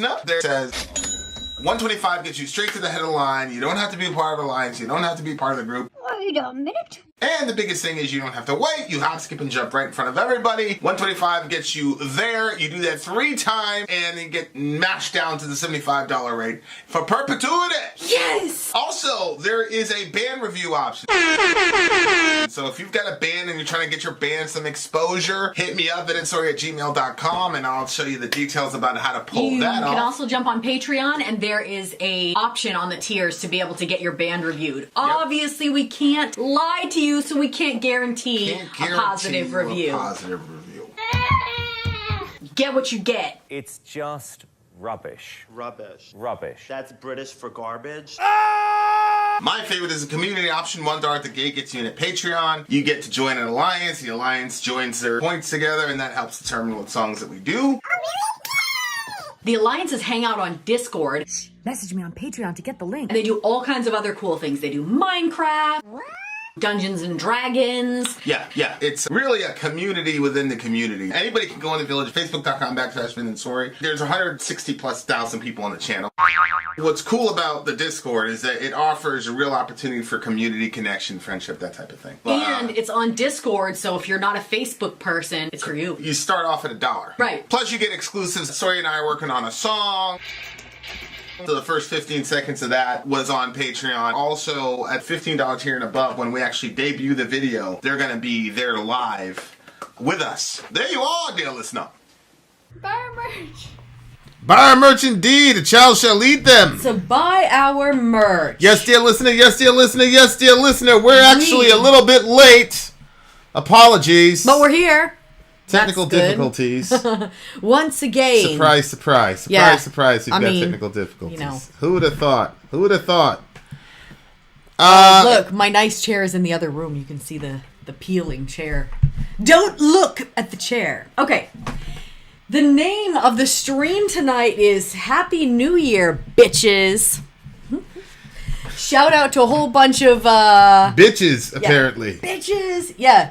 Up there says 125 gets you straight to the head of the line. You don't have to be part of the alliance. You don't have to be part of the group. Wait a minute. And the biggest thing is you don't have to wait. You hop, skip, and jump right in front of everybody. 125 gets you there. You do that 3 times, and then get mashed down to the $75 rate for perpetuity. Yes! Also, there is a band review option. So if you've got a band and you're trying to get your band some exposure, hit me up at instory@gmail.com, and I'll show you the details about how to pull that off. You can also jump on Patreon, and there is a option on the tiers to be able to get your band reviewed. Yep. Obviously, we can't lie to you, so we can't guarantee a positive review. Get what you get. It's just rubbish. Rubbish. Rubbish. That's British for garbage. My favorite is a community option. $1 at the gate gets you in at Patreon. You get to join an alliance. The alliance joins their points together, and that helps determine what songs that we do. The alliances hang out on Discord. Message me on Patreon to get the link. And they do all kinds of other cool things. They do Minecraft, Dungeons and Dragons. Yeah. It's really a community within the community. Anybody can go in the village, facebook.com/VinandSory. There's 160,000+ people on the channel. What's cool about the Discord is that it offers a real opportunity for community connection, friendship, that type of thing. And it's on Discord, so if you're not a Facebook person, it's for you. You start off at $1. Right. Plus you get exclusives. Sory and I are working on a song. So the first 15 seconds of that was on Patreon. Also, at $15 tier and above, when we actually debut the video, they're going to be there live with us. There you are, dear listener. Buy our merch. Buy our merch indeed. A child shall lead them. So buy our merch. Yes, dear listener. Yes, dear listener. Yes, dear listener. We're actually a little bit late. Apologies. But we're here. Technical difficulties. Once again. Surprise, surprise. Surprise, Yeah. surprise. We've got technical difficulties. You know. Who would have thought? Who would have thought? Look, my nice chair is in the other room. You can see the peeling chair. Don't look at the chair. Okay. The name of the stream tonight is Happy New Year, bitches. Shout out to a whole bunch of bitches, apparently. Bitches. Yeah.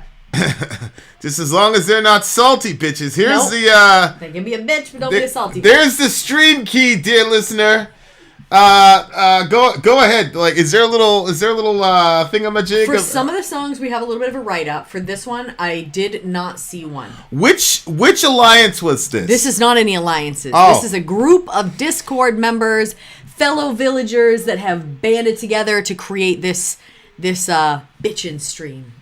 Just as long as they're not salty bitches. Here's They can be a bitch, but don't be a salty bitch. There's the stream key, dear listener. Go ahead. Like, is there a little thingamajig? For some of the songs, we have a little bit of a write-up. For this one, I did not see one. Which alliance was this? This is not any alliances. Oh. This is a group of Discord members, fellow villagers that have banded together to create this bitchin' stream.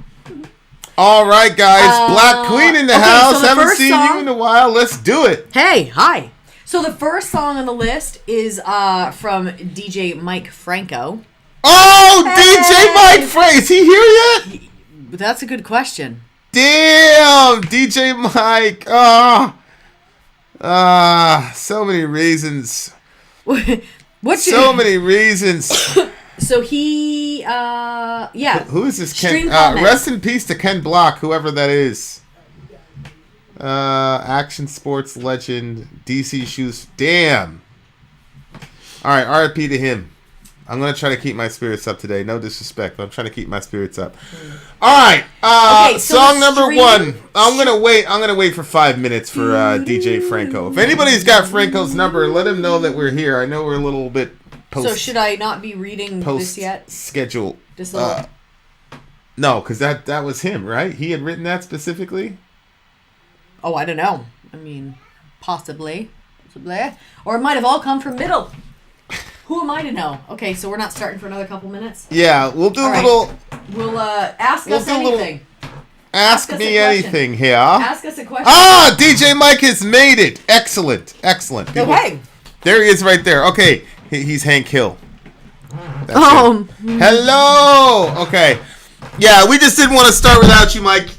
All right, guys. Black Queen in the house. So the Haven't first seen song, you in a while. Let's do it. Hey, hi. So the first song on the list is from DJ Mike Franco. Oh, hey. DJ Mike Franco. Is he here yet? That's a good question. Damn, DJ Mike. So many reasons. Many reasons. So he, yeah. Who is this Ken? Stream comments. Rest in peace to Ken Block, whoever that is. Action sports legend, DC shoes. Damn. All right, RIP to him. I'm gonna try to keep my spirits up today. No disrespect, but I'm trying to keep my spirits up. All right. Okay, so song number 1. I'm gonna wait for 5 minutes for DJ Franco. If anybody's got Franco's number, let him know that we're here. I know we're a little bit post. So should I not be reading this yet? Schedule. This little... No, because that was him, right? He had written that specifically. Oh, I don't know. I mean, possibly. Or it might have all come from Middle. Who am I to know? Okay, so we're not starting for another couple minutes? Yeah, we'll do We'll ask us anything. Ask me anything here. Ask us a question. DJ Mike has made it. Excellent. People, okay. There he is right there. Okay, he's Hank Hill. Him. Hello. Okay. Yeah, we just didn't want to start without you, Mike.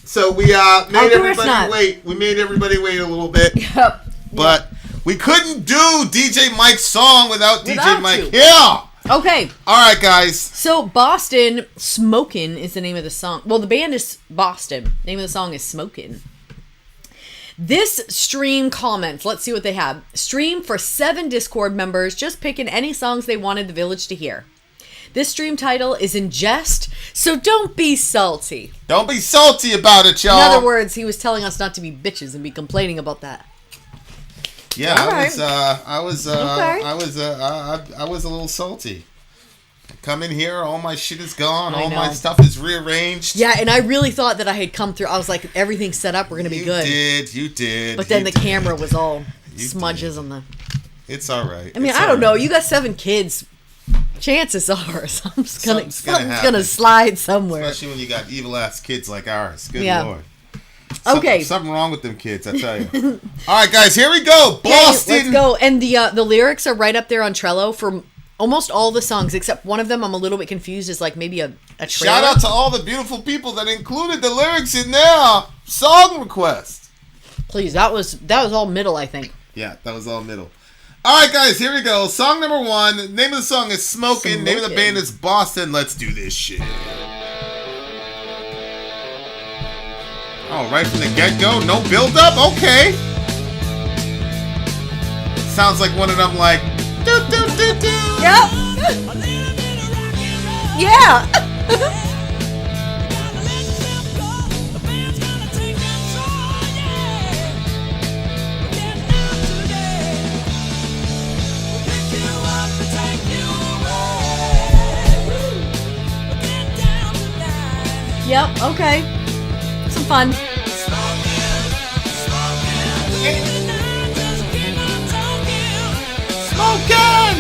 So we made everybody wait. We made everybody wait a little bit. Yep. But we couldn't do DJ Mike's song without DJ Mike. You. Yeah. Okay. All right, guys. So Boston Smokin' is the name of the song. Well, the band is Boston. The name of the song is Smokin'. This stream comments. Let's see what they have. Stream for 7 Discord members, just picking any songs they wanted the village to hear. This stream title is in jest, so don't be salty. Don't be salty about it, y'all. In other words, he was telling us not to be bitches and be complaining about that. Yeah, All right. I was a little salty. Come in here, all my shit is gone, I all my know. stuff is rearranged. Yeah, and I really thought that I had come through. I was like, everything's set up. We're gonna be good. You did. But then you the did. camera was all You smudges on the. It's all right. I mean, I don't know. You got 7 kids. Chances are something's happen. gonna slide somewhere. Especially when you got evil ass kids like ours. Good Yeah. Lord. Okay. Something wrong with them kids, I tell you. All right, guys, here we go. Boston. Let's go. And the lyrics are right up there on Trello for almost all the songs, except one of them I'm a little bit confused. Is like maybe a trailer. Shout out to all the beautiful people that included the lyrics in their song request. Please, that was all middle, I think. Yeah, that was all middle. All right, guys, here we go. Song number 1. Name of the song is Smokin'. Name of the band is Boston. Let's do this shit. Oh, right from the get-go? No build-up? Okay. Sounds like one of them, like... Yep. Yeah. Yep. Okay. Some fun. Smokin'!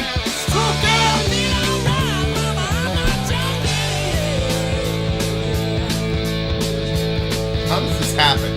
How does this happen?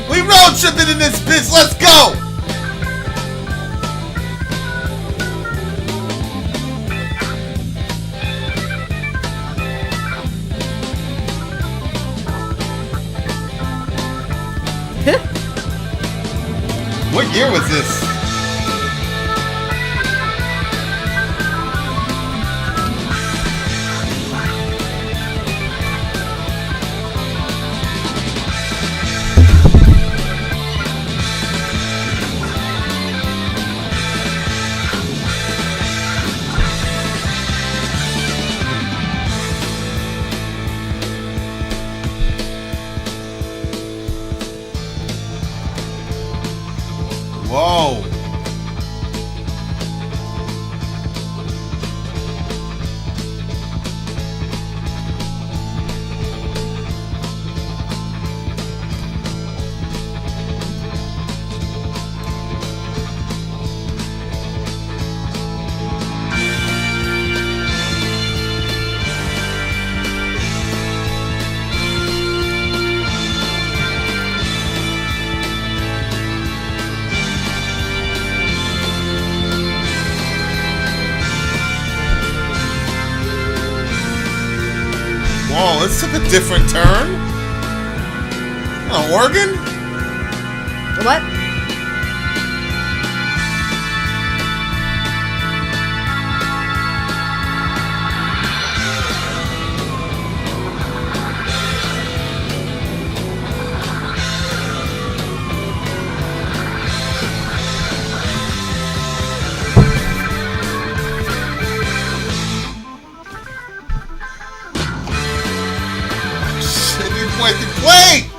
We road tripping in this bitch. Let's go. What year was this? Whoa. Whoa, this took a different turn. An organ? What? Shit, didn't play.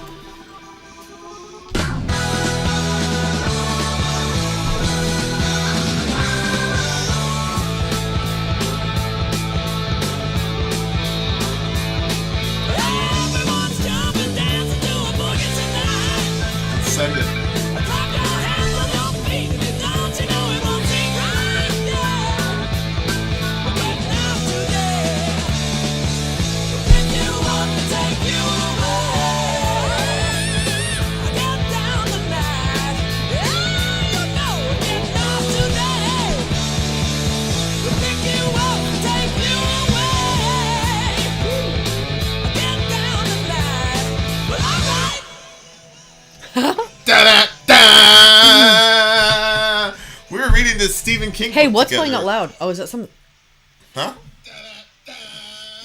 the Stephen King. Hey, book what's together. playing out loud? Oh, is that some? Huh?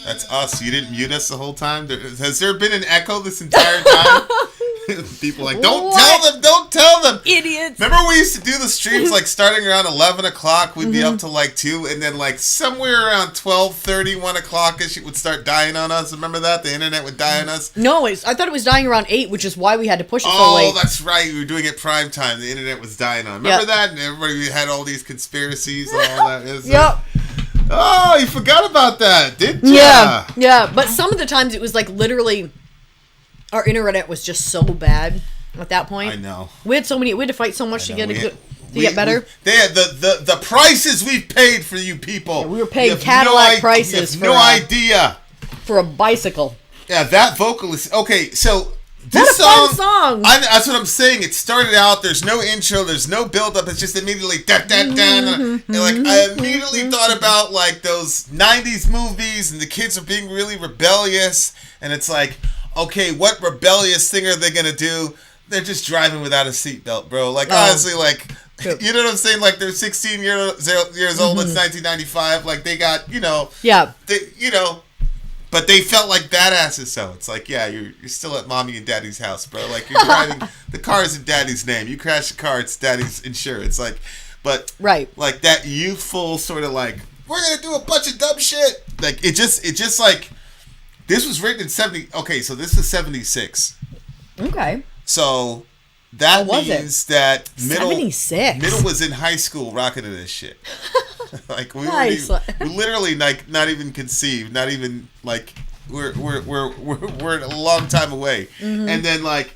That's us. You didn't mute us the whole time? Has there been an echo this entire time? People like, don't tell them. Idiots. Remember we used to do the streams like starting around 11 o'clock, we'd be up to like 2, and then like somewhere around 12:30, 1 o'clock-ish, it would start dying on us. Remember that? The internet would die on us? No, I thought it was dying around 8, which is why we had to push it so late. Oh, that's right. We were doing it prime time. The internet was dying on. Remember that? And everybody had all these conspiracies and all that. Yep. Oh, you forgot about that, didn't you? Yeah. But some of the times it was like literally, our internet was just so bad at that point. I know. We had to fight so much to get better. They had the prices we've paid for you people. Yeah, we were paying Cadillac prices you have no idea. For a bicycle. Yeah, that vocalist. Okay, so That's a fun song. That's what I'm saying. It started out. There's no intro. There's no build up. It's just immediately da da da. And like I immediately thought about like those '90s movies, and the kids are being really rebellious. And it's like, okay, what rebellious thing are they gonna do? They're just driving without a seatbelt, bro. Like honestly, like you know what I'm saying? Like they're 16 years old. It's 1995. Like they got But they felt like badasses, so it's like, yeah, you're still at mommy and daddy's house, bro. Like you're driving, the car is in daddy's name. You crash the car, it's daddy's insurance. Like, but like that youthful sort of like, we're gonna do a bunch of dumb shit. Like it just like, this was written in 70. Okay, so this is 76. Okay. So that means that middle was in high school rocking to this shit. Like we literally like not even conceived, not even like we're a long time away. And then like,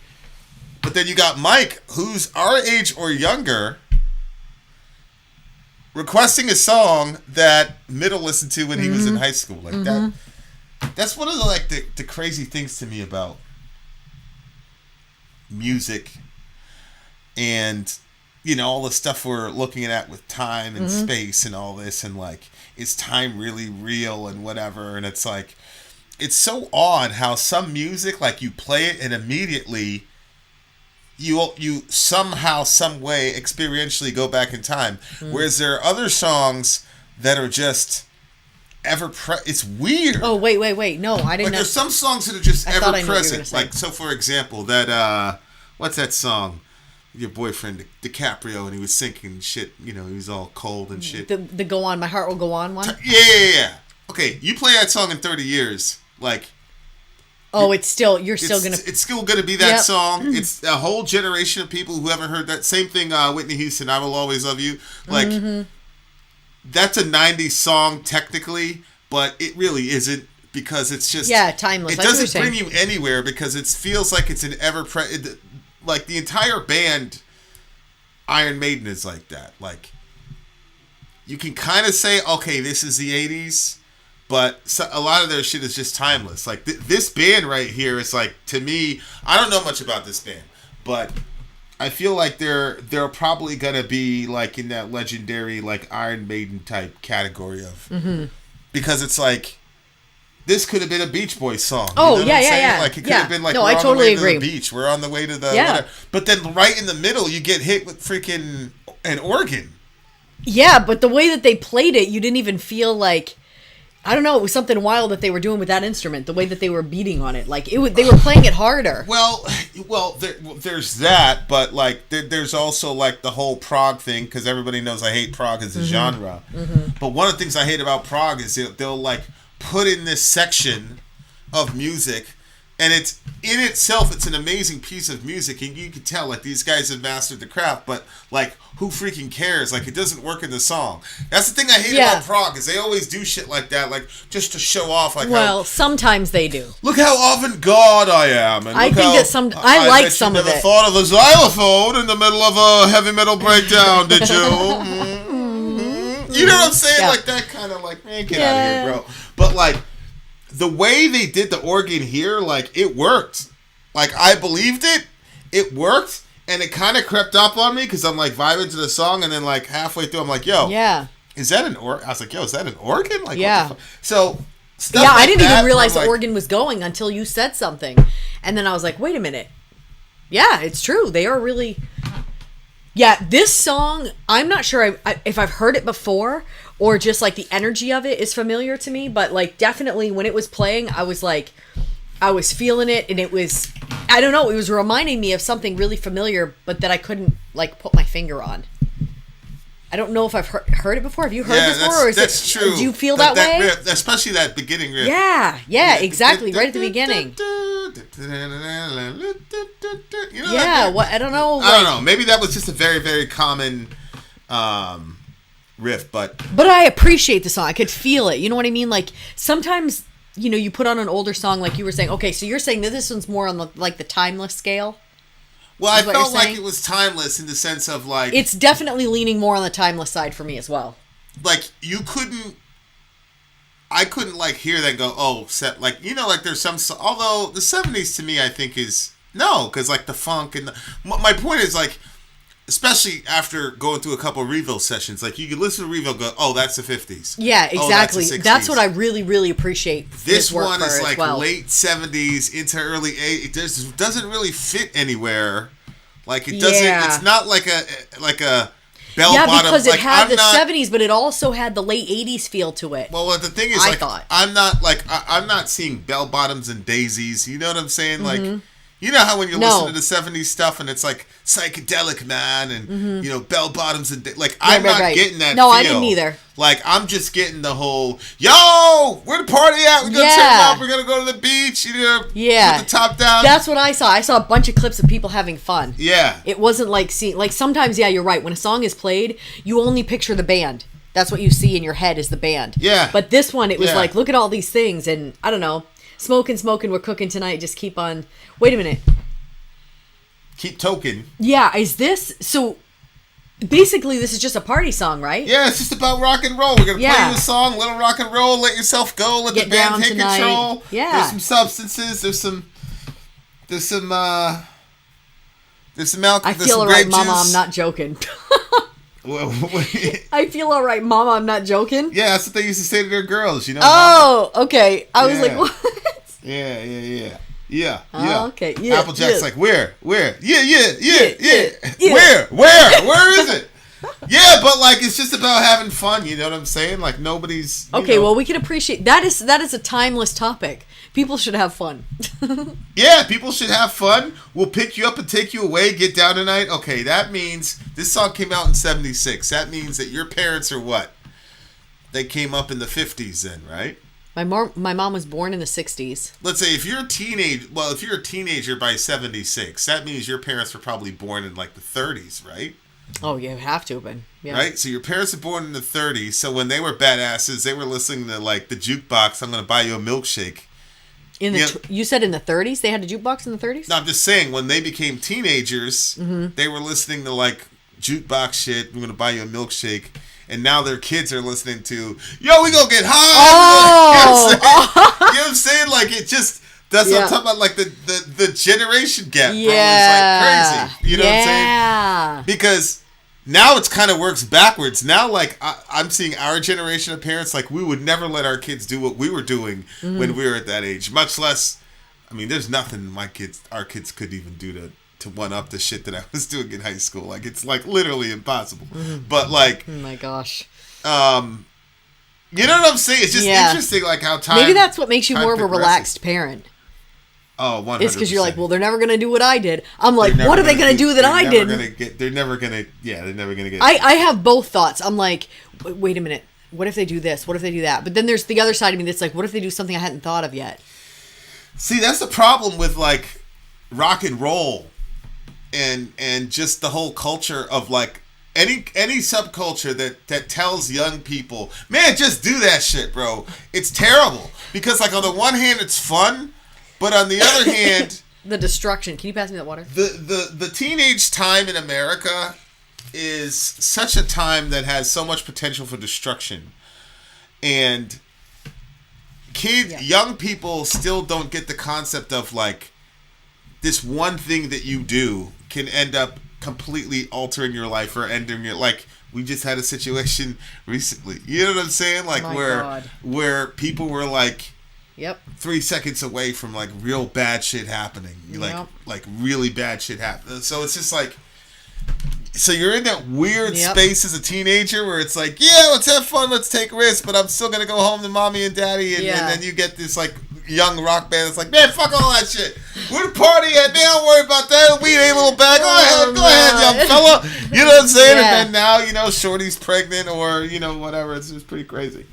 but then you got Mike, who's our age or younger, requesting a song that Middle listened to when he was in high school. Like that. That's one of the like the crazy things to me about music and all the stuff we're looking at with time and space and all this, and like, is time really real and whatever? And it's like, it's so odd how some music, like you play it and immediately you somehow, some way experientially go back in time. Whereas there are other songs that are just it's weird. Oh, wait. No, I didn't know. There's some songs that are just ever present. Like, so for example, that, what's that song? Your boyfriend DiCaprio, and he was sinking shit. He was all cold and shit. The Go On, My Heart Will Go On one. Yeah. Okay, you play that song in 30 years, like. Oh, you're still gonna. It's still gonna be that song. It's a whole generation of people who haven't heard that. Same thing. Whitney Houston, I Will Always Love You. Like, that's a '90s song technically, but it really isn't, because it's just timeless. It doesn't bring you anywhere because it feels like it's an like the entire band, Iron Maiden, is like that. Like, you can kind of say, okay, this is the 80s, but a lot of their shit is just timeless. Like, this band right here is like, to me, I don't know much about this band, but I feel like they're probably gonna be like in that legendary like Iron Maiden type category of, because it's like, this could have been a Beach Boys song. Oh, you know yeah. Like, it could have been like, I totally agree. To the beach. We're on the way to the whatever. But then right in the middle, you get hit with freaking an organ. Yeah, but the way that they played it, you didn't even feel like, I don't know, it was something wild that they were doing with that instrument, the way that they were beating on it. Like, they were playing it harder. Well, there's that, but like, there's also like the whole prog thing, because everybody knows I hate prog as a genre. But one of the things I hate about prog is they'll like put in this section of music, and it's in itself, it's an amazing piece of music, and you can tell like these guys have mastered the craft, but like, who freaking cares? Like, it doesn't work in the song. That's the thing I hate about prog, is they always do shit like that, like just to show off. Like, sometimes they do. Look how avant-garde I am, and I like some of it. I never thought of a xylophone in the middle of a heavy metal breakdown, did you? You know what I'm saying? Like that kind of like, man, get out of here, bro. But like, the way they did the organ here, like, it worked. Like, I believed it. It worked. And it kind of crept up on me because I'm like vibing to the song. And then like halfway through, I'm like, yo. Yeah. Is that an organ? I was like, yo, is that an organ? Like, what the fuck? So, stuff I didn't even realize the organ was going until you said something. And then I was like, wait a minute. Yeah, it's true. They are really... Yeah, this song, I'm not sure if I've heard it before or just like the energy of it is familiar to me, but like definitely when it was playing, I was feeling it, and it was, I don't know, it was reminding me of something really familiar, but that I couldn't like put my finger on. I don't know if I've heard it before. Have you heard this before? Or that's true. Do you feel that way? Riff, especially that beginning riff. Yeah, exactly. Right at the beginning. You know, yeah, what I don't know. I don't know. Maybe that was just a very, very common riff, but I appreciate the song. I could feel it. You know what I mean? Like sometimes, you know, you put on an older song, like you were saying. Okay, so you're saying that this one's more on the timeless scale. Well, I felt like it was timeless in the sense of like... It's definitely leaning more on the timeless side for me as well. Like, I couldn't like hear that and go, oh, like, you know, like there's some... Although the 70s to me, I think is... No, because like the funk and... My point is like, especially after going through a couple of Reveal sessions, like you could listen to Reveal and go, oh, that's the 50s. Yeah, exactly. Oh, that's what I really, really appreciate. This one is like late 70s into early 80s. It doesn't really fit anywhere. Like it doesn't. Yeah. It's not like a bell bottom. Yeah, because it had the 70s, but it also had the late 80s feel to it. Well, the thing is, I'm not seeing bell bottoms and daisies. You know what I'm saying? Mm-hmm. Like, you know how when you listen to the 70s stuff and it's like psychedelic, man, and you know, bell bottoms and I'm not getting that. No, feel. I didn't either. Like I'm just getting the whole, yo, where the party at? We're gonna turn up. We're gonna go to the beach. You know, put the top down. That's what I saw. I saw a bunch of clips of people having fun. Yeah, it wasn't like sometimes. Yeah, you're right. When a song is played, you only picture the band. That's what you see in your head is the band. Yeah. But this one, it was like, look at all these things, and I don't know. Smoking, we're cooking tonight. Just keep on. Wait a minute. Keep toking. Yeah, is this so? Basically, this is just a party song, right? Yeah, it's just about rock and roll. We're gonna play you a song, little rock and roll. Let yourself go. Let the band take control. Yeah. There's some substances. There's some alcohol. I feel alright, Mama. I'm not joking. I feel all right, Mama. I'm not joking. Yeah, that's what they used to say to their girls. You know. Oh, Mama. Okay. I was like, what? Yeah. Oh, okay. Yeah. Applejack's like, where? Yeah. Where is it? Yeah, but like it's just about having fun. You know what I'm saying? Like nobody's. Okay, well, we can appreciate that. Is a timeless topic. People should have fun. Yeah, people should have fun. We'll pick you up and take you away. Get down tonight. Okay, that means this song came out in '76. That means that your parents are what? They came up in the '50s, then, right? My mom was born in the 60s. Let's say if you're a teenager by 76, that means your parents were probably born in like the 30s, right? Oh, you have to have been. Yeah. Right? So your parents were born in the 30s, so when they were badasses, they were listening to like the jukebox, I'm going to buy you a milkshake. You said in the 30s? They had a jukebox in the 30s? No, I'm just saying when they became teenagers, they were listening to like jukebox shit, I'm going to buy you a milkshake. And now their kids are listening to, yo, we gonna get high. You know what I'm saying? Like it just, that's what I'm talking about, like the generation gap, bro, is like crazy. You know what I'm saying? Because now it's kind of works backwards. Now, like I'm seeing our generation of parents, like we would never let our kids do what we were doing when we were at that age. Much less, I mean, there's nothing our kids could even do to one up the shit that I was doing in high school. Like it's like literally impossible. But like, oh my gosh, you know what I'm saying? It's just interesting, like how time. Maybe that's what makes you more of a relaxed parent. Oh, 100%. It's because you're like, well, they're never gonna do what I did. I'm like, what are they gonna do that I did? They're never gonna get. I have both thoughts. I'm like, wait a minute. What if they do this? What if they do that? But then there's the other side of me that's like, what if they do something I hadn't thought of yet? See, that's the problem with like rock and roll. And just the whole culture of like any subculture that tells young people, man, just do that shit, bro. It's terrible because like on the one hand it's fun, but on the other hand, the destruction. Can you pass me that water? The teenage time in America is such a time that has so much potential for destruction, and young people still don't get the concept of like this one thing that you do can end up completely altering your life or ending your, like we just had a situation recently. You know what I'm saying? Like where people were like 3 seconds away from like real bad shit happening. Like really bad shit happening. So it's just like So you're in that weird space as a teenager where it's like, yeah, let's have fun, let's take risks, but I'm still gonna go home to mommy and daddy, and then you get this like young rock band that's like, man, fuck all that shit. We're the party at, man, don't worry about that. We ain't a little bag. Go ahead, young fella. You know what I'm saying? Yeah. And then now, Shorty's pregnant or, whatever. It's just pretty crazy.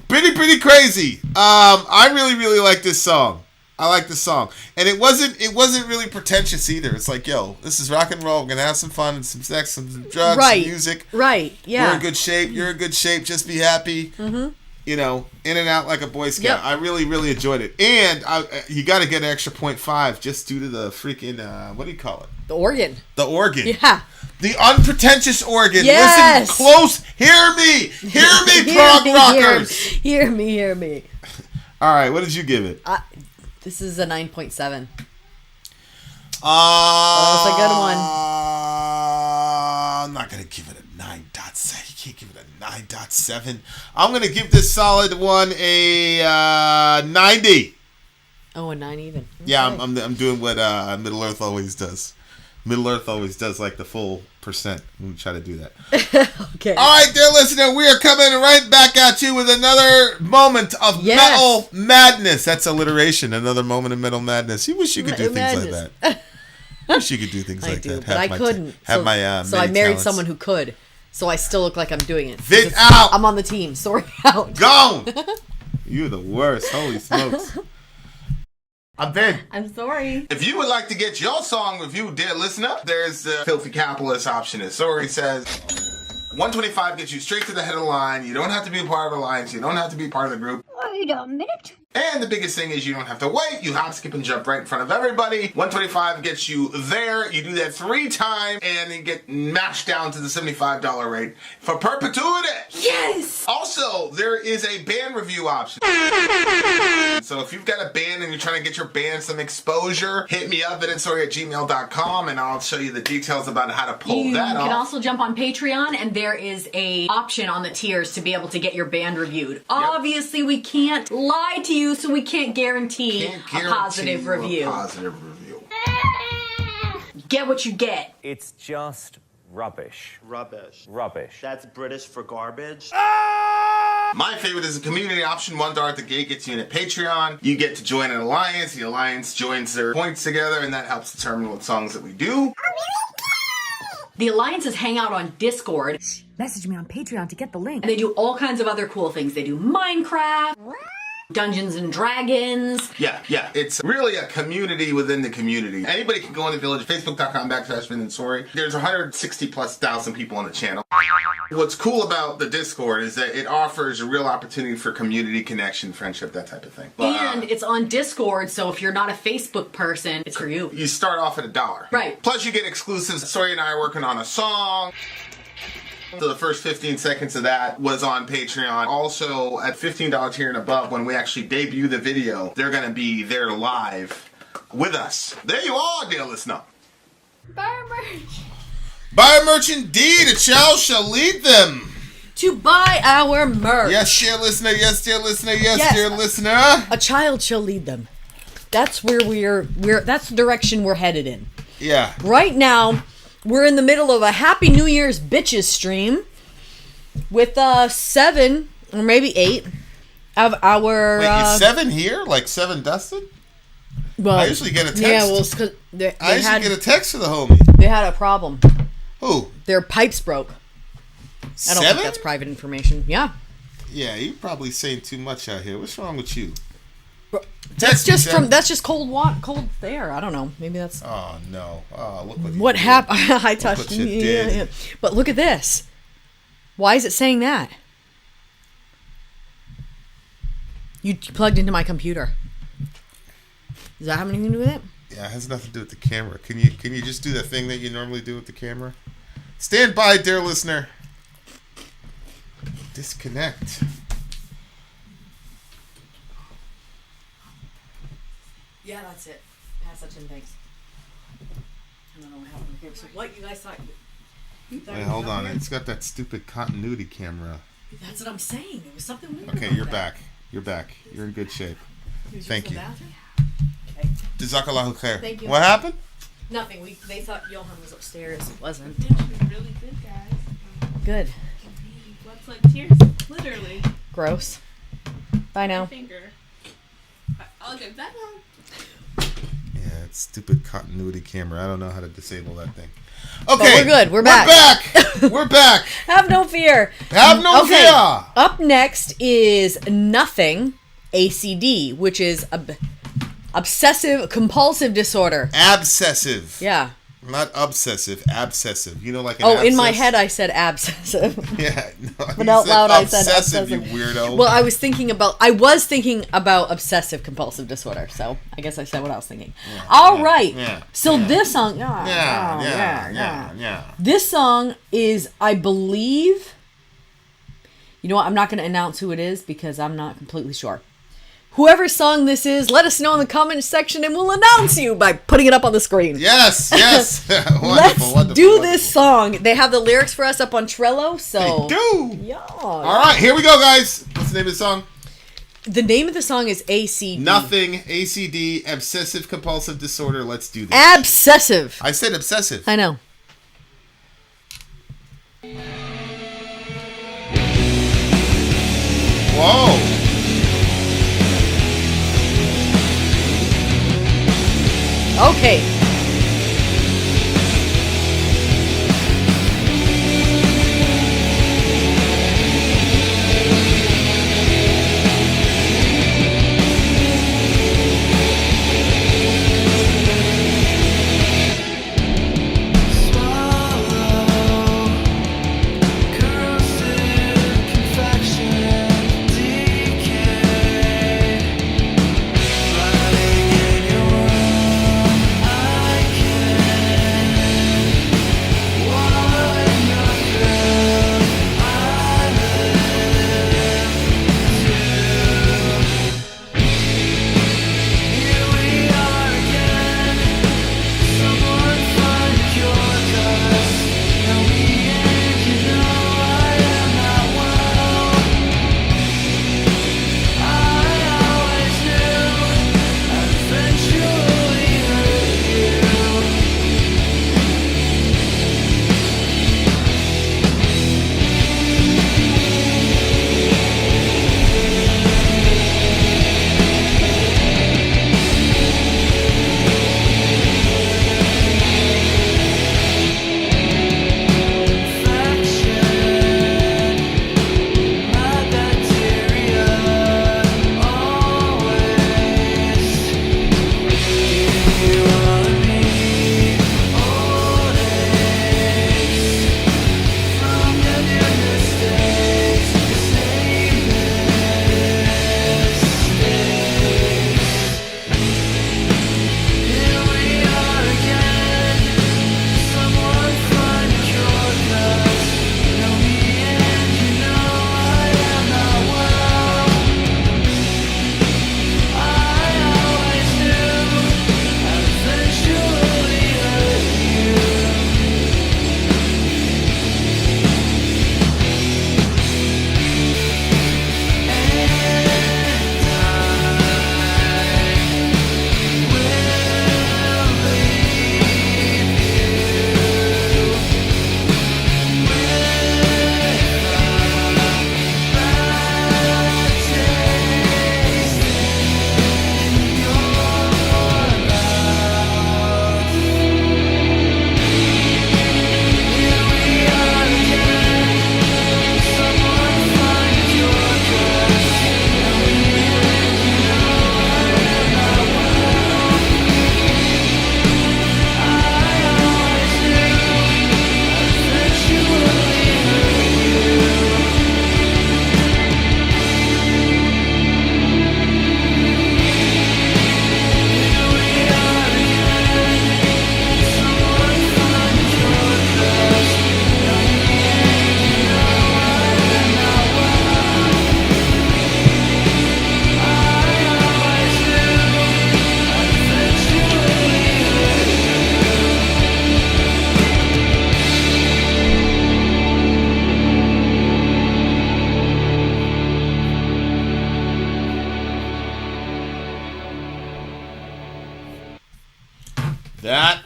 Pretty crazy. I really, really like this song. I like this song. And it wasn't really pretentious either. It's like, yo, this is rock and roll. We're gonna have some fun and some sex, some drugs, some music. Right. Yeah. We're in good shape. You're in good shape. Just be happy. Mm-hmm. In and out like a Boy Scout. Yep. I really, really enjoyed it. And you got to get an extra 0.5 just due to the freaking, what do you call it? The organ. The organ. Yeah. The unpretentious organ. Yes. Listen close. Hear me. Hear me, prog rockers. Hear me. All right, what did you give it? This is a 9.7. That's a good one. I'm not going to give it a 9.7. You can't give it a 9.7. I'm going to give this solid one a 90. Oh, a 9 even. Okay. Yeah, I'm doing what Middle Earth always does. Middle Earth always does like the full percent. I'm going to try to do that. Okay. All right, dear listener, we are coming right back at you with another moment of metal madness. That's alliteration. Another moment of metal madness. You wish you could do things like that. I wish you could do things like that. But I couldn't. So I married talents. someone who could. So I still look like I'm doing it. Vit out! I'm on the team. Sorry, out. Gone! You're the worst. Holy smokes. I'm Vin. I'm sorry. If you would like to get your song reviewed, dear listener, there's the Filthy Capitalist option. As Sorry says, 125 gets you straight to the head of the line. You don't have to be a part of the alliance. You don't have to be part of the group. Wait a minute. And the biggest thing is you don't have to wait. You hop, skip, and jump right in front of everybody. 125 gets you there. You do that 3 times, and you get mashed down to the $75 rate for perpetuity. Yes! Also, there is a band review option. So if you've got a band and you're trying to get your band some exposure, hit me up at itsorry@gmail.com, and I'll show you the details about how to pull that off. You can also jump on Patreon, and there is a option on the tiers to be able to get your band reviewed. Obviously, we can't lie to you, so we can't guarantee a positive review. Get what you get. It's just rubbish. Rubbish. Rubbish. That's British for garbage. My favorite is the community option. $1 at the gate gets you in at Patreon. You get to join an alliance. The alliance joins their points together, and that helps determine what songs that we do. The alliances hang out on Discord. Message me on Patreon to get the link. And they do all kinds of other cool things. They do Minecraft, Dungeons and Dragons. Yeah. It's really a community within the community. Anybody can go in the village. Facebook.com/VinandSorry. There's 160,000+ people on the channel. What's cool about the Discord is that it offers a real opportunity for community connection, friendship, that type of thing. And it's on Discord, so if you're not a Facebook person, it's for you. You start off at $1. Right. Plus you get exclusives. Sorry and I are working on a song. So the first 15 seconds of that was on Patreon. Also, at $15 tier and above, when we actually debut the video, they're going to be there live with us. There you are, dear listener. Buy merch. Buy merch indeed. A child shall lead them. To buy our merch. Yes, dear listener. Yes, dear listener. Yes, dear listener. A child shall lead them. That's where we're that's the direction we're headed in. Yeah. Right now, we're in the middle of a Happy New Year's bitches stream with 7 or maybe 8 of our. Wait, is 7 here? Like 7 dusted? Well, I usually get a text. Yeah, well, it's 'cause they I usually had, get a text for the homie. They had a problem. Who? Their pipes broke. I don't 7? think that's private information. Yeah. Yeah, you're probably saying too much out here. What's wrong with you? That's just cold air. I don't know. Maybe that's. Oh no! Oh, look what happened. I touched. What you did. Yeah. But look at this. Why is it saying that? You plugged into my computer. Does that have anything to do with it? Yeah, it has nothing to do with the camera. Can you just do the thing that you normally do with the camera? Stand by, dear listener. Disconnect. Yeah, that's it. Pass that in, thanks. I don't know what happened here. So what you guys thought? Wait, hold on. It's got that stupid continuity camera. That's what I'm saying. There was something weird. Okay, about you're that. back. You're back. You're in good shape. Thank you. Okay. Jazakallahu khair. Thank you. What happened? Nothing. They thought Johan was upstairs. It wasn't. She's really good, guys. Good. Blood, sweat, tears. Literally. Gross. Bye now. Finger. I'll get that home. Yeah, it's stupid continuity camera. I don't know how to disable that thing. But Okay, we're good. We're back. We're back. Have no fear. Have no fear. Up next is Nothing, ACD, which is obsessive compulsive disorder. Abscessive. Yeah. Not obsessive. Abscessive. You know, like an Oh, in my abscess? head I said abscessive. Yeah. No, But you out said loud I said obsessive, obsessive. you weirdo. Well, I was thinking about obsessive compulsive disorder, so I guess I said what I was thinking. All right. Yeah, So yeah. this song, Yeah. This song is, I believe, you know what? I'm not going to announce who it is because I'm not completely sure. Whoever's song this is, let us know in the comment section and we'll announce you by putting it up on the screen. Yes. Let's do this song. They have the lyrics for us up on Trello, so... They do. Yeah. All right, here we go, guys. What's the name of the song? The name of the song is ACD. Nothing. ACD. Obsessive compulsive disorder. Let's do this. Obsessive. I said obsessive. I know. Whoa. Okay.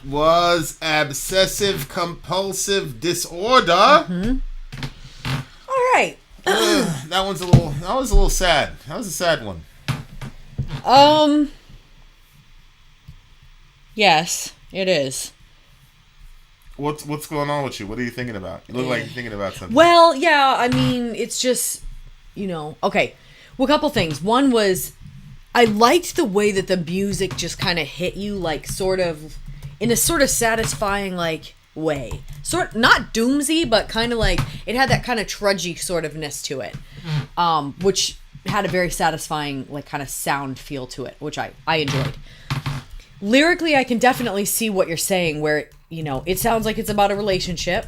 was obsessive compulsive disorder. All right. That was a little sad. That was a sad one. Yes, it is. What's going on with you? What are you thinking about? You look like you're thinking about something. Well, yeah, I mean, it's just, okay. Well, a couple things. One was, I liked the way that the music just kind of hit you, like, sort of, in a sort of satisfying, like, way. Not doomsy, but kind of like, it had that kind of trudgy sort ofness to it. Which had a very satisfying, like, kind of sound feel to it, which I enjoyed. Lyrically, I can definitely see what you're saying, where, it sounds like it's about a relationship,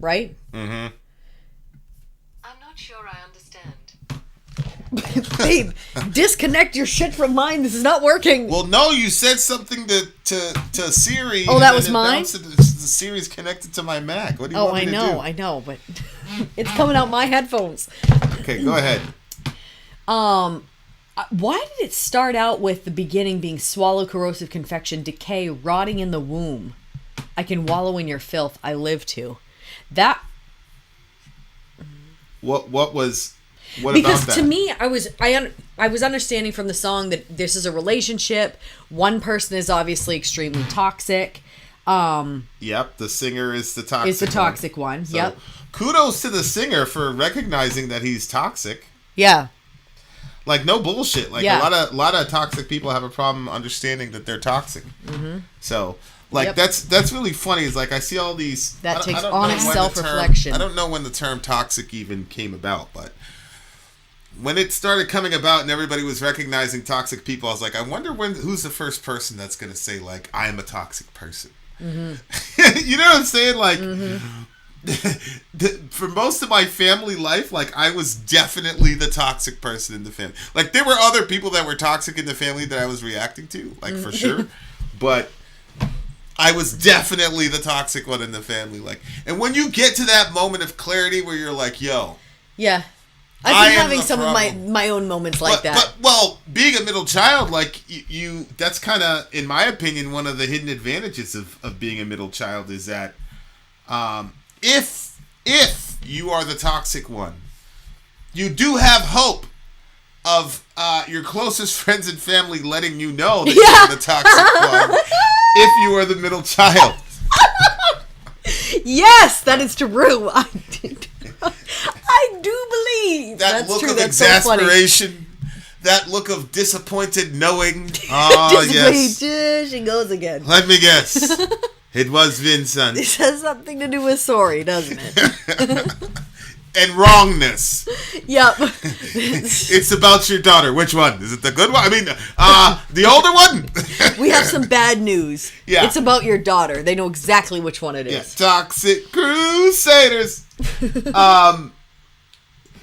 right? I'm not sure I understand. Babe, disconnect your shit from mine. This is not working. Well, no, you said something to Siri. Oh, that was mine? The Siri's connected to my Mac. What do you want me to do? I know, but it's coming out my headphones. Okay, go ahead. Why did it start out with the beginning being swallow corrosive confection, decay, rotting in the womb? I can wallow in your filth. I live to. That. What because about that? to me, I was understanding from the song that this is a relationship. One person is obviously extremely toxic. Yep, the singer is the toxic. Is the toxic one. So, yep. Kudos to the singer for recognizing that he's toxic. Yeah. Like, no bullshit. Like, yeah. a lot of toxic people have a problem understanding that they're toxic. So, like, Yep. that's really funny. Is like I see all these. That takes I don't know honest when self-reflection. I don't know when the term toxic even came about, but when it started coming about and everybody was recognizing toxic people, I was like, I wonder who's the first person that's going to say, like, I am a toxic person. You know what I'm saying? Like, for most of my family life, like, I was definitely the toxic person in the family. Like, there were other people that were toxic in the family that I was reacting to, like, for sure. But I was definitely the toxic one in the family. Like, and when you get to that moment of clarity where you're like, yo. Yeah. I've been having some problem. of my own moments like that. But being a middle child, like, you that's kind of, in my opinion, one of the hidden advantages of being a middle child is that if you are the toxic one, you do have hope of your closest friends and family letting you know that you're the toxic one if you are the middle child. Yes, that is true. I do believe that that's look true. of That's exasperation, that look of disappointed knowing. Oh, yes. She goes again. Let me guess. It was Vincent. This has something to do with sorry, doesn't it? And wrongness. Yep. It's about your daughter. Which one? Is it the good one? I mean, the older one? We have some bad news. Yeah. It's about your daughter. They know exactly which one it is. Yeah. Toxic Crusaders.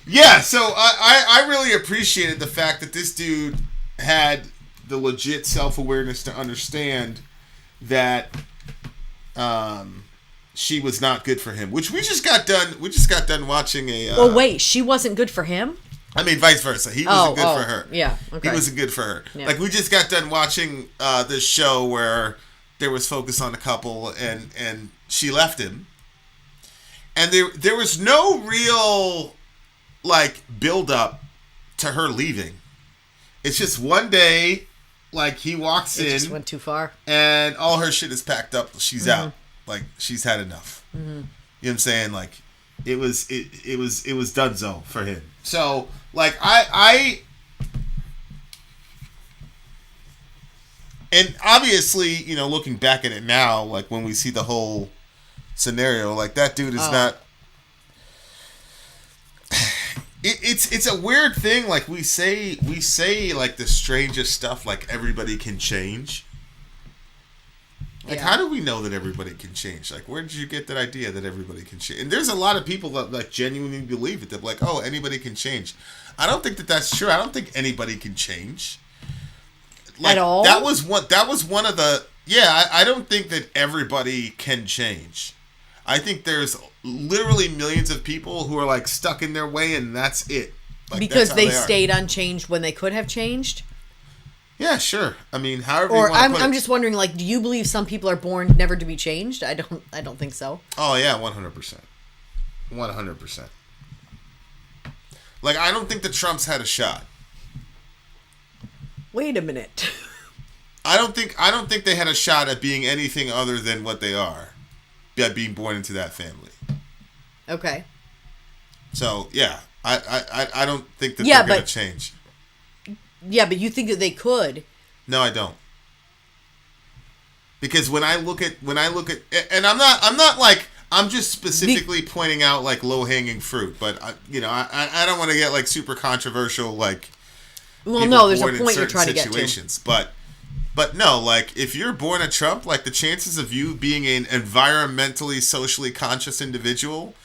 Yeah, so I really appreciated the fact that this dude had the legit self-awareness to understand that she was not good for him, which we just got done watching a well, wait, she wasn't good for him? I mean, vice versa. He wasn't good for her. Yeah, okay. He wasn't good for her. Yeah. Like, we just got done watching this show where there was focus on a couple and she left him. And there was no real, like, build up to her leaving. It's just one day, like, he walks in. It just went too far. And all her shit is packed up. She's out. Like, she's had enough. You know what I'm saying? Like, it was donezo for him. So, like, I and obviously, you know, looking back at it now, like, when we see the whole scenario, like, that dude is not. It's a weird thing. Like, we say like the strangest stuff. Like, everybody can change. Like, how do we know that everybody can change? Like, where did you get that idea that everybody can change? And there's a lot of people that, like, genuinely believe it. They're like, oh, anybody can change. I don't think that that's true. I don't think anybody can change. Like, at all? That was one of the. Yeah, I don't think that everybody can change. I think there's literally millions of people who are, like, stuck in their way, and that's it. Like, because they stayed unchanged when they could have changed? Yeah, sure. I mean, however Or you want to put I'm it. just wondering, like, do you believe some people are born never to be changed? I don't think so. Oh yeah, 100%. 100%. Like, I don't think the Trumps had a shot. Wait a minute. I don't think they had a shot at being anything other than what they are, at being born into that family. Okay. So yeah, I don't think that Yeah, they're gonna but- change. Yeah, but you think that they could? No, I don't. Because when I look at, and I'm not like, I'm just specifically pointing out like low hanging fruit, but I don't want to get like super controversial like. Well, people no, there's a born in point you're certain trying to get to. situations, but no, like if you're born a Trump, like the chances of you being an environmentally, socially conscious individual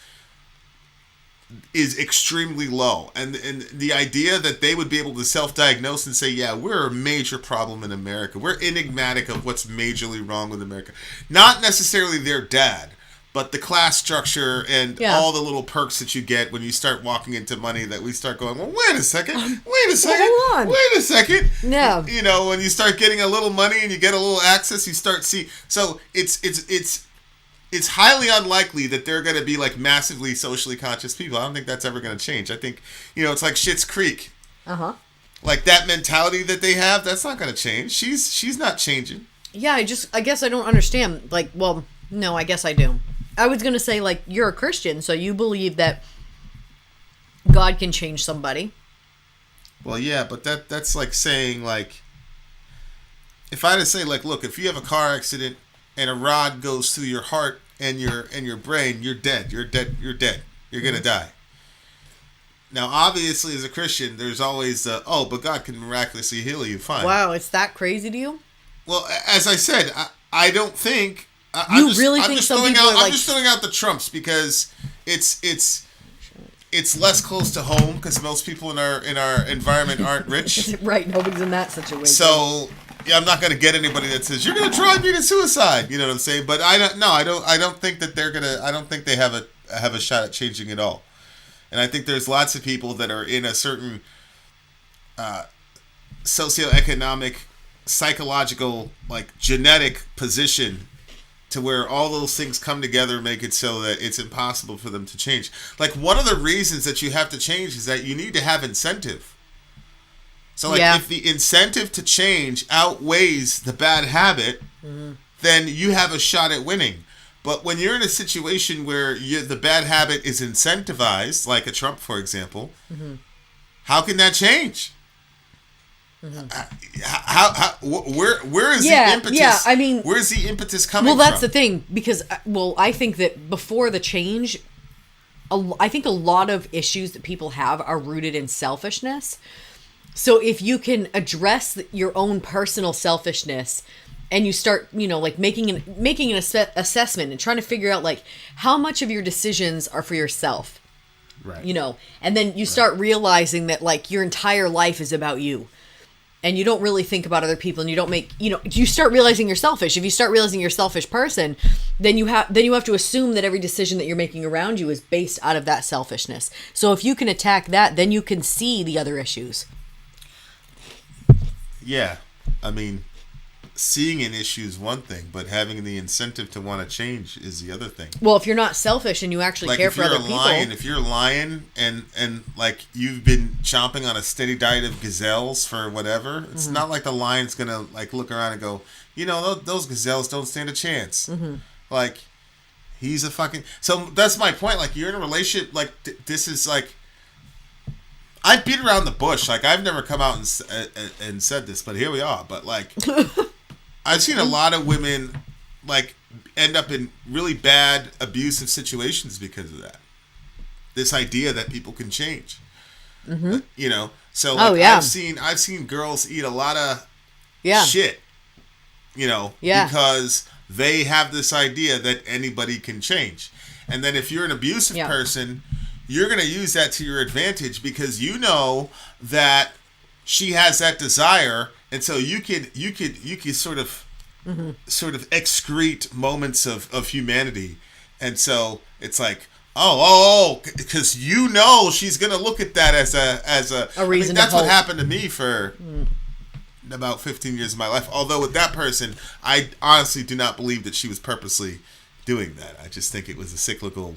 is extremely low, and the idea that they would be able to self-diagnose and say, yeah, we're a major problem in America, we're enigmatic of what's majorly wrong with America, not necessarily their dad, but the class structure and all the little perks that you get when you start walking into money, that we start going, well, wait a second, hold on. wait a second. Yeah. You know, when you start getting a little money and you get a little access, you start see. So it's highly unlikely that they're going to be like massively socially conscious people. I don't think that's ever going to change. I think, it's like Schitt's Creek. Uh-huh. Like that mentality that they have, that's not going to change. She's not changing. Yeah, I guess I don't understand. Like, well, no, I guess I do. I was going to say, like, you're a Christian, so you believe that God can change somebody. Well, yeah, but that's like saying, like, if I had to say, like, look, if you have a car accident and a rod goes through your heart and your brain, you're dead. You're dead. You're dead. You're going to die. Now, obviously, as a Christian, there's always the, but God can miraculously heal you. Fine. Wow, it's that crazy to you? Well, as I said, I don't think... I'm just throwing out the Trumps because it's less close to home because most people in our environment aren't rich. Right, nobody's in that situation. So yeah, I'm not going to get anybody that says you're going to drive me to suicide. You know what I'm saying? But I don't think that they're gonna. I don't think they have a shot at changing it all. And I think there's lots of people that are in a certain socioeconomic, psychological, like genetic position to where all those things come together and make it so that it's impossible for them to change. Like, one of the reasons that you have to change is that you need to have incentive. So, like, if the incentive to change outweighs the bad habit, then you have a shot at winning. But when you're in a situation where the bad habit is incentivized, like a Trump, for example, how can that change? Where is the impetus? Yeah, I mean, where's the impetus coming from? Well, that's the thing, because, I think that before the change, I think a lot of issues that people have are rooted in selfishness. So if you can address your own personal selfishness and you start, like making an assessment and trying to figure out, like, how much of your decisions are for yourself, right? And then you start realizing that, like, your entire life is about you. And you don't really think about other people, and you don't make, you start realizing you're selfish. If you start realizing you're a selfish person, then you have to assume that every decision that you're making around you is based out of that selfishness. So if you can attack that, then you can see the other issues. Yeah. I mean, seeing an issue is one thing, but having the incentive to want to change is the other thing. Well, if you're not selfish and you actually care for other people. If you're a lion and like you've been chomping on a steady diet of gazelles for whatever, it's not like the lion's going to like look around and go, those gazelles don't stand a chance. Like, he's a fucking... So that's my point. Like, you're in a relationship, like, this is like... I beat around the bush. Like, I've never come out and said this, but here we are. But, like, I've seen a lot of women, like, end up in really bad, abusive situations because of that. This idea that people can change. So, like, I've seen girls eat a lot of shit, because they have this idea that anybody can change. And then if you're an abusive person... You're going to use that to your advantage because you know that she has that desire, and so you could sort of excrete moments of humanity, and so it's like because she's going to look at that as a reason. I mean, that's what happened to me for in about 15 years of my life. Although with that person, I honestly do not believe that she was purposely doing that. I just think it was a cyclical,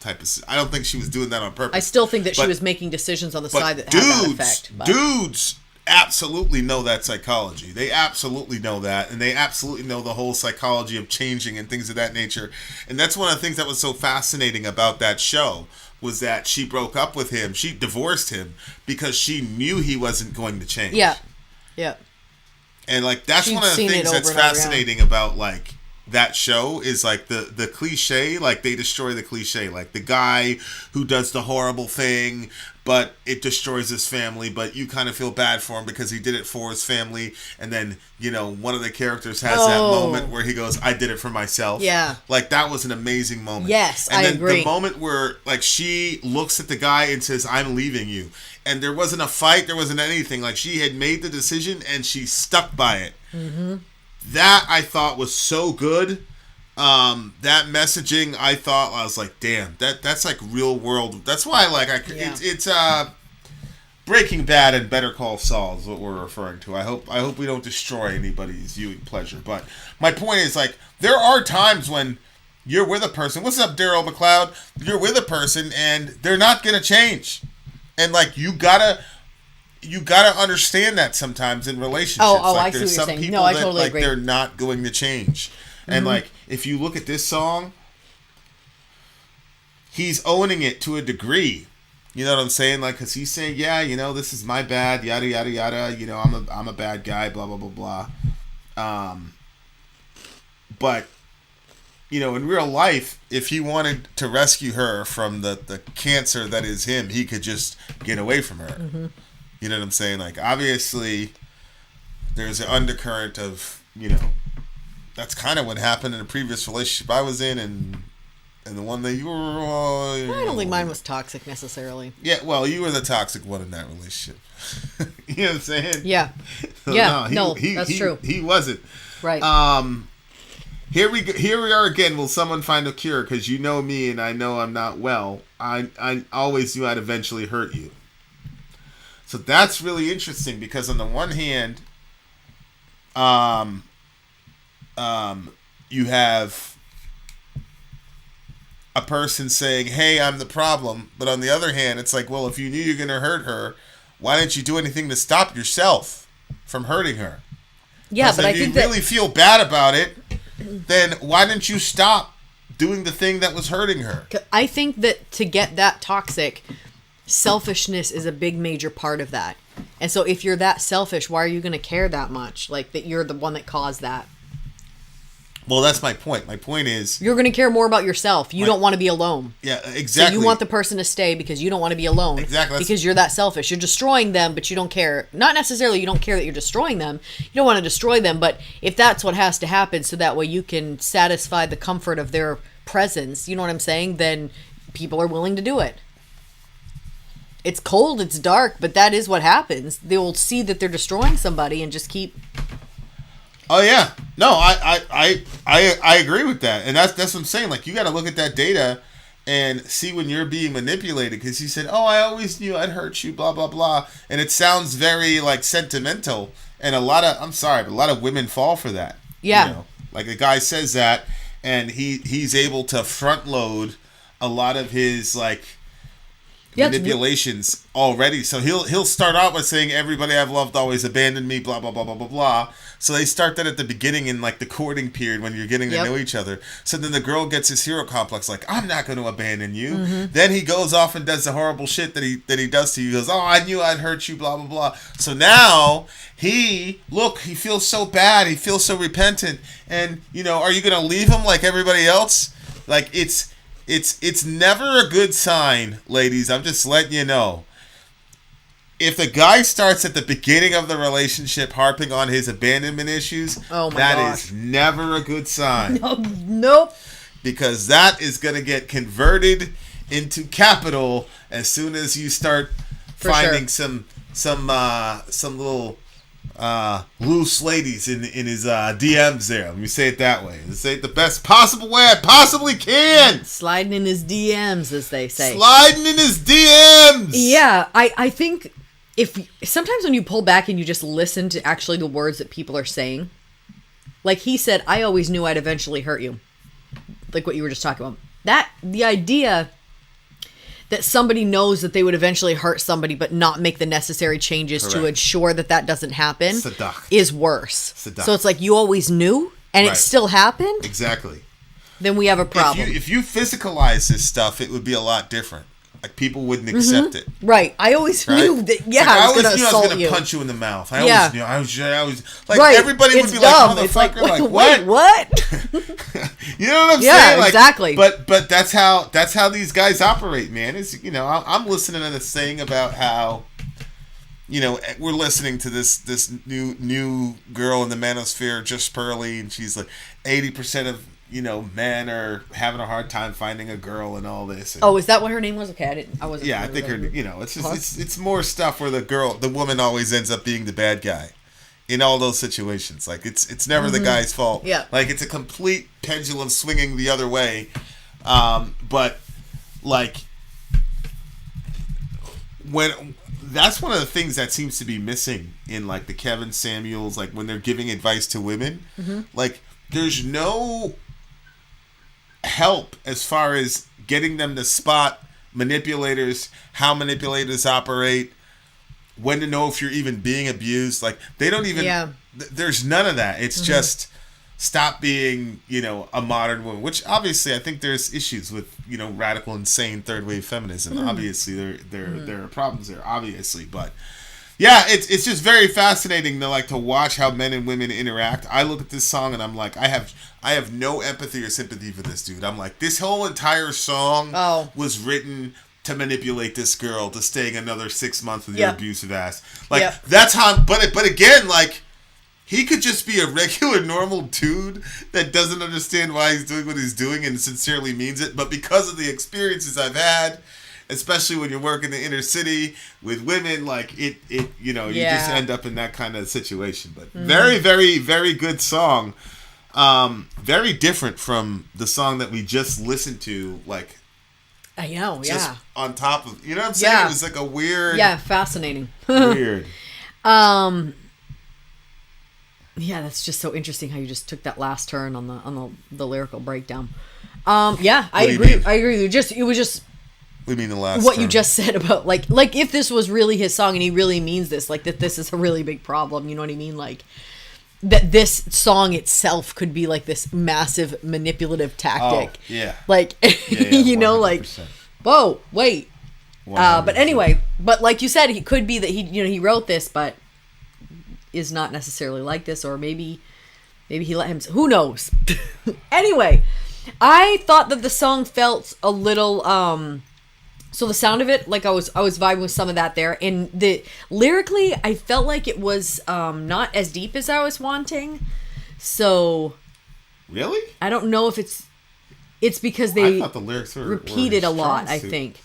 type of... I don't think she was doing that on purpose. I still think that she was making decisions on the side that had that effect. But Dudes absolutely know that psychology. They absolutely know that, and they absolutely know the whole psychology of changing and things of that nature. And that's one of the things that was so fascinating about that show, was that she broke up with him. She divorced him because she knew he wasn't going to change. Yeah. And like that's She'd one of the seen it things over that's and over, fascinating about like that show is like the cliche, like they destroy the cliche, like the guy who does the horrible thing, but it destroys his family, but you kind of feel bad for him because he did it for his family. And then, one of the characters has that moment where he goes, I did it for myself. Yeah. Like that was an amazing moment. Yes, and then agree. the moment where like she looks at the guy and says, I'm leaving you. And there wasn't a fight, there wasn't anything. Like she had made the decision and she stuck by it. Mm-hmm. That I thought was so good. That messaging, I was like, damn, that's like real world. That's why it's Breaking Bad and Better Call Saul is what we're referring to. I hope we don't destroy anybody's viewing pleasure. But my point is like there are times when you're with a person. What's up, Daryl McLeod? You're with a person and they're not gonna change, and like you gotta understand that sometimes in relationships. Oh, like, I see there's what you're some saying. people No, I that, totally like, agree. they're not going to change. And like, if you look at this song, he's owning it to a degree. You know what I'm saying? Like, cause he's saying, yeah, this is my bad, yada yada yada. I'm a bad guy, blah blah blah blah. But in real life, if he wanted to rescue her from the cancer that is him, he could just get away from her. Mm-hmm. You know what I'm saying? Like, obviously, there's an undercurrent of, that's kind of what happened in a previous relationship I was in, and the one that you were... I don't think mine was toxic necessarily. Yeah, well, you were the toxic one in that relationship. You know what I'm saying? Yeah. So, yeah, that's true. He wasn't. Right. Here we are again. Will someone find a cure? Because you know me, and I know I'm not well. I always knew I'd eventually hurt you. So that's really interesting because on the one hand, you have a person saying, "Hey, I'm the problem," but on the other hand, it's like, well, if you knew you're going to hurt her, why didn't you do anything to stop yourself from hurting her? Yeah, but I think that if you really feel bad about it, then why didn't you stop doing the thing that was hurting her? I think that to get that toxic, selfishness is a big major part of that. And so if you're that selfish, why are you going to care that much? Like that you're the one that caused that. Well, that's my point. My point is... You're going to care more about yourself. You don't want to be alone. Yeah, exactly. So you want the person to stay because you don't want to be alone. Exactly. Because you're that selfish. You're destroying them, but you don't care. Not necessarily you don't care that you're destroying them. You don't want to destroy them, but if that's what has to happen so that way you can satisfy the comfort of their presence, you know what I'm saying? Then people are willing to do it. It's cold, it's dark, but that is what happens. They will see that they're destroying somebody and just keep... Oh yeah, no, I agree with that, and that's what I'm saying. Like you got to look at that data and see when you're being manipulated. Because he said, "Oh, I always knew I'd hurt you," blah blah blah, and it sounds very like sentimental. And a lot of women fall for that. Yeah, like the guy says that, and he's able to front load a lot of his like manipulations already. So he'll start out by saying, "Everybody I've loved always abandoned me," blah blah blah blah blah blah. So they start that at the beginning in like the courting period when you're getting to know each other. So then the girl gets his hero complex, like, I'm not going to abandon you. Mm-hmm. Then he goes off and does the horrible shit that he does to you. He goes, "Oh, I knew I'd hurt you," blah blah blah. So now he feels so bad. He feels so repentant. And are you going to leave him like everybody else? Like it's never a good sign, ladies. I'm just letting you know. If the guy starts at the beginning of the relationship harping on his abandonment issues, that is never a good sign. Nope. Because that is going to get converted into capital as soon as you start finding some little loose ladies in his DMs there. Let me say it that way. Let's say it the best possible way I possibly can. Sliding in his DMs, as they say. Sliding in his DMs. Yeah, I think sometimes when you pull back and you just listen to actually the words that people are saying, like he said, I always knew I'd eventually hurt you. Like what you were just talking about. The idea that somebody knows that they would eventually hurt somebody but not make the necessary changes to ensure that doesn't happen is worse. So it's like you always knew and it still happened? Exactly. Then we have a problem. If you physicalize this stuff, it would be a lot different. Like people wouldn't accept it. Right. I always knew that. Yeah, like, I was going to assault you. I was going to punch you in the mouth. I always knew. I was like everybody would be dumb. like, motherfucker, like wait, what? You know what I'm saying? Yeah, like, exactly. But that's how these guys operate, man. It's I'm listening to this thing about how we're listening to this new girl in the manosphere, just Pearly, and she's like 80% of men are having a hard time finding a girl and all this. And, is that what her name was? Okay, I wasn't. Yeah, I think her. It's just it's more stuff where the woman always ends up being the bad guy in all those situations. Like it's never the guy's fault. Yeah, like it's a complete pendulum swinging the other way. But like when that's one of the things that seems to be missing in like the Kevin Samuels, like when they're giving advice to women, like there's no help as far as getting them to spot manipulators, how manipulators operate, when to know if you're even being abused. Like they don't even there's none of that. It's just stop being a modern woman, which obviously I think there's issues with radical insane third wave feminism. Obviously there are problems there, obviously, but yeah, it's just very fascinating to watch how men and women interact. I look at this song and I'm like, I have no empathy or sympathy for this dude. I'm like, this whole entire song was written to manipulate this girl to staying another 6 months with your abusive ass. Like that's how. But again, like he could just be a regular normal dude that doesn't understand why he's doing what he's doing and sincerely means it. But because of the experiences I've had, especially when you work in the inner city with women, like you just end up in that kind of situation. But very, very, very good song. Very different from the song that we just listened to. Like, I know, just on top of, you know what I'm saying? It was like a weird, fascinating, weird. Yeah, that's just so interesting how you just took that last turn on the lyrical breakdown. I agree. I agree with you. It was just. What do you mean the last? What term? You just said about like if this was really his song and he really means this, like that this is a really big problem. You know what I mean? Like that this song itself could be like this massive manipulative tactic. Oh, yeah. Like you know, 100%. Like whoa, wait. 100%. But anyway, but like you said, he could be that he wrote this, but is not necessarily like this, or maybe he let him. Who knows? Anyway, I thought that the song felt a little. So the sound of it, like I was vibing with some of that there, and lyrically, I felt like it was not as deep as I was wanting. So, really, I don't know if it's because they I thought the lyrics repeated a lot. I think.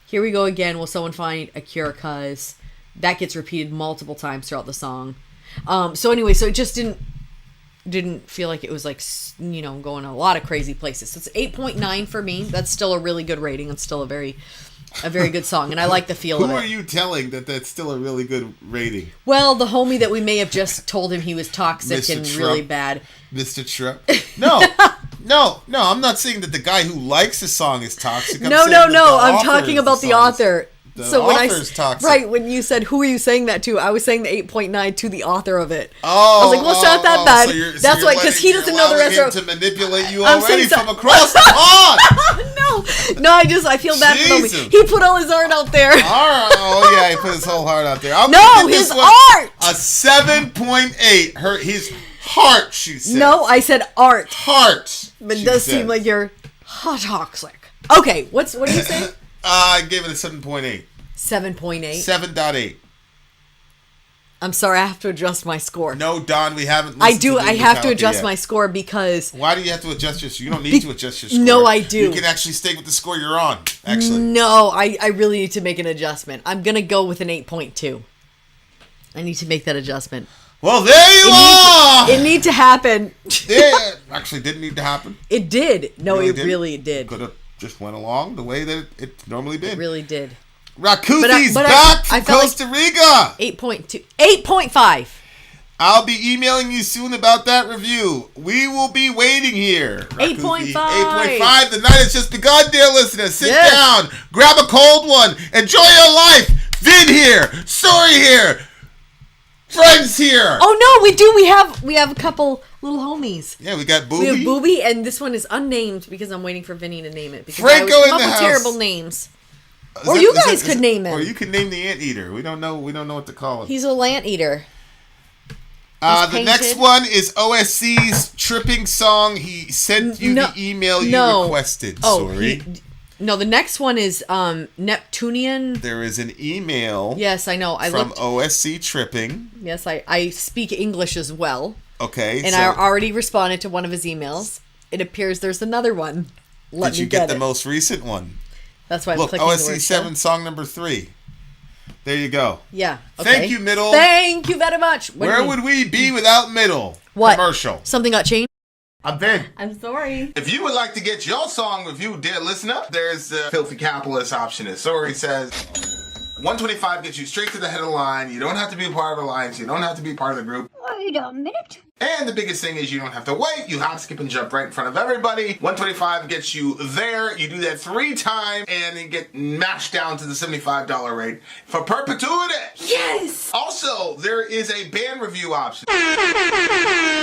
Here we go again. Will someone find a cure? 'Cause that gets repeated multiple times throughout the song. So anyway, so it just didn't feel like it was like, going a lot of crazy places. So it's 8.9 for me. That's still a really good rating. It's still a very good song, and I like the feel of it. Who are you telling that that's still a really good rating? Well, the homie that we may have just told him he was toxic and really bad. Mr. Trump. No, I'm not saying that the guy who likes the song is toxic. No. I'm talking about the author. So when toxic. Right, when you said, who are you saying that to? I was saying the 8.9 to the author of it. Oh. I was like, well, it's not that bad. That's why, because he doesn't know the rest of it. To manipulate you already from across the pond. No, I feel bad for him. He put all his art out there. All right. Oh, yeah, he put his whole heart out there. His art. A 7.8. His heart, she said. No, I said art. Heart. But it does seem like you're toxic. Okay, what are you saying? I gave it a 7.8. 7.8? 7.8. I'm sorry, I have to adjust my score. No, Don, we haven't listened to I have to adjust my score because... Why do you have to adjust your score? You don't need to adjust your score. No, I do. You can actually stay with the score you're on, actually. No, I really need to make an adjustment. I'm going to go with an 8.2. I need to make that adjustment. Well, there you are! It need to happen. Yeah, actually didn't need to happen. It did. No, it really did. Could have just went along the way that it normally did. It really did. Rakufi's back from Costa Rica. 8.2, 8.5. I'll be emailing you soon about that review. We will be waiting here. 8.5. 8.5. The night has just begun, dear listeners. Sit down. Grab a cold one. Enjoy your life. Vin here. Sorry here. Friends here. Oh no, we do. We have a couple little homies. Yeah, we got Booby. We have Booby, and this one is unnamed because I'm waiting for Vinny to name it. Because Franco I always in come the up with house. terrible names. Or you guys could name him. Or you could name the anteater. We don't know what to call him. He's a anteater. The next one is OSC's Tripping Song. He sent you the email you requested. Sorry. No, the next one is Neptunian. There is an email. Yes, I know. From OSC Tripping. Yes, I speak English as well. Okay. And I already responded to one of his emails. It appears there's another one. Did you get the most recent one? That's why I'm Look, clicking OSC 7 song number 3. There you go. Yeah. Okay. Thank you, Middle. Thank you very much. Where would we be without Middle? What? Commercial. Something got changed? I'm Vin. I'm sorry. If you would like to get your song reviewed, dear listener, there's the Filthy Capitalist option. As Sorry says, 125 gets you straight to the head of the line. You don't have to be a part of the alliance. You don't have to be part of the group. Wait a minute. And the biggest thing is you don't have to wait. You hop, skip, and jump right in front of everybody. 125 gets you there. You do that 3 times, and then get mashed down to the $75 rate for perpetuity. Yes! Also, there is a band review option.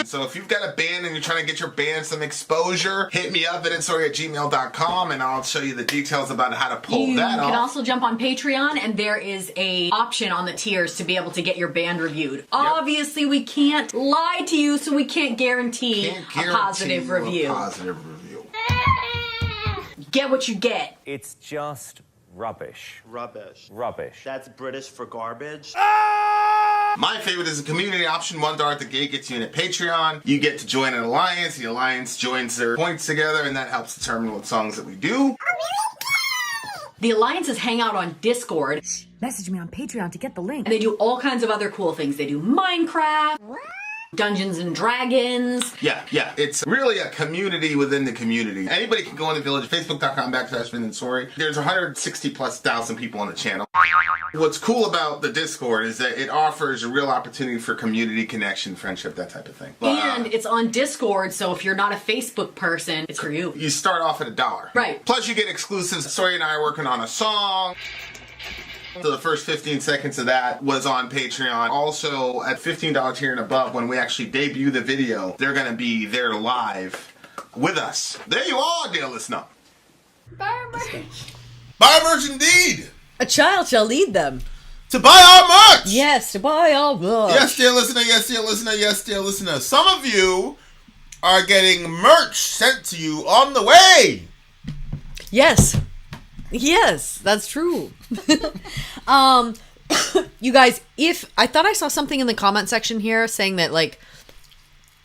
So if you've got a band and you're trying to get your band some exposure, hit me up at sorry@gmail.com, and I'll show you the details about how to pull that off. You can also jump on Patreon, and there is a option on the tiers to be able to get your band reviewed. Yep. Obviously, we can't lie to you, so we can't guarantee a positive review. Get what you get. It's just rubbish. Rubbish. Rubbish. That's British for garbage. My favorite is a community option. $1 at the gate gets you in at Patreon. You get to join an alliance. The alliance joins their points together, and that helps determine what songs that we do. The alliances hang out on Discord. Message me on Patreon to get the link. And they do all kinds of other cool things. They do Minecraft, Dungeons and Dragons. Yeah. It's really a community within the community. Anybody can go in the village, facebook.com/Vin and Sorry. There's 160,000+ people on the channel. What's cool about the Discord is that it offers a real opportunity for community connection, friendship, that type of thing. And it's on Discord, so if you're not a Facebook person, it's for you. You start off at $1. Right. Plus you get exclusives. Sorry and I are working on a song. So the first 15 seconds of that was on Patreon. Also, at $15 tier and above, when we actually debut the video, they're going to be there live with us. There you are, dear listener. Buy our merch. Buy merch indeed. A child shall lead them. To buy our merch. Yes, to buy our merch. Yes, dear listener. Yes, dear listener. Yes, dear listener. Some of you are getting merch sent to you on the way. Yes. Yes, that's true. You guys, if I thought I saw something in the comment section here saying that like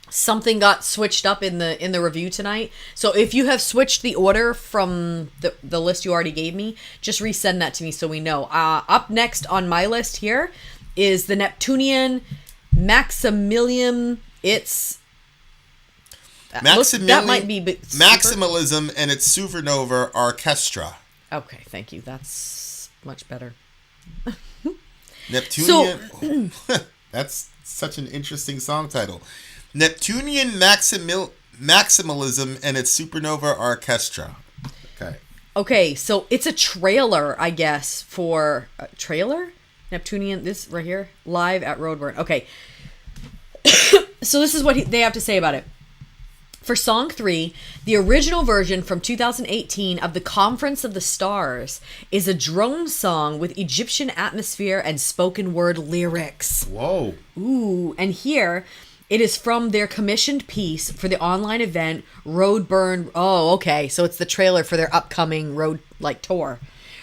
something got switched up in the review tonight. So if you have switched the order from the list you already gave me, just resend that to me so we know. Up next on my list here is the Neptunian Maximilian. It's that might be Maximalism and its Supernova Orchestra. Okay, thank you. That's much better. Neptunian. That's such an interesting song title. Neptunian Maximalism and its Supernova Orchestra. Okay. Okay, so it's a trailer, I guess, for a trailer? Neptunian, this right here, live at Roadburn. Okay. So this is what they have to say about it. For Song 3, the original version from 2018 of the Conference of the Stars is a drone song with Egyptian atmosphere and spoken word lyrics. Whoa. Ooh, and here it is from their commissioned piece for the online event Roadburn. Oh, okay. So it's the trailer for their upcoming road tour.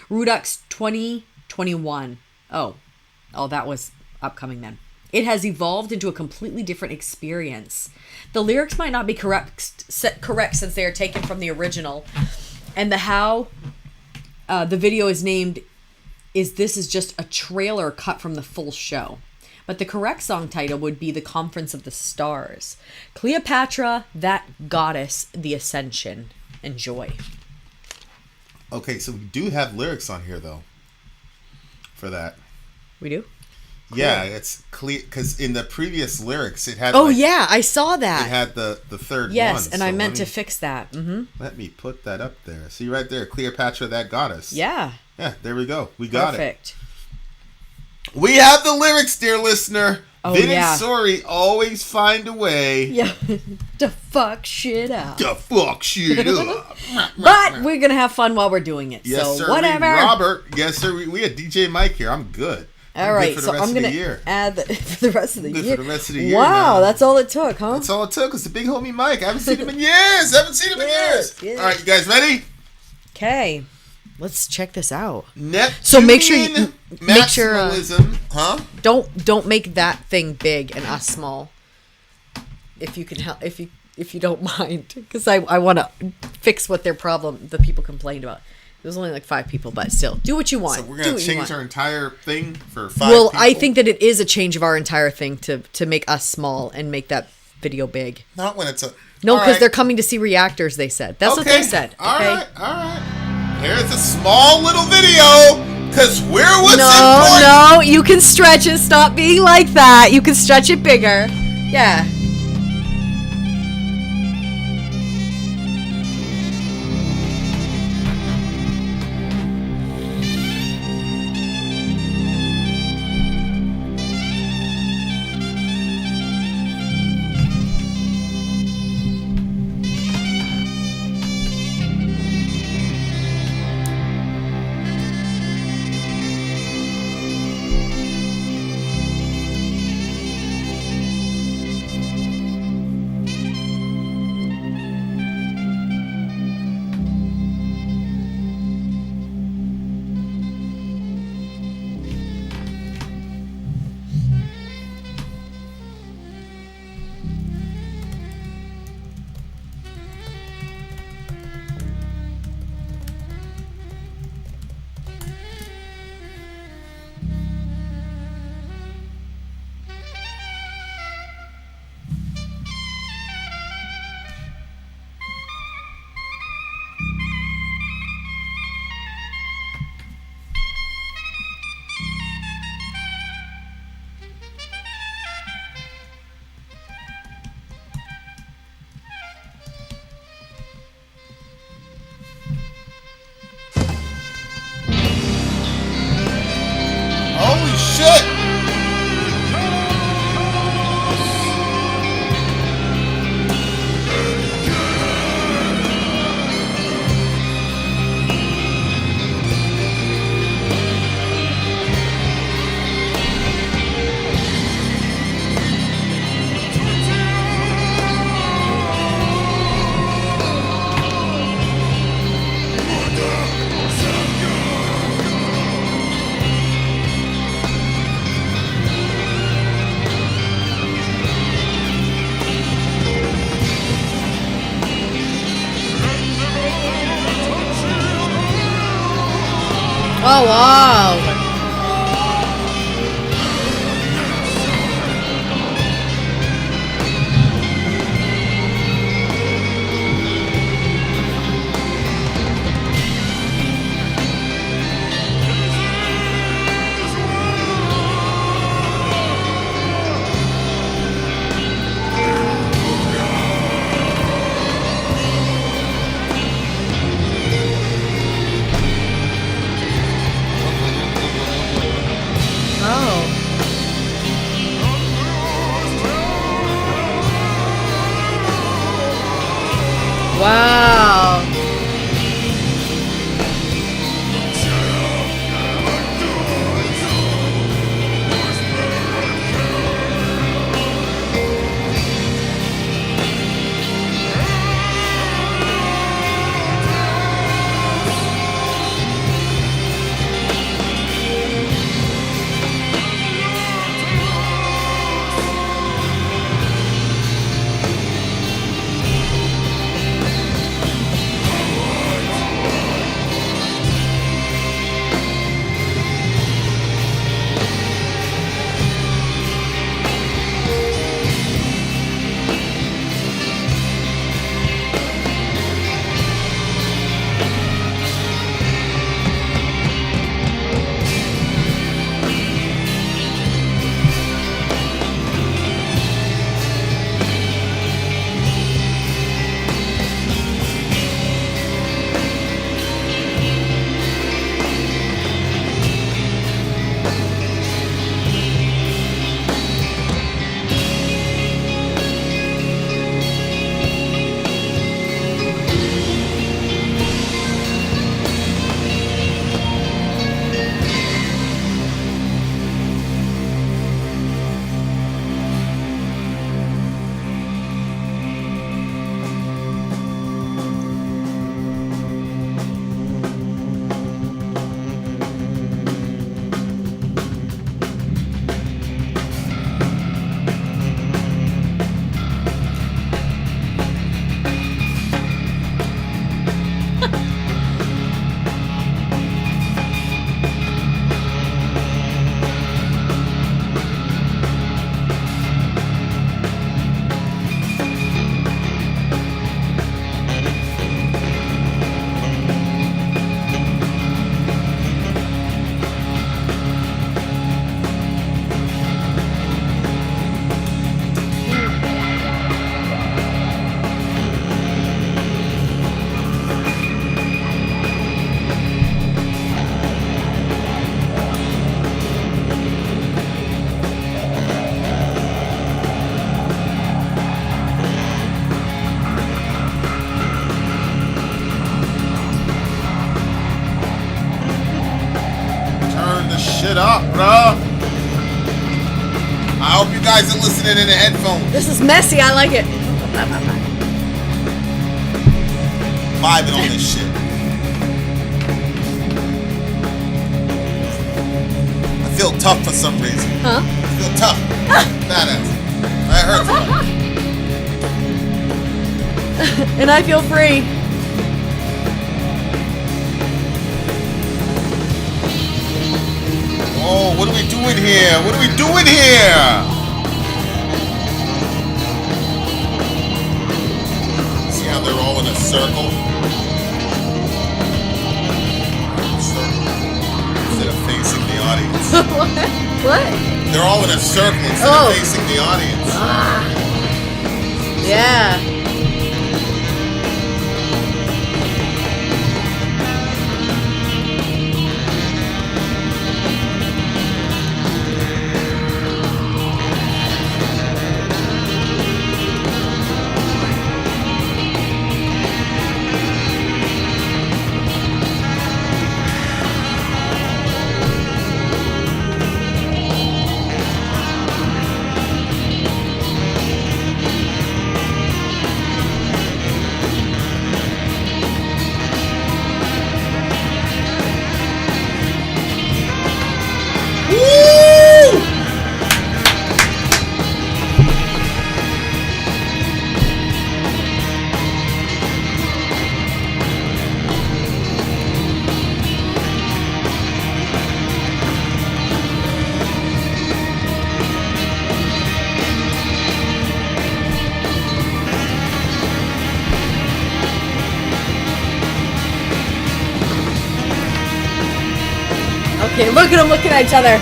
Redux 2021. Oh, that was upcoming then. It has evolved into a completely different experience. The lyrics might not be correct since they are taken from the original. And the video is named This is just a trailer cut from the full show. But the correct song title would be The Conference of the Stars. Cleopatra, that goddess, the ascension. Enjoy. Okay, so we do have lyrics on here, though. for that. We do? Yeah, it's clear because in the previous lyrics it had. Oh yeah, I saw that. It had the third one. Yes, and I meant to fix that. Mm-hmm. Let me put that up there. See right there, Cleopatra, that goddess. Yeah. Yeah, there we go. We got Perfect. it. We have the lyrics, dear listener. Oh, Vin yeah. and Sorry always find a way. Yeah. To fuck shit up. To fuck shit up. But we're gonna have fun while we're doing it. Yes, so sir. whatever. Robert. Yes, sir. We had DJ Mike here. I'm good. All right, for the so rest I'm of gonna the year. add for the rest of the Good year. for the rest of the year. Wow, now. that's all it took, huh? That's all it took. It's the big homie Mike. I haven't seen him in years. Yes. All right, you guys ready? Okay, let's check this out. Neptune So make sure you make sure maximalism. Huh? don't make that thing big and us small. If you can help, if you don't mind, because I want to fix what their problem the people complained about. There was only like 5 people, but still, do what you want. So we're gonna change our entire thing for 5 Well, people? I think that it is a change of our entire thing to make us small and make that video big. Not when it's a... No, All because right. they're coming to see reactors, they said. That's what they said. Okay? All right. Here's a small little video, because we're what's important. No, you can stretch it. Stop being like that. You can stretch it bigger. Yeah. Holy shit! Oh, wow. bro. I hope you guys are listening in the headphones. This is messy. I like it. Vibing on this shit. I feel tough for some reason. Huh? I feel tough. Badass. That hurts. And I feel free. Oh, what are we doing here? What are we doing here? See how they're all in a circle? Instead of facing the audience. What? They're all in a circle instead of facing the audience. Yeah. Okay, look at them looking at each other.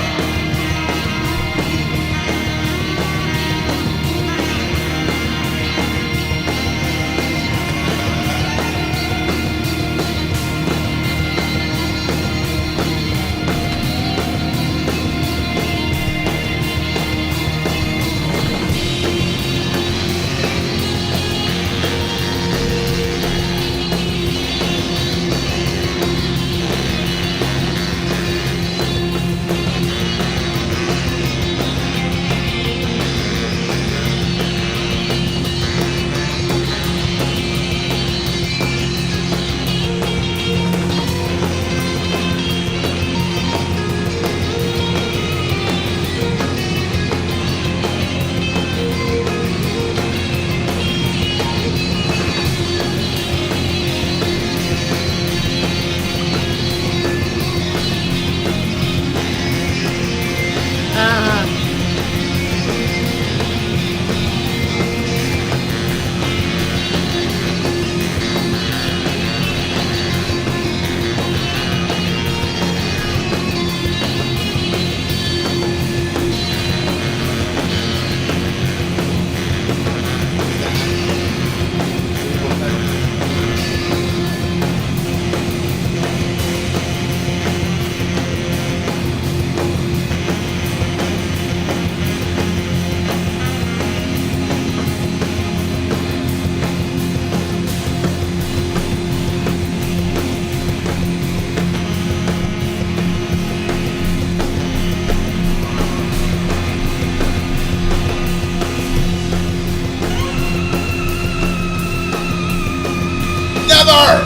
Together!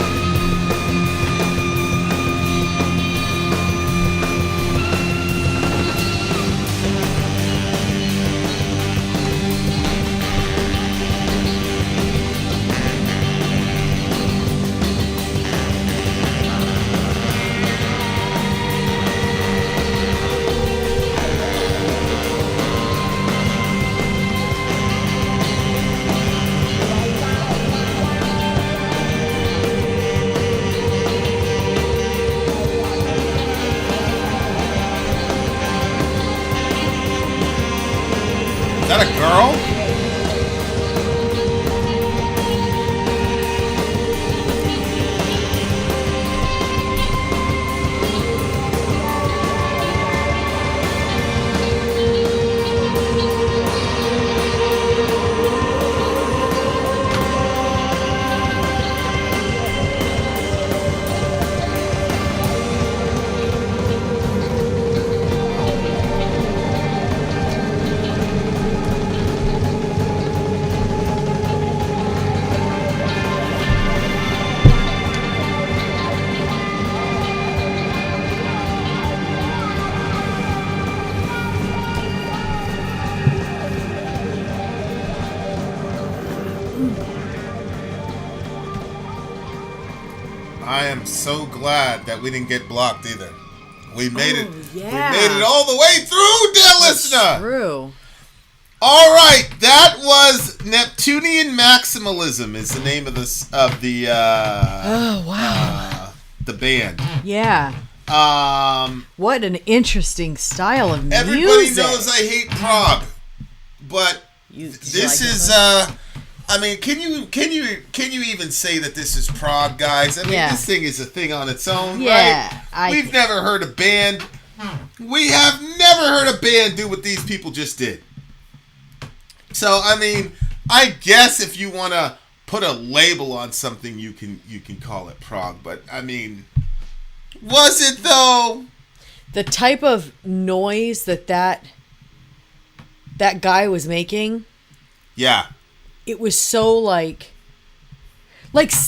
I am so glad that we didn't get blocked either. We made it. Yeah. We made it all the way through, dear listener. True. All right, that was Neptunian Maximalism. Is the name of this the band. Yeah. What an interesting style of music. Everybody knows I hate prog, but this is. I mean, can you even say that this is prog, guys? I mean, this thing is a thing on its own, right? We've never heard a band. We have never heard a band do what these people just did. So, I mean, I guess if you want to put a label on something, you can call it prog. But I mean, was it though? The type of noise that guy was making. Yeah. It was so like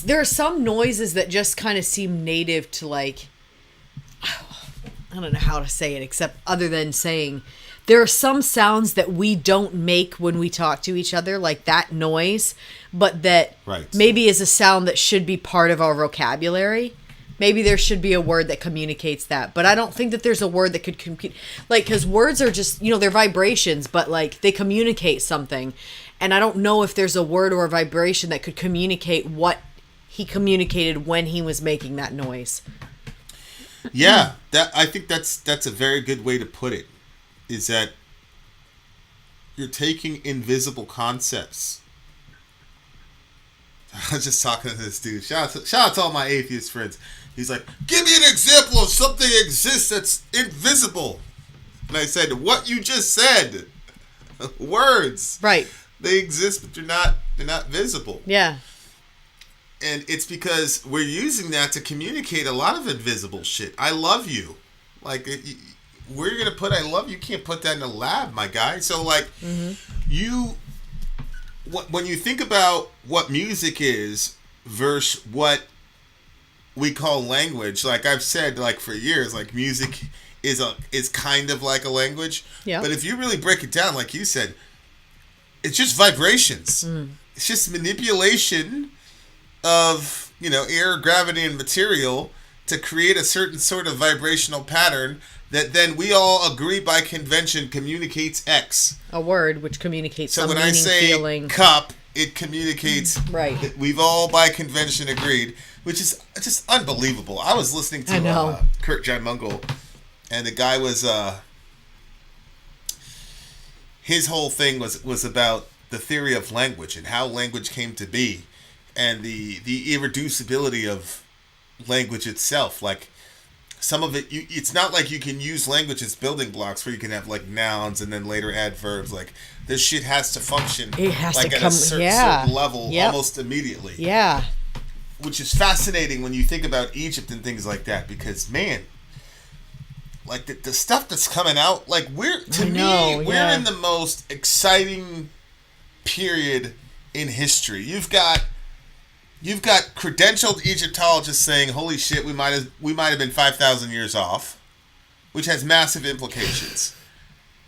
there are some noises that just kind of seem native to like, I don't know how to say it except other than saying there are some sounds that we don't make when we talk to each other, like that noise, but that maybe is a sound that should be part of our vocabulary. Maybe there should be a word that communicates that, but I don't think that there's a word that could because words are just, they're vibrations, but like they communicate something. And I don't know if there's a word or a vibration that could communicate what he communicated when he was making that noise. Yeah, I think that's a very good way to put it. Is that you're taking invisible concepts. I was just talking to this dude. Shout out to all my atheist friends. He's like, give me an example of something that exists that's invisible. And I said, what you just said. Words. Right. They exist, but they're not visible. Yeah. And it's because we're using that to communicate a lot of invisible shit. I love you. Like, where you're going to put I love you, can't put that in a lab, my guy. So, like, when you think about what music is versus what we call language, like I've said, like, for years, like, music is kind of like a language. Yeah. But if you really break it down, like you said, it's just vibrations. It's just manipulation of, air, gravity, and material to create a certain sort of vibrational pattern that then we all agree by convention communicates X. A word which communicates some meaning, feeling. So when I say cup, it communicates. Right. That we've all by convention agreed, which is just unbelievable. I was listening to Kurt Jaimungal, and the guy was... his whole thing was about the theory of language and how language came to be and the irreducibility of language itself. Like, some of it, it's not like you can use language as building blocks where you can have, like, nouns and then later add verbs. Like, this shit has to function like at a certain level almost immediately. Yeah. Which is fascinating when you think about Egypt and things like that because, man... Like, the stuff that's coming out, like, we're in the most exciting period in history. You've got credentialed Egyptologists saying, holy shit, we might have been 5,000 years off, which has massive implications.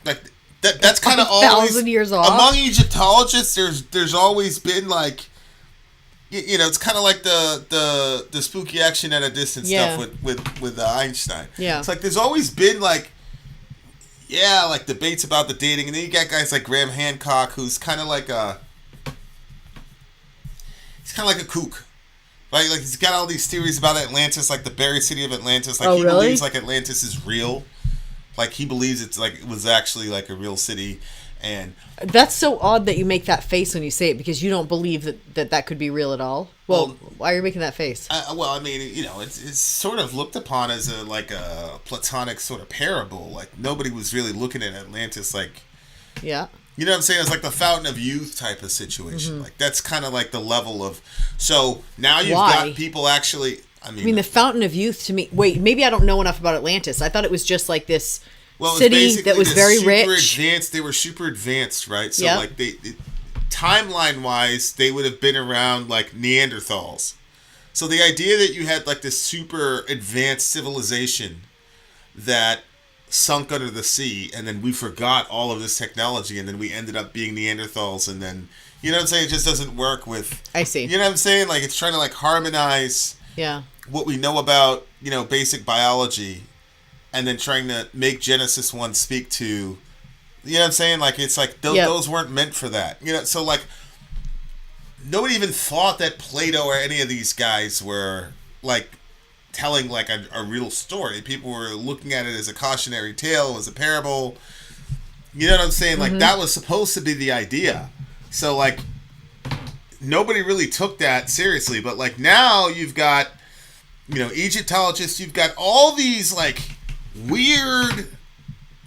Like, that's kind of always... 1,000 years off? Among Egyptologists, there's always been, like... it's kind of like the spooky action at a distance stuff with Einstein. Yeah. It's like there's always been like debates about the dating, and then you got guys like Graham Hancock, who's kind of like a kook, right? Like he's got all these theories about Atlantis, like the buried city of Atlantis. Like believes like Atlantis is real. Like he believes it's like it was actually like a real city. And that's so odd that you make that face when you say it because you don't believe that could be real at all. Well, why are you making that face? I mean, it's sort of looked upon as a platonic sort of parable. Like nobody was really looking at Atlantis like, yeah, you know what I'm saying? It's like the Fountain of Youth type of situation. Like that's kind of like the level of. So now you've got people actually. I mean, the Fountain of Youth to me. Wait, maybe I don't know enough about Atlantis. I thought it was just like this. City that was very rich. Advanced. They were super advanced, right? So like they timeline wise, they would have been around like Neanderthals. So the idea that you had like this super advanced civilization that sunk under the sea, and then we forgot all of this technology, and then we ended up being Neanderthals, and then you know what I'm saying? It just doesn't work with. I see. You know what I'm saying? Like it's trying to like harmonize Yeah. what we know about, basic biology, and then trying to make Genesis 1 speak to, you know what I'm saying? Like, it's like, those weren't meant for that. So, like, nobody even thought that Plato or any of these guys were, like, telling, like, a real story. People were looking at it as a cautionary tale, it was a parable. You know what I'm saying? Like, that was supposed to be the idea. So, like, nobody really took that seriously. But, like, now you've got, Egyptologists, you've got all these, like, weird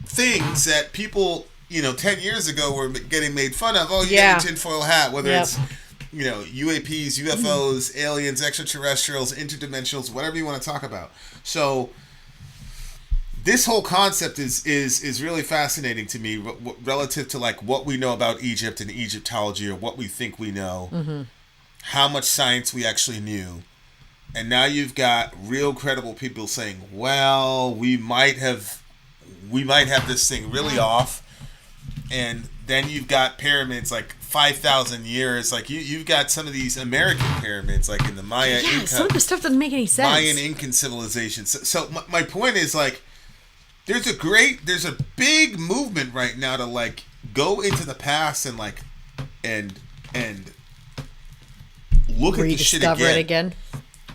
things that people, 10 years ago were getting made fun of. Oh, you got your tinfoil hat, whether it's, UAPs, UFOs, aliens, extraterrestrials, interdimensionals, whatever you want to talk about. So this whole concept is really fascinating to me relative to, like, what we know about Egypt and Egyptology, or what we think we know, how much science we actually knew. And now you've got real credible people saying, well, we might have this thing really off. And then you've got pyramids like 5,000 years. Like, you've got some of these American pyramids, like in the Maya Inca. Some of the stuff doesn't make any sense. Mayan Incan civilization. So my point is, like, there's a big movement right now to, like, go into the past and, like, and look at the shit again.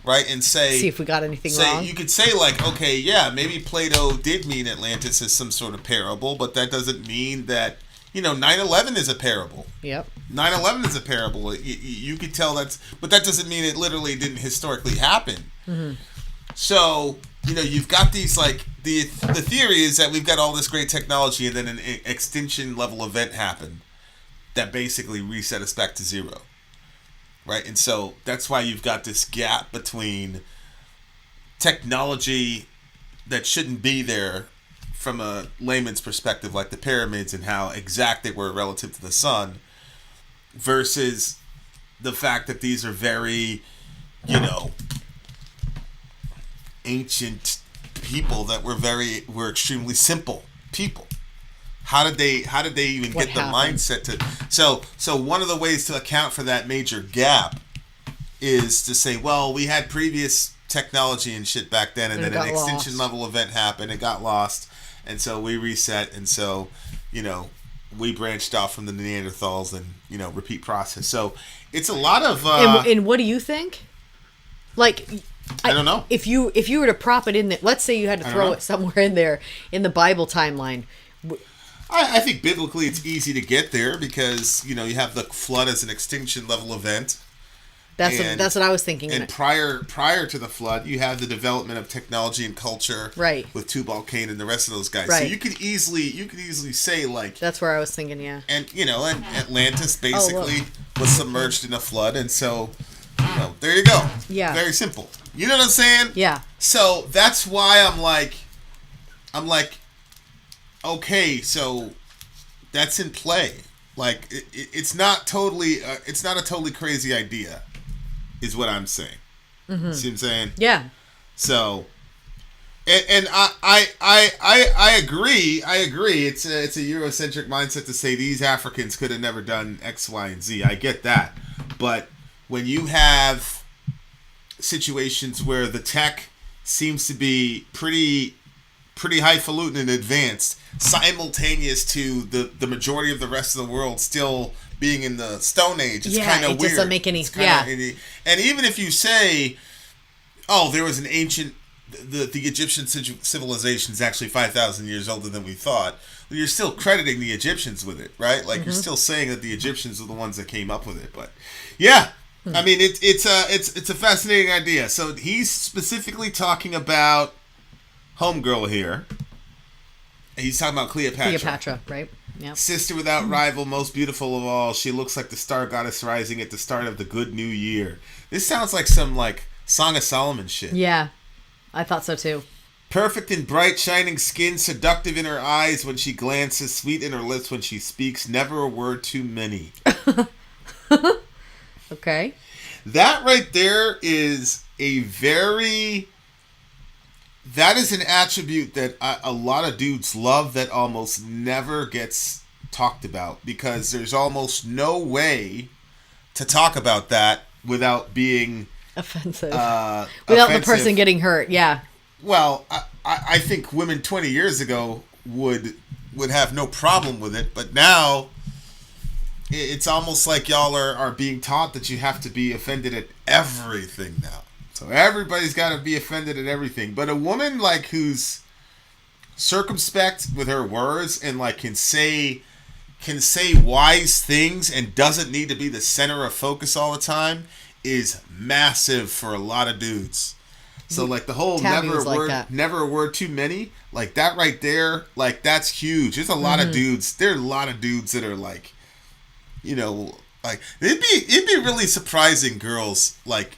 Right, and see if we got anything wrong. You could say, like, okay, yeah, maybe Plato did mean Atlantis as some sort of parable, but that doesn't mean that, 9/11 is a parable. Yep. 9/11 is a parable. You could tell but that doesn't mean it literally didn't historically happen. Mm-hmm. So, you've got these, like, the theory is that we've got all this great technology, and then an extinction level event happened that basically reset us back to zero. Right, and so that's why you've got this gap between technology that shouldn't be there from a layman's perspective, like the pyramids and how exact they were relative to the sun, versus the fact that these are very, ancient people that were extremely simple people. How did they even get the mindset to? So one of the ways to account for that major gap is to say, well, we had previous technology and shit back then, and then an extinction level event happened, it got lost, and so we reset, and so, we branched off from the Neanderthals, and, repeat process. So it's a lot of. And what do you think? Like, I don't know. If you were to prop it in there, let's say you had to throw it somewhere in there in the Bible timeline. I think biblically it's easy to get there because, you have the flood as an extinction level event. That's what I was thinking. And prior to the flood, you have the development of technology and culture, right, with Tubal-Cain and the rest of those guys. Right. So you could easily say, like, that's where I was thinking, yeah. And and Atlantis basically was submerged in a flood, and so there you go. Yeah. Very simple. You know what I'm saying? Yeah. So that's why I'm like, okay, so that's in play. Like, it's not totally, it's not a totally crazy idea, is what I'm saying. Mm-hmm. See what I'm saying? Yeah. So, and I agree. It's a Eurocentric mindset to say these Africans could have never done X, Y, and Z. I get that, but when you have situations where the tech seems to be pretty highfalutin and advanced, simultaneous to the majority of the rest of the world still being in the Stone Age, it's kind of weird. It doesn't make any. And even if you say, oh, there was an ancient, the Egyptian civilization is actually 5,000 years older than we thought, well, you're still crediting the Egyptians with it, right? Like, you're still saying that the Egyptians are the ones that came up with it. But yeah, I mean, it's a fascinating idea. So he's specifically talking about homegirl here. He's talking about Cleopatra, right? Yeah. Sister without rival, most beautiful of all. She looks like the star goddess rising at the start of the good new year. This sounds like some, like, Song of Solomon shit. Yeah, I thought so too. Perfect in bright, shining skin, seductive in her eyes when she glances, sweet in her lips when she speaks, never a word too many. Okay. That right there is that is an attribute that a lot of dudes love that almost never gets talked about, because there's almost no way to talk about that without being offensive. Without the person getting hurt, yeah. Well, I think women 20 years ago would have no problem with it, but now it's almost like y'all are being taught that you have to be offended at everything now. So everybody's got to be offended at everything. But a woman like who's circumspect with her words and like can say wise things and doesn't need to be the center of focus all the time is massive for a lot of dudes. So like the whole never a word too many, like that right there, like that's huge. There's a lot of dudes. There are a lot of dudes that are like, you know, like it'd be really surprising, girls, like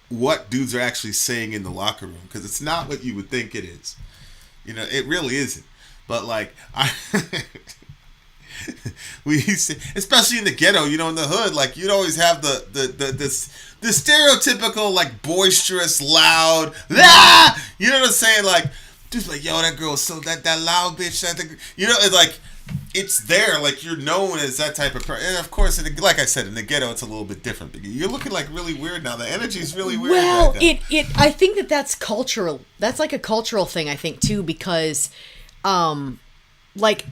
what dudes are actually saying in the locker room, because it's not what you would think it is. You know, it really isn't. But like we used to, especially in the ghetto, you know, in the hood, like you'd always have the stereotypical like boisterous, loud, you know what I'm saying? Like, just like, yo, that girl, so that loud bitch, you know, it's like it's there, like you're known as that type of person. And of course, like I said, in the ghetto, it's a little bit different. You're looking like really weird now. The energy is really weird. Well, I think that's cultural. That's like a cultural thing, I think too, because, like.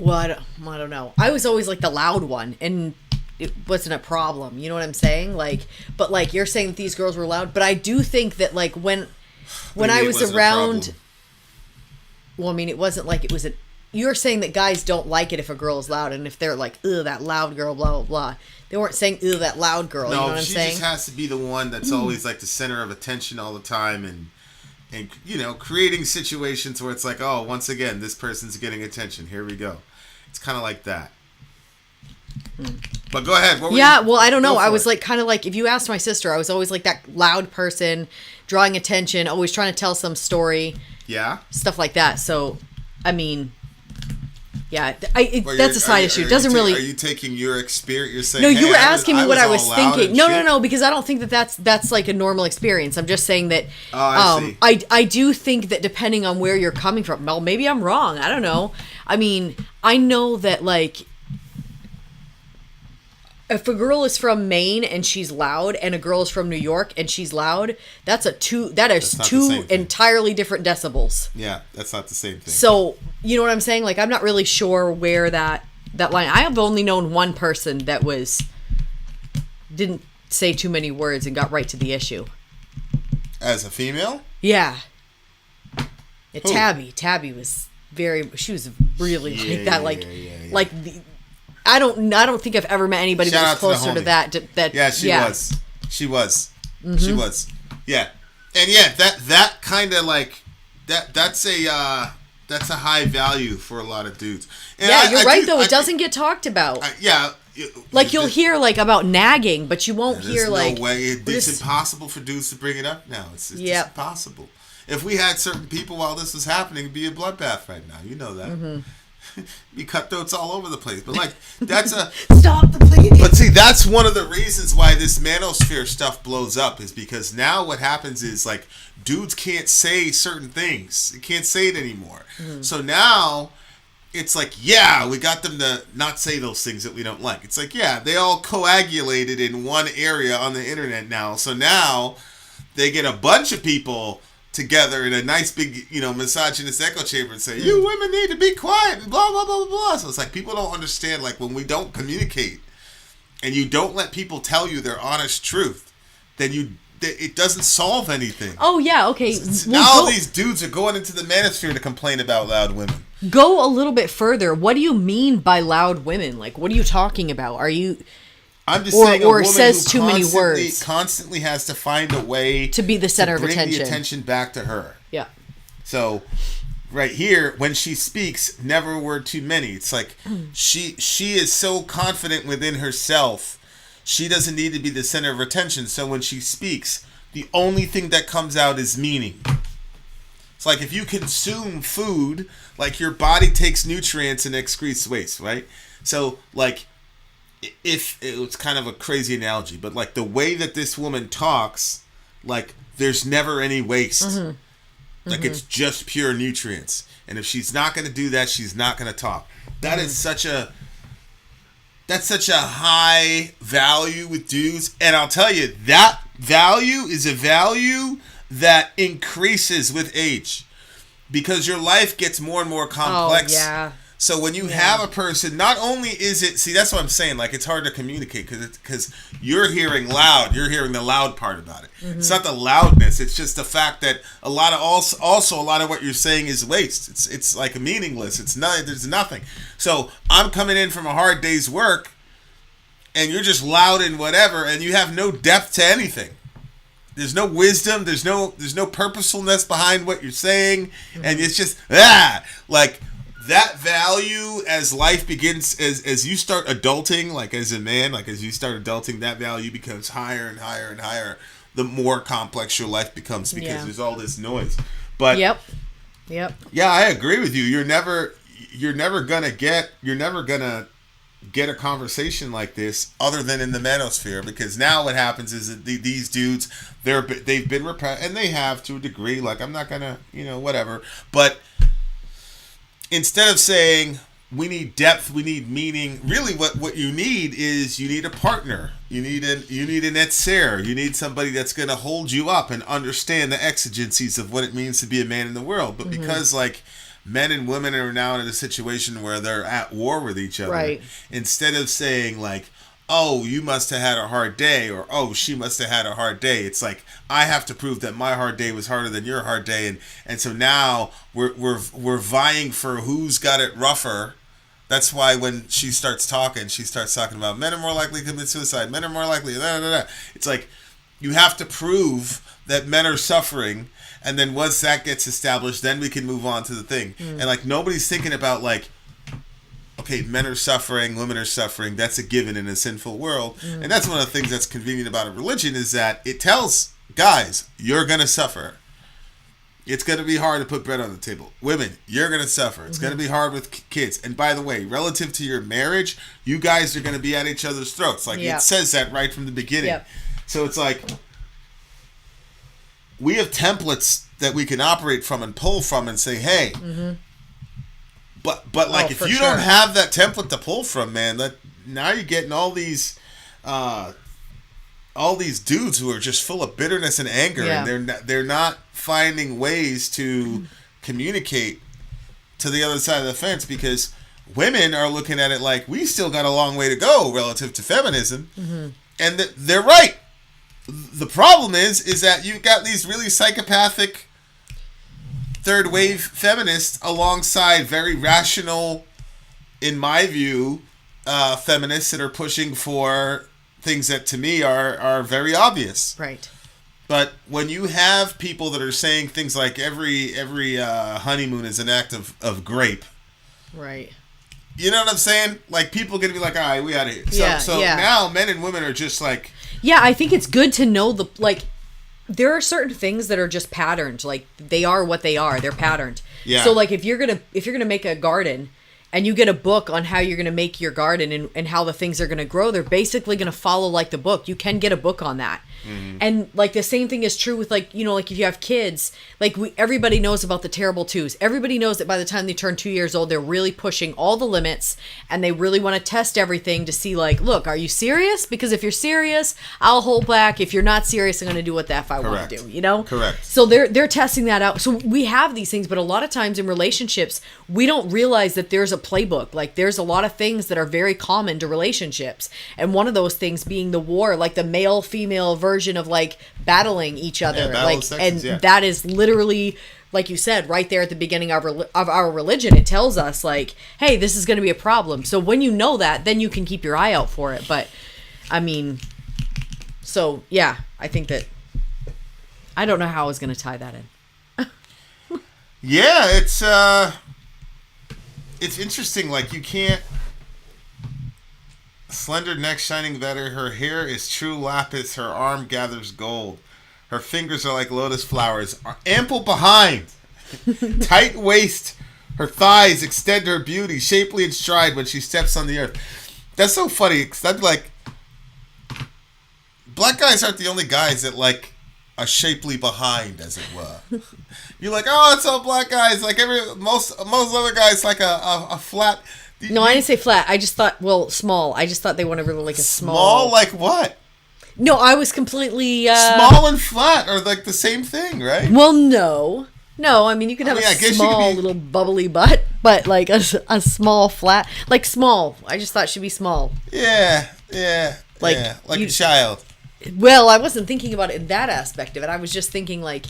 Well, I don't know. I was always like the loud one, and it wasn't a problem. You know what I'm saying? Like, but like you're saying that these girls were loud, but I do think that like when I was around, well, I mean, it wasn't like it was a. You're saying that guys don't like it if a girl is loud, and if they're like, "Ugh, that loud girl," blah blah blah. They weren't saying, "Ugh, that loud girl." No, you know what I'm saying? She just has to be the one that's always like the center of attention all the time, and you know, creating situations where it's like, oh, once again, this person's getting attention. Here we go. It's kind of like that. But go ahead. Well, I don't know. I was like kind of like, if you asked my sister, I was always like that loud person, drawing attention, always trying to tell some story. Yeah. Stuff like that. So, I mean, yeah, that's a side issue. It doesn't really. Are you taking your experience? You're saying, no, you were asking me what I was thinking. No, shit. no, because I don't think that's like a normal experience. I'm just saying that. Oh, I see. I do think that depending on where you're coming from, well, maybe I'm wrong. I don't know. I mean, I know that like. If a girl is from Maine and she's loud, and a girl is from New York and she's loud, that is two entirely different decibels. Yeah, that's not the same thing. So, you know what I'm saying? Like, I'm not really sure where that line. I have only known one person that didn't say too many words and got right to the issue. As a female? Yeah. Tabby. Tabby was she was really like that. Like, like the. I don't think I've ever met anybody that was closer to that. Yeah, she was. She was. Mm-hmm. She was. Yeah, and yeah, that kind of like that's a high value for a lot of dudes. And yeah, you're right though. It doesn't get talked about. Yeah. Like you'll hear like about nagging, but you won't hear like. No way. It's impossible for dudes to bring it up now. It's just impossible. If we had certain people while this was happening, it'd be a bloodbath right now. You know that. Mm-hmm. Be cutthroats all over the place, but like that's a stop the bleeding. But see, that's one of the reasons why this manosphere stuff blows up, is because now what happens is like dudes can't say certain things. They can't say it anymore. Mm-hmm. So now it's like, yeah, we got them to not say those things that we don't like. It's like, yeah, they all coagulated in one area on the internet now. So now they get a bunch of people together in a nice big, you know, misogynist echo chamber and say, you women need to be quiet and blah, blah, blah, blah, blah. So it's like people don't understand, like when we don't communicate and you don't let people tell you their honest truth, then it doesn't solve anything. Oh, yeah, okay. Now all these dudes are going into the manosphere to complain about loud women. Go a little bit further. What do you mean by loud women? Like, what are you talking about? Are you... I'm just saying, or says too many words. Constantly has to find a way to be the center of attention. Bring the attention back to her. Yeah. So, right here, when she speaks, never a word too many. It's like she is so confident within herself. She doesn't need to be the center of attention. So when she speaks, the only thing that comes out is meaning. It's like if you consume food, like your body takes nutrients and excretes waste, right? So like. If it's kind of a crazy analogy, but like the way that this woman talks, like there's never any waste. Mm-hmm. Like it's just pure nutrients. And if she's not going to do that, she's not going to talk. That is such a high value with dudes. And I'll tell you, that value is a value that increases with age because your life gets more and more complex. Oh, yeah. So when you have a person, not only is it, see, that's what I'm saying, like, it's hard to communicate because you're hearing loud, you're hearing the loud part about it. Mm-hmm. It's not the loudness, it's just the fact that a lot of what you're saying is waste. It's like meaningless. It's not, there's nothing. So I'm coming in from a hard day's work and you're just loud and whatever, and you have no depth to anything. There's no wisdom, there's no purposefulness behind what you're saying, and it's just, like, that value as life begins, as you start adulting, like as a man, like as you start adulting, that value becomes higher and higher and higher the more complex your life becomes because there's all this noise. But Yep. Yeah, I agree with you. You're never gonna get a conversation like this other than in the manosphere, because now what happens is that these dudes, they've been repressed, and they have to a degree. Like, I'm not gonna, whatever, but instead of saying we need depth, we need meaning, really what you need is you need a partner. You need an etzer. You need somebody that's going to hold you up and understand the exigencies of what it means to be a man in the world. But because, like, men and women are now in a situation where they're at war with each other, right, instead of saying, like, oh, you must have had a hard day, or oh, she must have had a hard day, it's like, I have to prove that my hard day was harder than your hard day, and so now we're vying for who's got it rougher. That's why when she starts talking about men are more likely to commit suicide, men are more likely, it's like, you have to prove that men are suffering, and then once that gets established, then we can move on to the thing. And, like, nobody's thinking about, like, okay, men are suffering, women are suffering. That's a given in a sinful world. And that's one of the things that's convenient about a religion, is that it tells guys, you're going to suffer. It's going to be hard to put bread on the table. Women, you're going to suffer. It's going to be hard with kids. And by the way, relative to your marriage, you guys are going to be at each other's throats. Like, it says that right from the beginning. Yep. So it's like, we have templates that we can operate from and pull from and say, hey, But like, if you don't have that template to pull from, man, now you're getting all these dudes who are just full of bitterness and anger, and they're not finding ways to communicate to the other side of the fence, because women are looking at it like, we still got a long way to go relative to feminism, and they're right. The problem is that you've got these really psychopathic third wave feminists alongside very rational, in my view, feminists that are pushing for things that to me are very obvious. Right. But when you have people that are saying things like every honeymoon is an act of grape. Right. You know what I'm saying? Like, people are going to be like, all right, we out of here. So now men and women are just like... Yeah, I think it's good to know there are certain things that are just patterned. Like, they are what they are. They're patterned. Yeah. So, like, if you're gonna make a garden, and you get a book on how you're gonna make your garden and how the things are gonna grow, they're basically gonna follow, like, the book. You can get a book on that. And, like, the same thing is true with, like, like, if you have kids, like, everybody knows about the terrible twos. Everybody knows that by the time they turn 2 years old, they're really pushing all the limits, and they really want to test everything to see, like, look, are you serious? Because if you're serious, I'll hold back. If you're not serious, I'm going to do what the F I want to do, Correct. So they're testing that out. So we have these things, but a lot of times in relationships, we don't realize that there's a playbook. Like, there's a lot of things that are very common to relationships. And one of those things being the war, like the male-female version of, like, battling each other. That is literally, like you said, right there at the beginning of our religion. It tells us, like, hey, this is going to be a problem. So when you know that, then you can keep your eye out for it. But, I mean, so, yeah, I think that, I don't know how I was going to tie that in. Yeah, it's interesting. Like, you can't... Slender neck shining better. Her hair is true lapis. Her arm gathers gold. Her fingers are like lotus flowers. Ample behind. Tight waist. Her thighs extend her beauty. Shapely in stride when she steps on the earth. That's so funny. Because I'd be like... Black guys aren't the only guys that like a shapely behind, as it were. You're like, oh, it's all black guys. Like, most other guys like a flat... No, I didn't say flat. I just thought, small. I just thought they wanted really like a small... Small like what? No, I was completely Small and flat are like the same thing, right? Well, no. No, I mean, you could have a small little bubbly butt, but like a small flat, like small. I just thought she'd be small. Yeah, like a child. Well, I wasn't thinking about it in that aspect of it. I was just thinking like,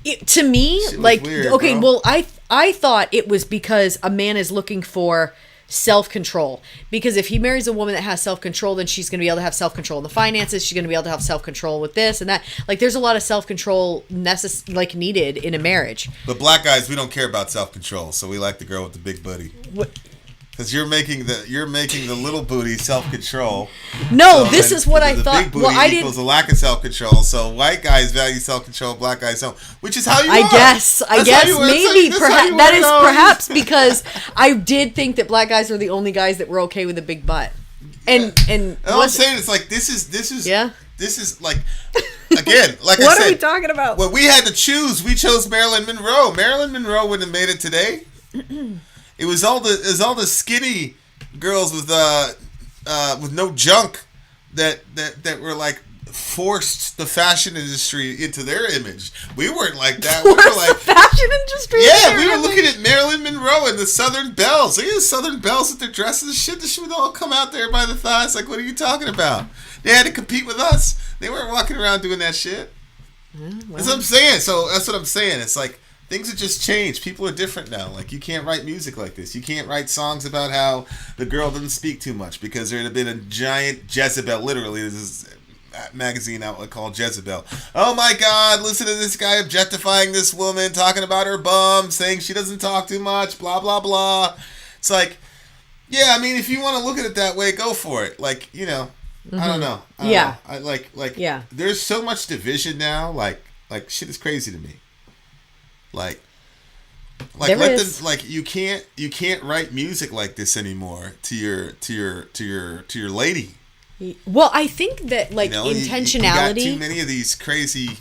to me, like, weird, okay, bro. well, I thought it was because a man is looking for self-control, because if he marries a woman that has self-control, then she's going to be able to have self-control in the finances, she's going to be able to have self-control with this and that. Like, there's a lot of self-control needed in a marriage. But black guys, we don't care about self-control, so we like the girl with the big booty. Because you're making the little booty self-control. No, so this is what I thought. The big booty equals a lack of self-control. So white guys value self-control, black guys don't. Which is how you are. I guess maybe perhaps because I did think that black guys were the only guys that were okay with a big butt. And all I'm saying is like this is like again, like what I said, are we talking about? When we had to choose, we chose Marilyn Monroe. Marilyn Monroe wouldn't have made it today. It was all the skinny girls with no junk that were like forced the fashion industry into their image. We weren't like that. We were like the fashion industry. Yeah, we were looking at Marilyn Monroe and the Southern Belles. Look at the Southern Belles with their dresses and shit. The shit would all come out there by the thighs. Like, what are you talking about? They had to compete with us. They weren't walking around doing that shit. That's what I'm saying. So that's what I'm saying. It's like things have just changed. People are different now. Like, you can't write music like this. You can't write songs about how the girl doesn't speak too much because there'd have been a giant Jezebel. Literally, this is a magazine outlet called Jezebel. Oh my God, listen to this guy objectifying this woman, talking about her bum, saying she doesn't talk too much, blah, blah, blah. It's like, yeah, I mean, if you want to look at it that way, go for it. Like, you know, I don't know. I don't know. I like, there's so much division now. Like shit is crazy to me. Like you can't write music like this anymore to your lady. Well, I think that like intentionality. You got too many of these crazy,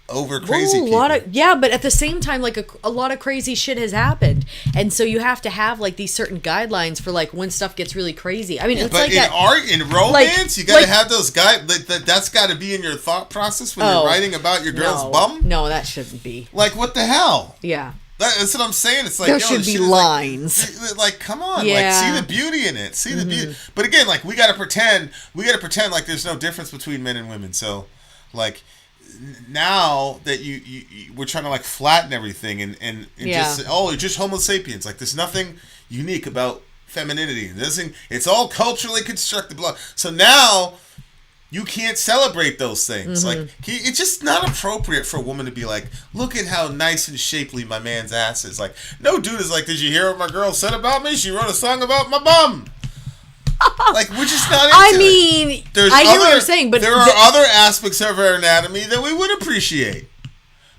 over crazy people. But at the same time, like a lot of crazy shit has happened, and so you have to have like these certain guidelines for like when stuff gets really crazy. I mean, it's but like in art, in romance, you got to have those guys. That's got to be in your thought process when you're writing about your girl's bum. No, that shouldn't be. Like, what the hell? Yeah. That's what I'm saying. It's like there should be lines. Like, come on, like see the beauty in it. See the beauty. But again, like we gotta pretend like there's no difference between men and women. So, like now that we're trying to like flatten everything and just it's just Homo sapiens. Like there's nothing unique about femininity. It's all culturally constructed. So now you can't celebrate those things. Like it's just not appropriate for a woman to be like, look at how nice and shapely my man's ass is. Like, no dude is like, did you hear what my girl said about me? She wrote a song about my bum. Like, we're just not into it. I hear what you're saying, but there are other aspects of our anatomy that we would appreciate.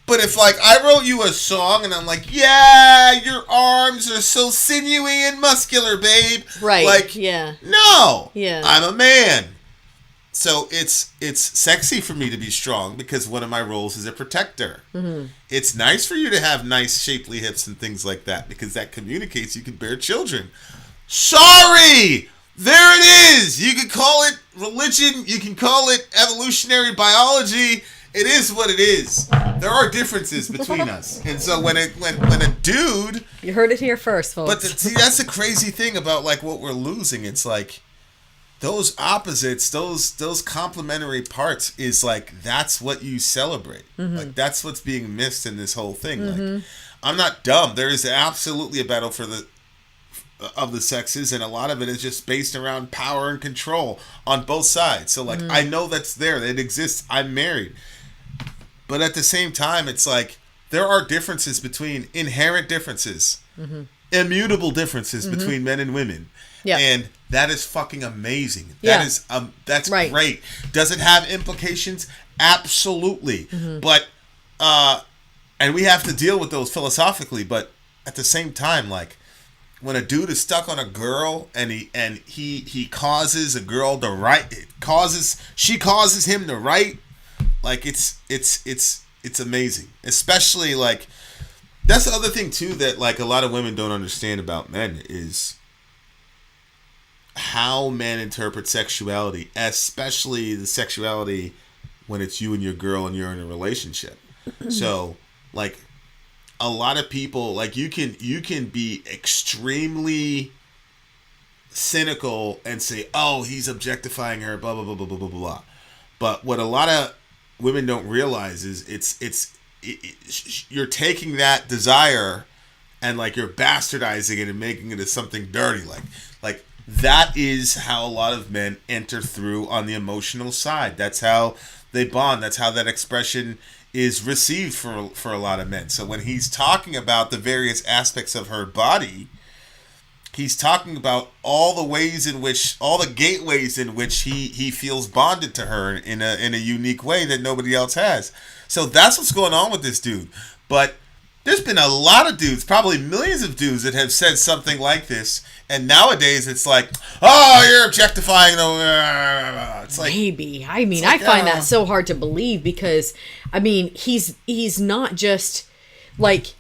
But if like I wrote you a song and I'm like, yeah, your arms are so sinewy and muscular, babe. Right. Like, no. Yeah. I'm a man. So it's sexy for me to be strong because one of my roles is a protector. It's nice for you to have nice shapely hips and things like that because that communicates you can bear children. Sorry! There it is! You can call it religion, you can call it evolutionary biology. It is what it is. There are differences between us. And so when a dude... You heard it here first, folks. But see, that's the crazy thing about like what we're losing. It's like those opposites, those complementary parts is like that's what you celebrate. Like that's what's being missed in this whole thing. Like I'm not dumb. There is absolutely a battle of the sexes, and a lot of it is just based around power and control on both sides. So like I know that's there. It exists. I'm married. But at the same time, it's like there are differences between inherent differences, immutable differences between men and women. Yeah. And that is fucking amazing. That's right. Great. Does it have implications? Absolutely. But and we have to deal with those philosophically, but at the same time, like when a dude is stuck on a girl and he causes a girl to write, she causes him to write, like it's amazing. Especially like that's the other thing too that like a lot of women don't understand about men is how men interpret sexuality, especially the sexuality when it's you and your girl and you're in a relationship. So, like, a lot of people, like, you can be extremely cynical and say, oh, he's objectifying her, blah, blah, blah, blah, blah, blah, blah. But what a lot of women don't realize is you're taking that desire and, like, you're bastardizing it and making it as something dirty. Like that is how a lot of men enter through on the emotional side. That's how they bond. That's how that expression is received for a lot of men. So when he's talking about the various aspects of her body, he's talking about all the gateways in which he feels bonded to her in a unique way that nobody else has. So that's what's going on with this dude. But there's been a lot of dudes, probably millions of dudes, that have said something like this, and nowadays it's like, oh, you're objectifying the. It's like, maybe. I mean, like, I find that so hard to believe because, I mean, he's not just like.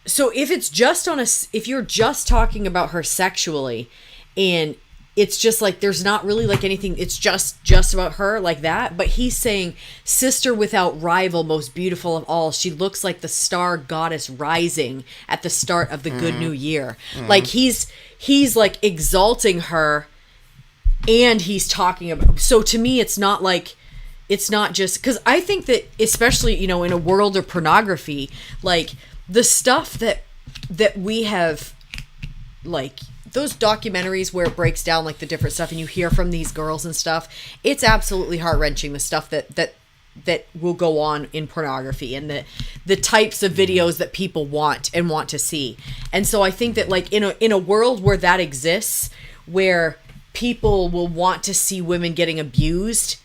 So if it's just if you're just talking about her sexually, and it's just like there's not really like anything, it's just about her like that. But he's saying, sister without rival, most beautiful of all, she looks like the star goddess rising at the start of the good new year. Like he's like exalting her, and he's talking about. So to me, it's not just because I think that, especially, you know, in a world of pornography, like the stuff that we have, like those documentaries where it breaks down like the different stuff and you hear from these girls and stuff, it's absolutely heart-wrenching, the stuff that will go on in pornography and the types of videos that people want to see. And so I think that, like, in a world where that exists, where people will want to see women getting abused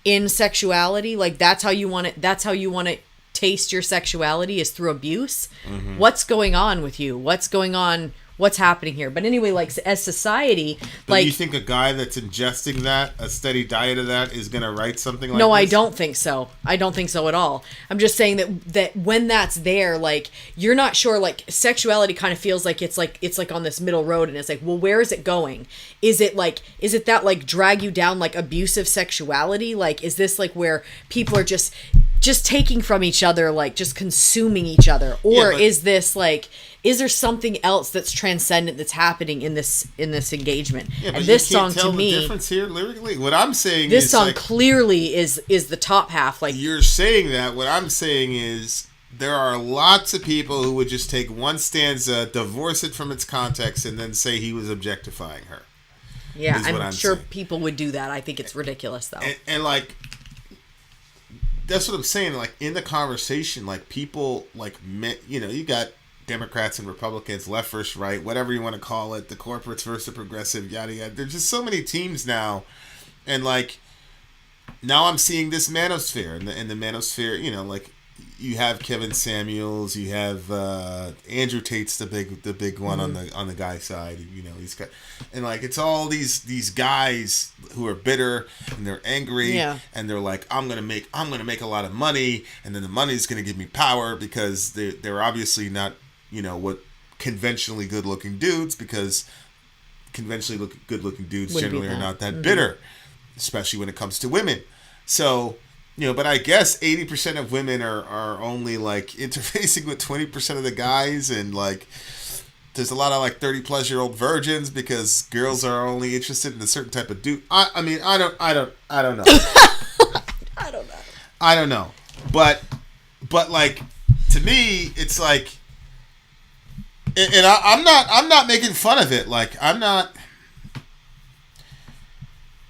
in sexuality, like that's how you want to taste your sexuality, is through abuse. What's going on with you? What's happening here? But anyway, like, as society, but like, you think a guy that's ingesting that, a steady diet of that, is going to write something like no, this? I don't think so. I don't think so at all. I'm just saying that when that's there, like, you're not sure, like, sexuality kind of feels like it's like on this middle road, and it's like, well, where is it going? Is it that like drag you down, like abusive sexuality? Like, is this like where people are just taking from each other, like just consuming each other? Or is this like, is there something else that's transcendent that's happening in this engagement? Yeah, and this you can't song, tell to the me, difference here lyrically. What I'm saying this is, song like, clearly is the top half. Like, you're saying that. What I'm saying is, there are lots of people who would just take one stanza, divorce it from its context, and then say he was objectifying her. Yeah, I'm sure saying. People would do that. I think it's ridiculous, though. And like, that's what I'm saying. Like, in the conversation, like, people, like, you know, you got Democrats and Republicans, left versus right, whatever you want to call it, the corporates versus the progressive, yada yada. There's just so many teams now, and like, now I'm seeing this manosphere, and the manosphere, you know, like, you have Kevin Samuels, you have Andrew Tate's the big one on the guy side. You know, he's got, and like, it's all these guys who are bitter and they're angry, and they're like, I'm gonna make a lot of money, and then the money's gonna give me power, because they're obviously not, you know, what conventionally good looking dudes, because conventionally good looking dudes generally are not that bitter, especially when it comes to women. So, you know, but I guess 80% of women are only like interfacing with 20% of the guys, and like, there's a lot of like 30-plus-year-old virgins, because girls are only interested in a certain type of dude. I mean, I don't know. I don't know. But like, to me, it's like, and I'm not making fun of it. Like, I'm not,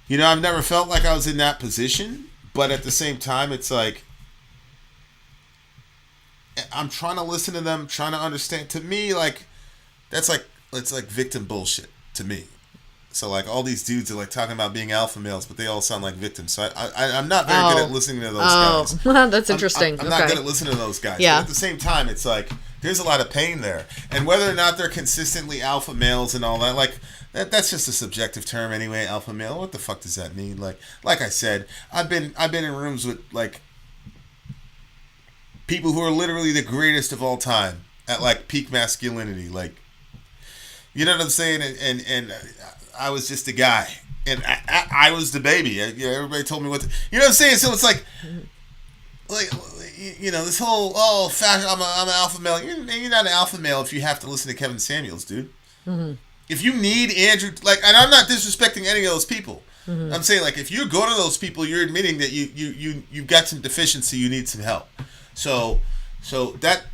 you know, I've never felt like I was in that position. But at the same time, it's like, I'm trying to listen to them, trying to understand. To me, like, it's like victim bullshit to me. So like, all these dudes are like talking about being alpha males, but they all sound like victims. So I'm not very good at listening to those guys. Oh, that's interesting. I'm not good at listening to those guys. Yeah. But at the same time, it's like, there's a lot of pain there, and whether or not they're consistently alpha males and all that, like, that's just a subjective term anyway. Alpha male, what the fuck does that mean? Like I said, I've been in rooms with like people who are literally the greatest of all time at like peak masculinity, like, you know what I'm saying? And I was just a guy, and I was the baby. Everybody told me what to, you know what I'm saying. So it's like this whole fashion. I'm an alpha male. You're not an alpha male if you have to listen to Kevin Samuels, dude. Mm-hmm. If you need Andrew, and I'm not disrespecting any of those people. Mm-hmm. I'm saying if you go to those people, you're admitting that you've got some deficiency. You need some help. So that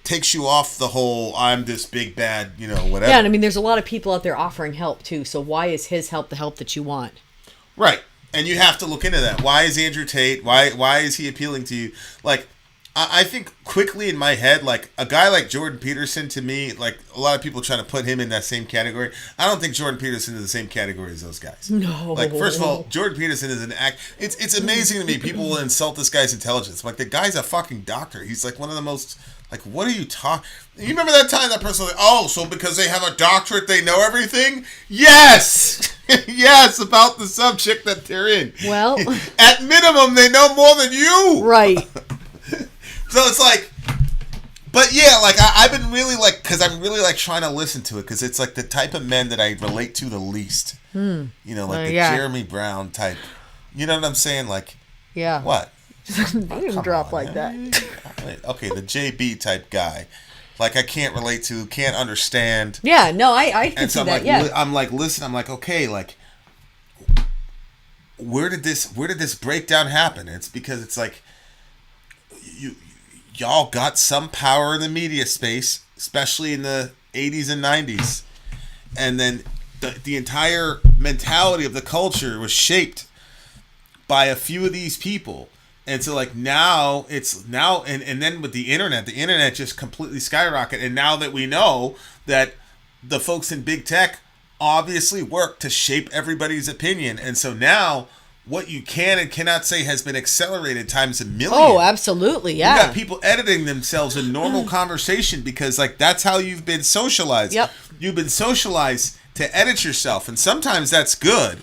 takes you off the whole I'm this big bad whatever. Yeah, and I mean there's a lot of people out there offering help too. So why is his help the help that you want? Right. And you have to look into that. Why is Andrew Tate? Why is he appealing to you? I think quickly in my head, a guy like Jordan Peterson, to me, a lot of people trying to put him in that same category. I don't think Jordan Peterson is the same category as those guys. No. First of all, Jordan Peterson is an act. It's amazing to me. People will insult this guy's intelligence. The guy's a fucking doctor. He's one of the most. What are you talking? You remember that time that person was so because they have a doctorate, they know everything? Yes! Yes, about the subject that they're in. Well. At minimum, they know more than you. Right. So it's but yeah, I've been really because I'm really trying to listen to it because it's the type of men that I relate to the least. The Jeremy Brown type. You know what I'm saying? Yeah. What? They didn't drop like that. Okay, the JB type guy. I can't relate to, can't understand. Yeah, no, I can and so see that, yeah. I'm listen, I'm okay, where did this breakdown happen? It's because it's y'all got some power in the media space, especially in the 80s and 90s. And then the entire mentality of the culture was shaped by a few of these people. And so now and then with the internet just completely skyrocketed. And now that we know that the folks in big tech obviously work to shape everybody's opinion. And so now what you can and cannot say has been accelerated times a million. Oh, absolutely, yeah. You got people editing themselves in normal conversation because that's how you've been socialized. Yep. You've been socialized to edit yourself, and sometimes that's good.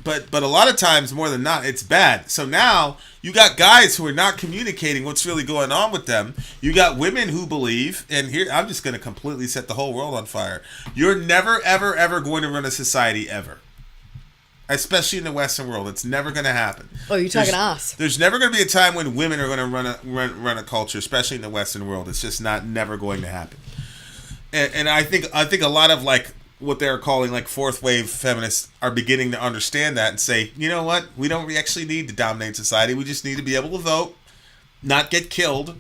But a lot of times, more than not, it's bad. So now you got guys who are not communicating what's really going on with them. You got women who believe, and here I'm just going to completely set the whole world on fire. You're never, ever, ever going to run a society ever. Especially in the Western world. It's never going to happen. Oh, you're talking to us. There's never going to be a time when women are going to run a culture, especially in the Western world. It's just never going to happen. And I think a lot of what they're calling fourth wave feminists are beginning to understand that and say, you know what? We don't actually need to dominate society. We just need to be able to vote, not get killed,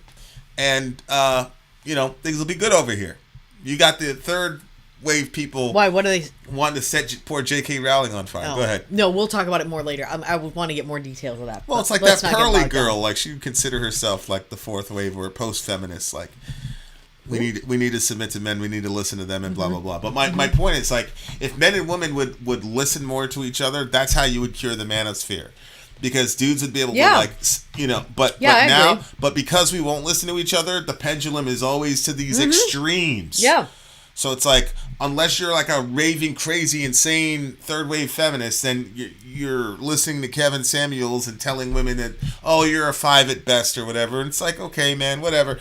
and things will be good over here. You got the third wave people. Why? What are they wanting to set poor J.K. Rowling on fire? Oh. Go ahead. No, we'll talk about it more later. I would want to get more details of that. Well, it's that Pearly girl. She would consider herself the fourth wave or post-feminist. We need to submit to men. We need to listen to them and blah blah blah. But my point is if men and women would listen more to each other, that's how you would cure the manosphere. Because dudes would be able to but because we won't listen to each other, the pendulum is always to these extremes. Yeah. So it's unless you're a raving, crazy, insane third wave feminist, then you're listening to Kevin Samuels and telling women that, oh, you're a 5 at best or whatever. And it's okay, man, whatever.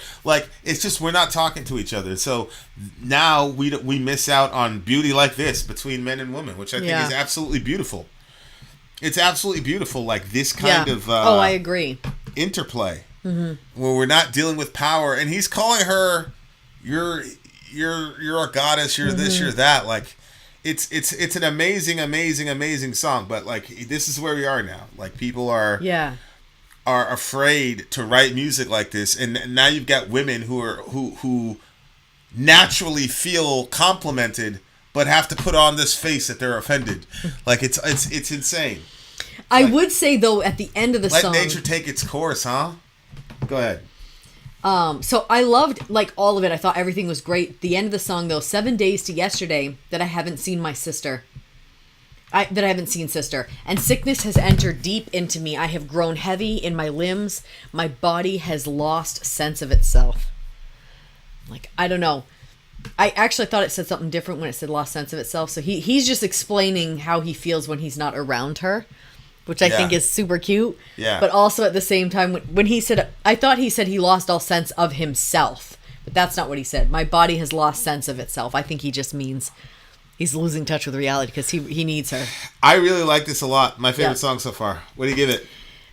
It's just we're not talking to each other. So now we miss out on beauty like this between men and women, which I think is absolutely beautiful. It's absolutely beautiful, this kind of I agree. Interplay where we're not dealing with power. And he's calling her you're a goddess, you're this, you're that. It's an amazing song, but this is where we are now. People are afraid to write music like this, and now you've got women who naturally feel complimented but have to put on this face that they're offended. It's insane. I would say though at the end of the song, let nature take its course, huh? Go ahead. So I loved all of it. I thought everything was great. The end of the song though, 7 days to yesterday that I haven't seen my sister. That I haven't seen sister. And sickness has entered deep into me. I have grown heavy in my limbs. My body has lost sense of itself. I don't know. I actually thought it said something different when it said lost sense of itself. So he's just explaining how he feels when he's not around her, which I think is super cute. Yeah. But also at the same time, when he said, I thought he said he lost all sense of himself, but that's not what he said. My body has lost sense of itself. I think he just means He's losing touch with reality because he needs her. I really like this a lot. My favorite song so far. What do you give it?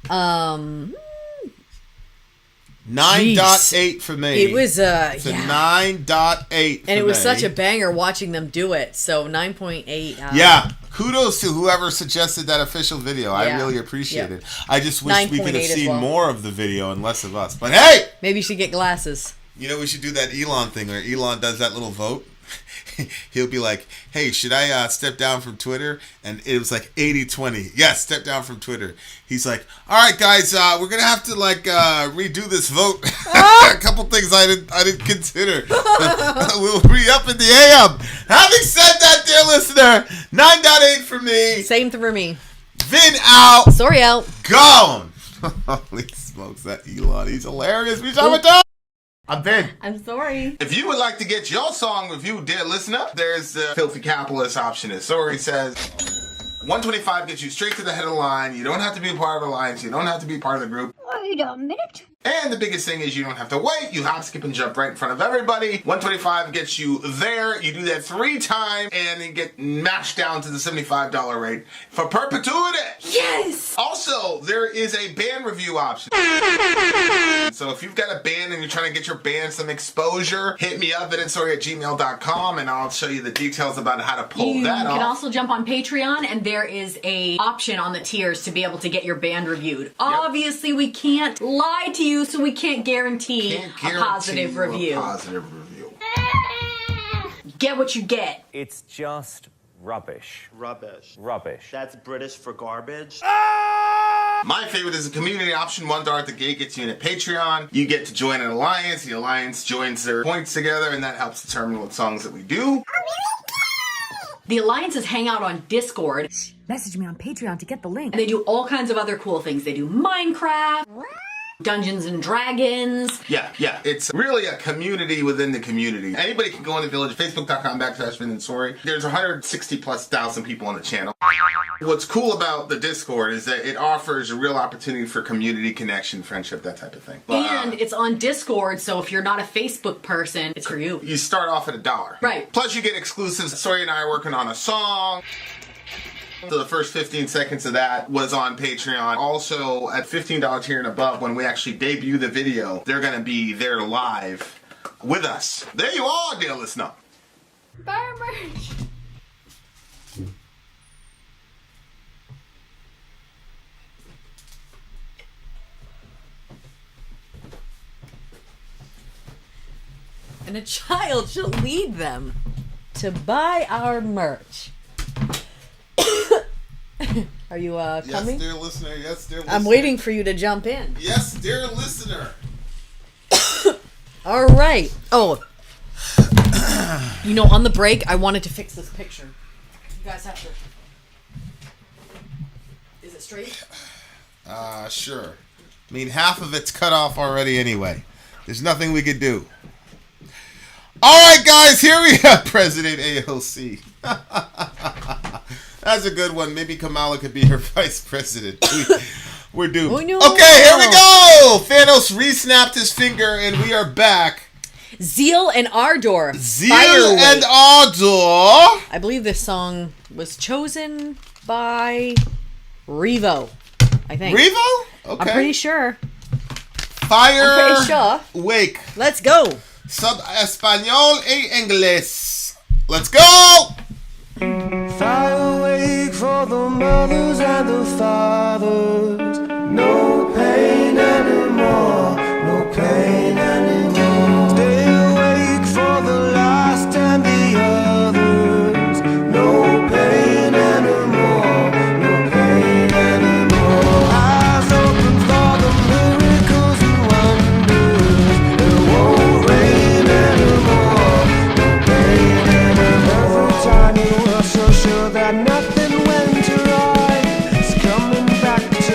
9.8 for me. It was it's a 9.8 and it was such a banger watching them do it. So 9.8. Yeah. Kudos to whoever suggested that official video. I really appreciate it. I just wish we could have seen more of the video and less of us. But hey! Maybe you should get glasses. You know, we should do that Elon thing where Elon does that little vote. He'll be like, hey, should I step down from Twitter? And it was like 80-20. Yes, step down from Twitter. He's like, all right, guys, we're going to have to redo this vote. A couple things I didn't consider. We'll re-up in the AM. Having said that, dear listener, 9.8 for me. Same for me. Vin out. Sorry out. Gone. Holy smokes, that Elon. He's hilarious. We shall return. I'm Ben. I'm sorry. If you would like to get your song reviewed, dear listener, there's the Filthy Capitalist option. As Sorry says, 125 gets you straight to the head of the line. You don't have to be a part of the alliance. You don't have to be part of the group. Wait a minute. And the biggest thing is you don't have to wait. You hop, skip, and jump right in front of everybody. 125 gets you there. You do that 3 times, and you get mashed down to the $75 rate for perpetuity. Yes! Also, there is a band review option. So if you've got a band and you're trying to get your band some exposure, hit me up at sorry@gmail.com, and I'll show you the details about how to pull that off. You can also jump on Patreon, and there is a option on the tiers to be able to get your band reviewed. Obviously, we can't lie to you, so we can't guarantee a positive review. Get what you get. It's just rubbish. Rubbish. Rubbish. That's British for garbage. My favorite is the community option. $1 at the gate gets you in at Patreon. You get to join an alliance. The alliance joins their points together, and that helps determine what songs that we do. The alliances hang out on Discord. Message me on Patreon to get the link. And they do all kinds of other cool things. They do Minecraft, Dungeons and Dragons. Yeah. It's really a community within the community. Anybody can go in the village, facebook.com/VinandSorry. There's 160,000+ people on the channel. What's cool about the Discord is that it offers a real opportunity for community connection, friendship, that type of thing. And it's on Discord, so if you're not a Facebook person, it's for you. You start off at $1. Right. Plus you get exclusives. Sorry and I are working on a song. So the first 15 seconds of that was on Patreon. Also, at $15 tier and above, when we actually debut the video, they're going to be there live with us. There you are, dear listener. Buy our merch. And a child shall lead them to buy our merch. Are you coming? Yes, dear listener. Yes, dear listener. I'm waiting for you to jump in. Yes, dear listener. All right. Oh, on the break, I wanted to fix this picture. You guys have to. Is it straight? Sure. I mean, half of it's cut off already anyway. There's nothing we could do. All right, guys, here we have President AOC. That's a good one. Maybe Kamala could be her vice president. We're doomed. Oh, no. Okay, here we go. Thanos re-snapped his finger, and we are back. Zeal and Ardor. Zeal and Ardor. I believe this song was chosen by Revo, I think. Revo? Okay. I'm pretty sure. Fire. I'm pretty sure. Wake. Let's go. Sub español e inglés. Let's go. Fire awake for the mothers and the fathers. No pain anymore, no pain anymore. Stay awake for the last and the others. No pain anymore, no pain anymore. Eyes open for the miracles and wonders. It won't rain anymore, no pain anymore. Every time you were so sure that nothing went right, it's coming back to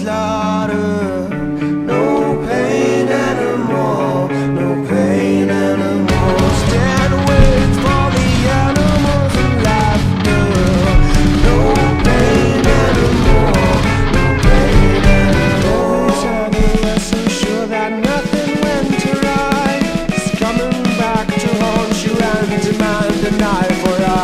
slaughter. No pain anymore, no pain anymore. Stand wait for the animals and laughter. No pain anymore, no pain anymore. Suddenly so sure that nothing went awry. It's coming back to haunt you and demand an eye for eye.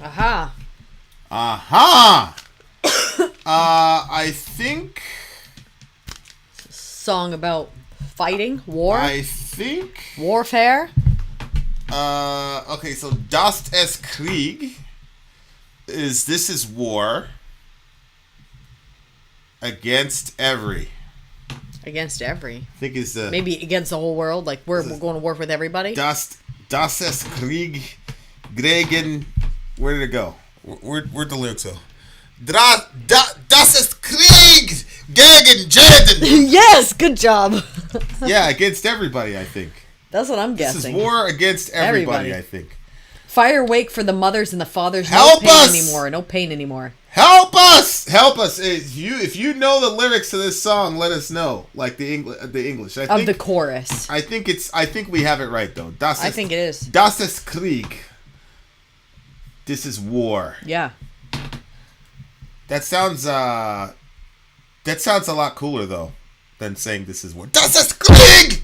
Aha. Aha! I think... Song about fighting, war, I think... warfare. Okay, so Das ist Krieg this is war against every. Against every. I think is the... Maybe against the whole world, like we're going to work with everybody. Das ist Krieg gegen... Where did it go? Where'd the lyrics go? Das ist Krieg gegen jeden. Yes, good job. Yeah, against everybody, I think. That's what I'm guessing. This is war against everybody. I think. Fire wake for the mothers and the fathers. Help no pain us! anymore. No pain anymore. Help us! Help us! If you know the lyrics to this song, let us know. Like the English. I think, the chorus. I think we have it right though. I think it is. Das ist Krieg. This is war. Yeah. That sounds a lot cooler though than saying this is war. Das ist Krieg.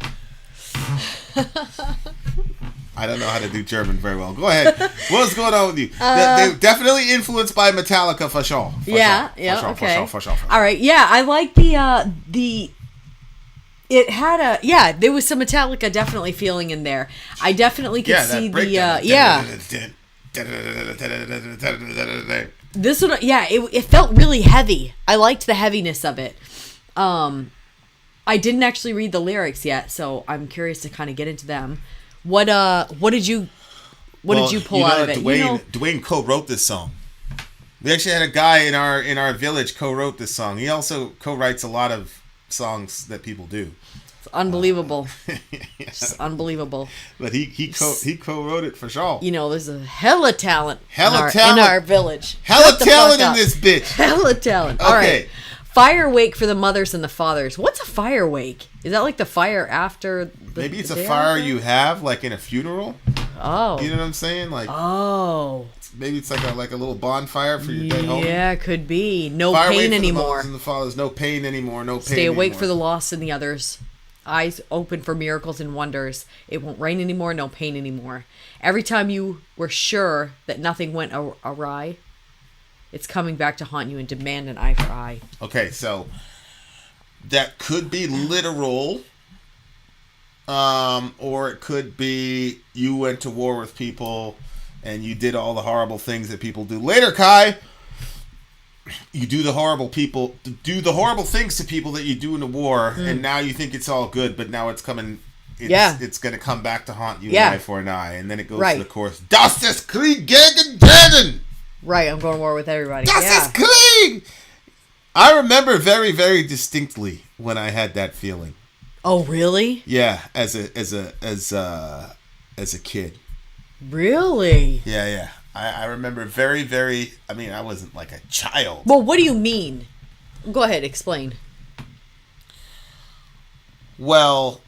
I don't know how to do German very well. Go ahead. What's going on with you? They're definitely influenced by Metallica for sure. Okay. For sure. All right. Yeah, I like the. It had there was some Metallica definitely feeling in there. I definitely could see the This one, it felt really heavy. I liked the heaviness of it. I didn't actually read the lyrics yet, so I'm curious to kind of get into them. What did you pull out of it? Dwayne co-wrote this song. We actually had a guy in our village co-wrote this song. He also co-writes a lot of songs that people do. It's unbelievable. Just unbelievable. But he co-wrote it for sure. You know, there's a hella talent in talent our village. Hella talent in this bitch. Hella talent. Okay. All right. Fire wake for the mothers and the fathers. What's a fire wake? Is that like the fire after Maybe it's a fire you have like in a funeral. Oh. You know what I'm saying? Like maybe it's like a little bonfire for your dead home. Yeah, could be. No fire pain anymore. The mothers and the fathers. No pain anymore. No pain Stay awake anymore. for the lost and the others. Eyes open for miracles and wonders. It won't rain anymore. No pain anymore. Every time you were sure that nothing went awry, it's coming back to haunt you and demand an eye for eye. Okay, so that could be literal, or it could be you went to war with people and you did all the horrible things that people do. Later, Kai. you do the horrible things to people that you do in the war, and now you think it's all good, but now it's coming. It's going to come back to haunt you an eye for an eye, and then it goes to the chorus. Das ist Krieg gegen jeden. Right, I'm going to war with everybody. Das ist Krieg. I remember very, very distinctly when I had that feeling. Oh, really? Yeah, as a kid. Really? Yeah. I remember very, very. I mean, I wasn't like a child. Well, what do you mean? Go ahead, explain. Well,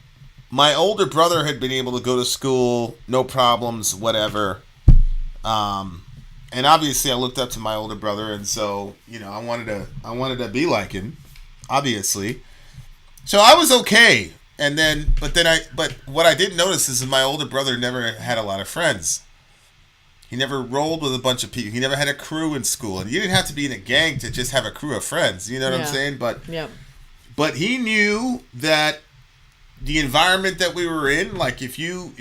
my older brother had been able to go to school, no problems, whatever. And obviously, I looked up to my older brother, and so I wanted to be like him, obviously. So I was okay, but what I didn't notice is that my older brother never had a lot of friends. He never rolled with a bunch of people. He never had a crew in school, and you didn't have to be in a gang to just have a crew of friends. You know what I'm saying? But he knew that the environment that we were in, like if you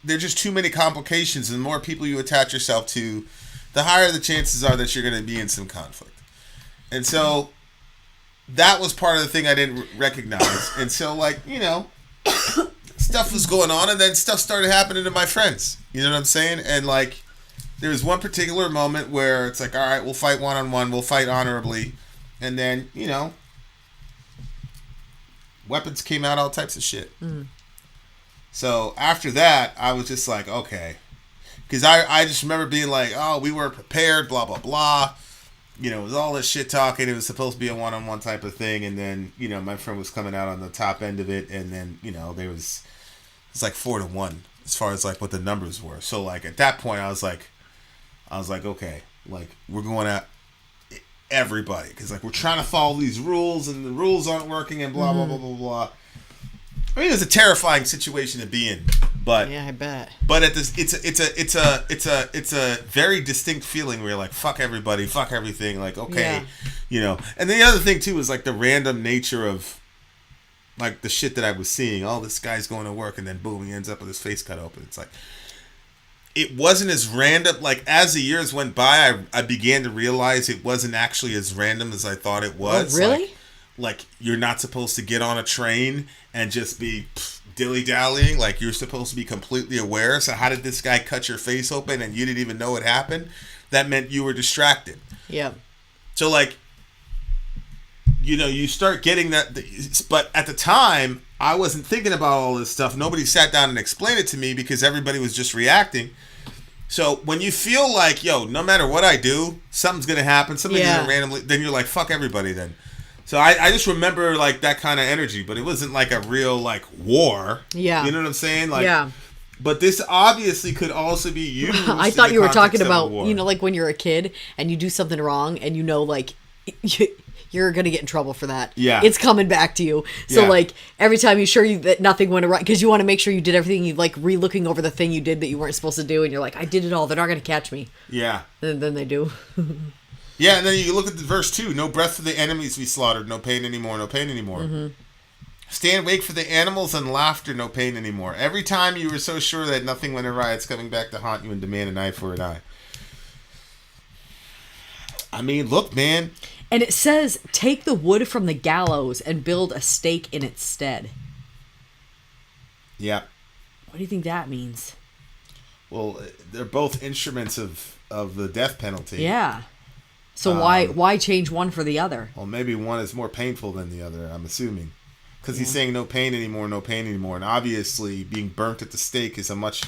there's just too many complications, and the more people you attach yourself to, the higher the chances are that you're going to be in some conflict. And so that was part of the thing I didn't recognize. And so, stuff was going on, and then stuff started happening to my friends. You know what I'm saying? And, there was one particular moment where it's like, all right, we'll fight one-on-one, we'll fight honorably. And then, weapons came out, all types of shit. Mm-hmm. So after that, I was just like, okay. Because I just remember being like, oh, we weren't prepared, blah, blah, blah. It was all this shit talking. It was supposed to be a one-on-one type of thing. And then, my friend was coming out on the top end of it. And then, it's like 4-1 as far as what the numbers were. So at that point, I was like, okay, we're going at everybody. Because we're trying to follow these rules and the rules aren't working and blah, blah, blah, blah, blah. I mean, it was a terrifying situation to be in, but yeah, I bet. But it's a very distinct feeling where you're like, fuck everybody, fuck everything, okay, And the other thing too is the random nature of the shit that I was seeing. Oh, this guy's going to work, and then boom, he ends up with his face cut open. It's it wasn't as random. As the years went by, I began to realize it wasn't actually as random as I thought it was. Oh, really? You're not supposed to get on a train and just be dilly-dallying. You're supposed to be completely aware. So how did this guy cut your face open and you didn't even know it happened? That meant you were distracted. Yeah. So, you start getting that. But at the time, I wasn't thinking about all this stuff. Nobody sat down and explained it to me because everybody was just reacting. So when you feel no matter what I do, something's going to happen. Something's going to randomly. Then you're like, fuck everybody then. So I just remember that kind of energy, but it wasn't a real war. Yeah. You know what I'm saying? Yeah. But this obviously could also be used. I thought you were talking about, when you're a kid and you do something wrong and you're going to get in trouble for that. Yeah. It's coming back to you. So every time you're sure that nothing went right, because you want to make sure you did everything, you re-looking over the thing you did that you weren't supposed to do, and you're like, I did it all. They're not going to catch me. Yeah. And then they do. Yeah, and then you look at the verse 2. No breath for the enemies we slaughtered. No pain anymore. No pain anymore. Mm-hmm. Stand wake for the animals and laughter. No pain anymore. Every time you were so sure that nothing went awry, it's coming back to haunt you and demand an eye for an eye. I mean, look, man. And it says, take the wood from the gallows and build a stake in its stead. Yeah. What do you think that means? Well, they're both instruments of the death penalty. Yeah. So why change one for the other? Well, maybe one is more painful than the other, I'm assuming. Because he's saying no pain anymore, no pain anymore. And obviously, being burnt at the stake is a much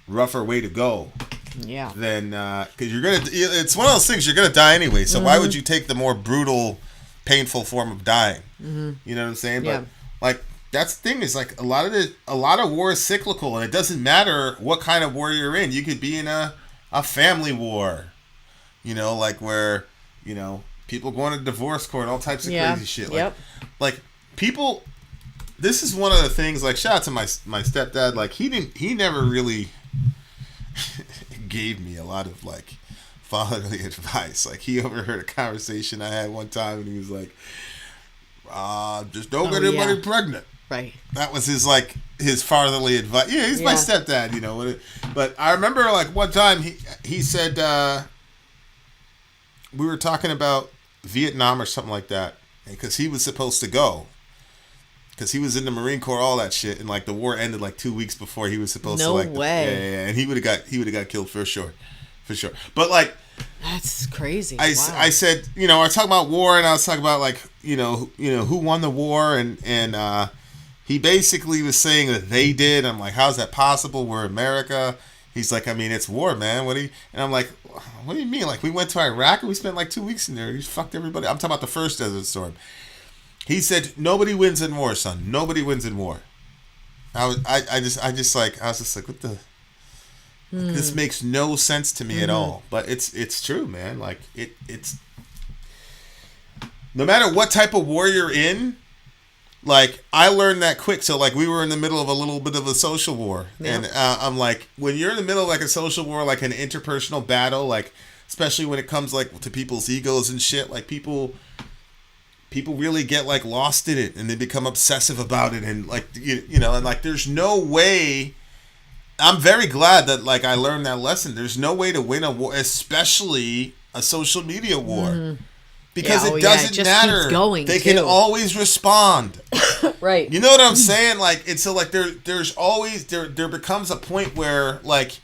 rougher way to go. Yeah. Then, because it's one of those things, you're going to die anyway. So why would you take the more brutal, painful form of dying? Mm-hmm. You know what I'm saying? Yeah. But, that's the thing is, a lot of war is cyclical. And it doesn't matter what kind of war you're in. You could be in a family war. Where, people going to divorce court, all types of crazy shit. People, this is one of the things, shout out to my stepdad, he never really gave me a lot of, fatherly advice. He overheard a conversation I had one time, and he was like, just don't get anybody pregnant. Right. That was his fatherly advice. Yeah, he's my stepdad, But I remember, one time, he said, we were talking about Vietnam or something like that, because he was supposed to go. Because he was in the Marine Corps, all that shit, and like the war ended like 2 weeks before he was supposed to. No like way. and he would have got killed for sure. But like, that's crazy. I said, I was talking about war, and I was talking about like, who won the war, and he basically was saying that they did. I'm like, how's that possible? We're America. He's like, I mean, it's war, man. And I'm like, what do you mean? Like, we went to Iraq and we spent like 2 weeks in there. He fucked everybody. I'm talking about the first Desert Storm. He said, nobody wins in war, son. Nobody wins in war. I was just like, what the? This makes no sense to me at all. But it's true, man. Like it's no matter what type of war you're in. Like, I learned that quick. So like, we were in the middle of a little bit of a social war, and I'm like, when you're in the middle of like a social war, like an interpersonal battle, like especially when it comes like to people's egos and shit, like people really get like lost in it, and they become obsessive about it, and like and like there's no way. I'm very glad that like I learned that lesson. There's no way to win a war, especially a social media war, because it doesn't matter. They can always respond. Right. You know what I'm saying? Like it's so like there's always there becomes a point where like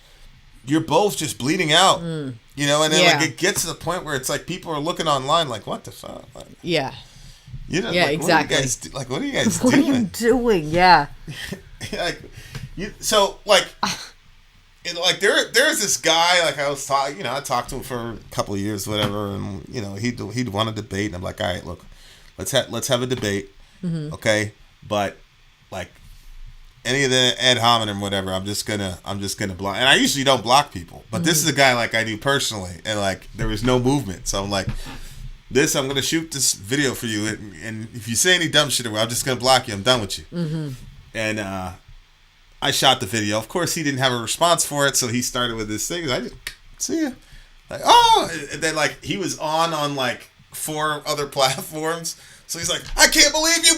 you're both just bleeding out. And then like it gets to the point where it's like people are looking online like, what the fuck? Like, yeah. Like, Exactly. What are you guys what doing? are you doing? Yeah. Like, so like, like there's this guy like I was talking. I talked to him for a couple of years, whatever, and he'd want a debate, and I'm like, all right, look, let's have a debate, okay? But like any of the ad hominem, whatever, I'm just gonna block. And I usually don't block people, but this is a guy like I knew personally, and like there was no movement, so I'm like, I'm gonna shoot this video for you, and if you say any dumb shit, I'm just gonna block you. I'm done with you. And I shot the video. Of course, he didn't have a response for it, so he started with this thing. I just see ya. Like, oh, and then like he was on like 4 other platforms. So he's like, I can't believe you.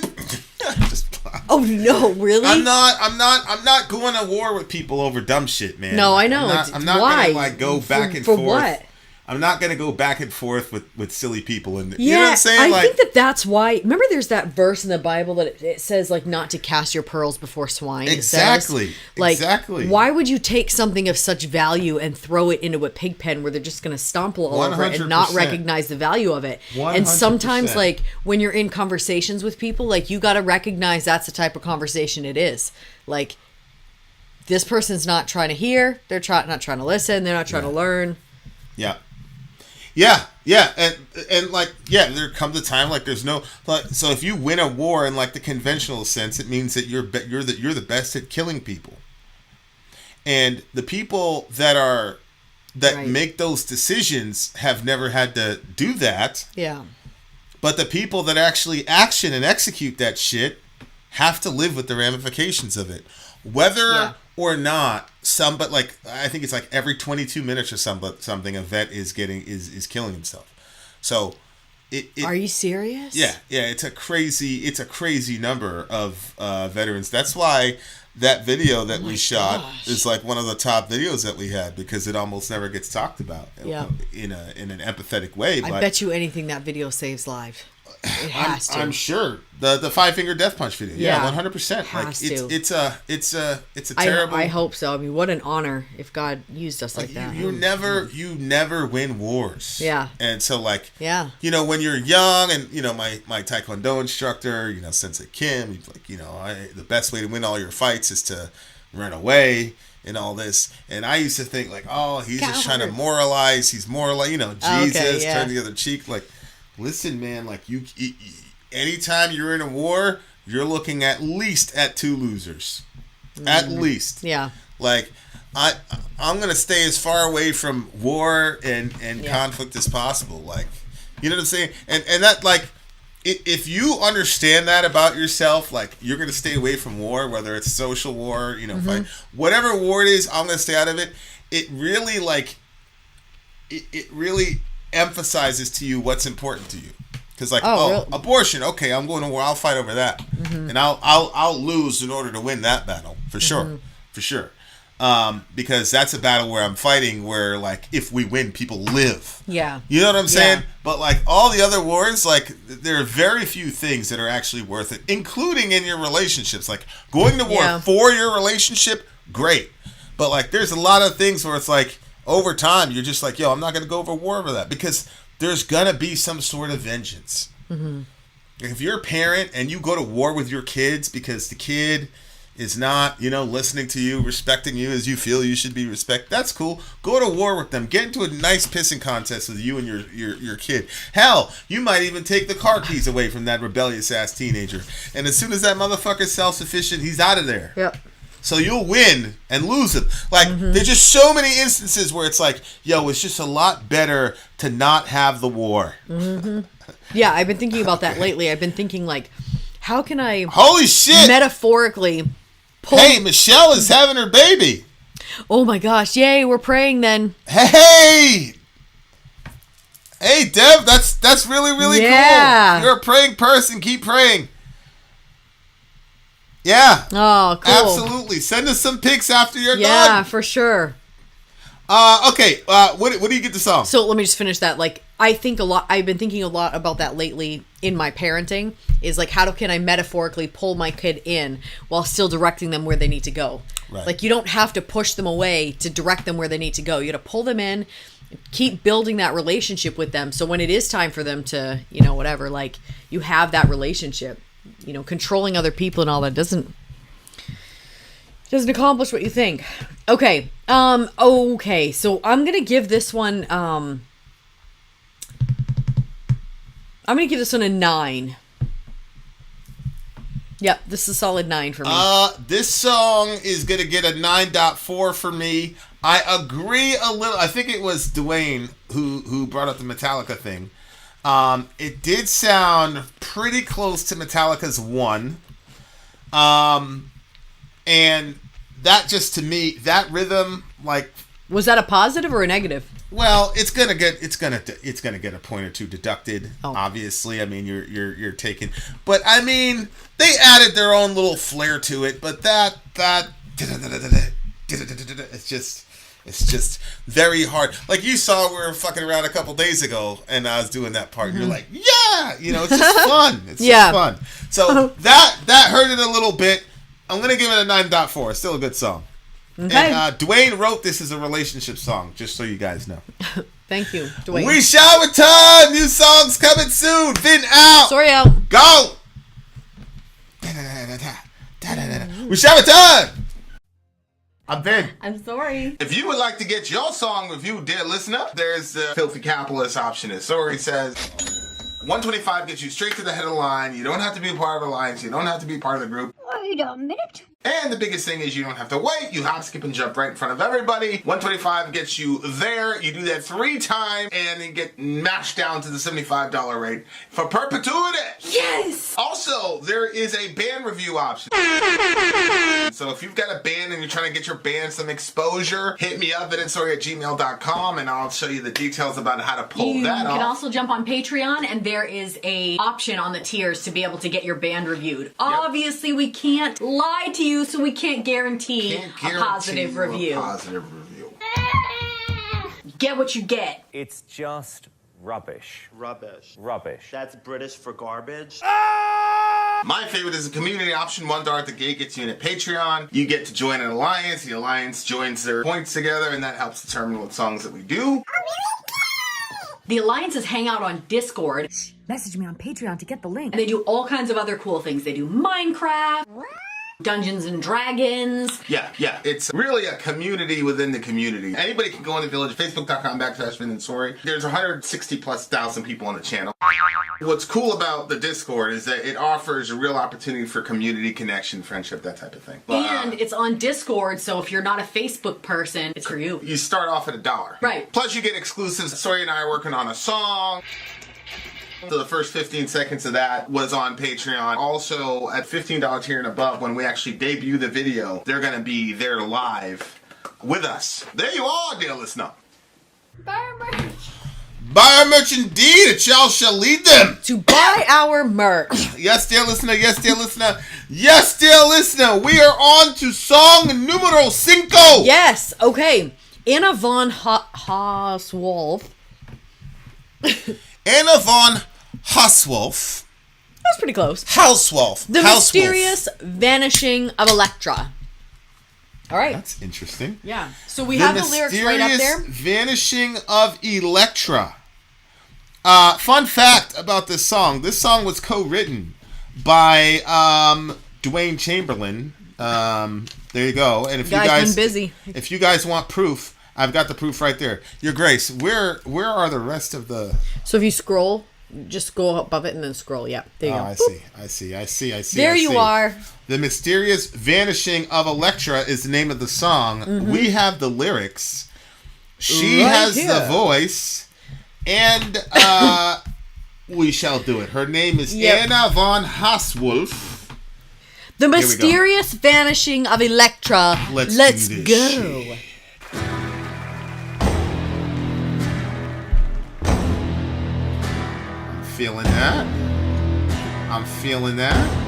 Just, oh no, really? I'm not going to war with people over dumb shit, man. No, I know. I'm not gonna like go back and forth. For what? I'm not going to go back and forth with silly people. And you know what I'm saying? I think that's why. Remember, there's that verse in the Bible that it says, like, not to cast your pearls before swine. Exactly. Like, exactly. Why would you take something of such value and throw it into a pig pen where they're just going to stomp all over it and not recognize the value of it? 100%. And sometimes, like, when you're in conversations with people, like, you got to recognize that's the type of conversation it is. Like, this person's not trying to hear. They're not trying to listen. They're not trying to learn. Yeah. And like, there comes a time like there's no like, so if you win a war in like the conventional sense, it means that you're the best at killing people. And the people that make those decisions have never had to do that. Yeah. But the people that actually action and execute that shit have to live with the ramifications of it. Whether or not but like I think it's like every 22 minutes or something a vet is killing himself. So Are you serious? Yeah, it's a crazy number of veterans. That's why that video that we shot is like one of the top videos that we had, because it almost never gets talked about in an empathetic way. I bet you anything that video saves lives. It has to. I'm sure the 5-finger death punch video. Yeah, 100%. Like it's a terrible. I hope so. I mean, what an honor if God used us like that. You never win wars. Yeah. And so like when you're young, and my Taekwondo instructor, Sensei Kim, he's like the best way to win all your fights is to run away and all this. And I used to think like, oh, he's just trying to moralize. He's Jesus, turn the other cheek, like. Listen, man, like anytime you're in a war, you're looking at least at 2 losers. At least. Yeah. Like I'm going to stay as far away from war and conflict as possible. Like, you know what I'm saying? And that, like, if you understand that about yourself, like, you're going to stay away from war, whether it's social war, fight, whatever war it is, I'm going to stay out of it. It really, like, it really emphasizes to you what's important to you, because like abortion, okay, I'm going to war, I'll fight over that, and I'll lose in order to win that battle for sure. Because that's a battle where I'm fighting where, like, if we win, people live. Yeah. You know what I'm saying? Yeah. But, like, all the other wars, like, there are very few things that are actually worth it, including in your relationships. Like, going to war for your relationship, great. But, like, there's a lot of things where it's like, over time, you're just like, yo, I'm not going to go over war over that. Because there's going to be some sort of vengeance. Mm-hmm. If you're a parent and you go to war with your kids because the kid is not, listening to you, respecting you as you feel you should be respected, that's cool. Go to war with them. Get into a nice pissing contest with you and your kid. Hell, you might even take the car keys away from that rebellious ass teenager. And as soon as that motherfucker's self-sufficient, he's out of there. Yep. So you'll win and lose him. Like, there's just so many instances where it's like, yo, it's just a lot better to not have the war. Mm-hmm. Yeah, I've been thinking about that lately. I've been thinking, like, how can I... Holy shit! Metaphorically pull... Hey, Michelle is having her baby. Oh my gosh, yay, we're praying then. Hey, Dev, that's really, really cool. You're a praying person. Keep praying. Yeah. Oh, cool. Absolutely. Send us some pics after you're done. Yeah, for sure. Okay. What do you get the song? So let me just finish that. Like, I've been thinking a lot about that lately in my parenting, is like, how can I metaphorically pull my kid in while still directing them where they need to go? Right. Like, you don't have to push them away to direct them where they need to go. You got to pull them in, keep building that relationship with them. So when it is time for them to, whatever, like, you have that relationship. Controlling other people and all that doesn't accomplish what you think. Okay. Okay. So I'm going to give this one, I'm going to give this one a 9. Yep. This is a solid 9 for me. This song is going to get a 9.4 for me. I agree a little. I think it was Dwayne who brought up the Metallica thing. It did sound pretty close to Metallica's 1. And that just, to me, that rhythm, like... Was that a positive or a negative? Well, it's gonna get a point or two deducted. Obviously, I mean, you're taking, but I mean, they added their own little flair to it. But that it's just very hard. Like, you saw, we were fucking around a couple days ago, and I was doing that part. Mm-hmm. You're like, yeah, it's just fun. It's just fun. So that hurt it a little bit. I'm gonna give it a 9.4. It's still a good song. Okay. And Dwayne wrote this as a relationship song, just so you guys know. Thank you, Dwayne. We shall return. New songs coming soon. Vin out. Sorry out. Go. We shall return. I'm Vin. I'm sorry. If you would like to get your song reviewed, dear listener, there's the Filthy Capitalist option. As Sorry says, 125 gets you straight to the head of the line. You don't have to be a part of Alliance. You don't have to be part of the group. Wait a minute. And the biggest thing is you don't have to wait. You hop, skip, and jump right in front of everybody. 125 gets you there. You do that 3 times, and you get mashed down to the $75 rate for perpetuity. Yes! Also, there is a band review option. So if you've got a band and you're trying to get your band some exposure, hit me up at itsorry@gmail.com, and I'll show you the details about how to pull that off. You can also jump on Patreon, and there is a option on the tiers to be able to get your band reviewed. Yep. Obviously, we can't lie to you, so we can't guarantee a positive review. Get what you get. It's just rubbish. Rubbish. That's British for garbage. My favorite is the community option. $1 at the gate gets you in at Patreon. You get to join an alliance. The alliance joins their points together, and that helps determine what songs that we do. The alliances hang out on Discord. Message me on Patreon to get the link. And they do all kinds of other cool things. They do Minecraft, Dungeons and Dragons. Yeah. It's really a community within the community. Anybody can go in the village, facebook.com/VinandSorry. There's 160,000+ people on the channel. What's cool about the Discord is that it offers a real opportunity for community connection, friendship, that type of thing. And it's on Discord, so if you're not a Facebook person, it's for you. You start off at $1. Right. Plus you get exclusives. Sorry and I are working on a song. So the first 15 seconds of that was on Patreon. Also, at $15 tier and above, when we actually debut the video, they're going to be there live with us. There you are, dear listener. Buy our merch. Buy our merch indeed, it shall lead them. To buy our merch. Yes, dear listener, yes, dear listener, yes, dear listener. We are on to song numero 5. Yes, okay. Anna von Hauswolff. Anna von Hauswolff. That's pretty close. Hauswolff. The Mysterious Vanishing of Electra. All right. That's interesting. Yeah. So we have the lyrics right up there. Vanishing of Electra. Fun fact about this song. This song was co-written by Dwayne Chamberlain. There you go. And if Guy's been busy. If you guys want proof, I've got the proof right there. Your Grace, where are the rest of the... So if you scroll, just go above it and then scroll. Yeah, there you go. I see. There you are. The Mysterious Vanishing of Electra is the name of the song. Mm-hmm. We have the lyrics. She has the voice. And we shall do it. Her name is Anna von Hauswolff. The Mysterious Vanishing of Electra. Let's go. I'm feeling that. I'm feeling that.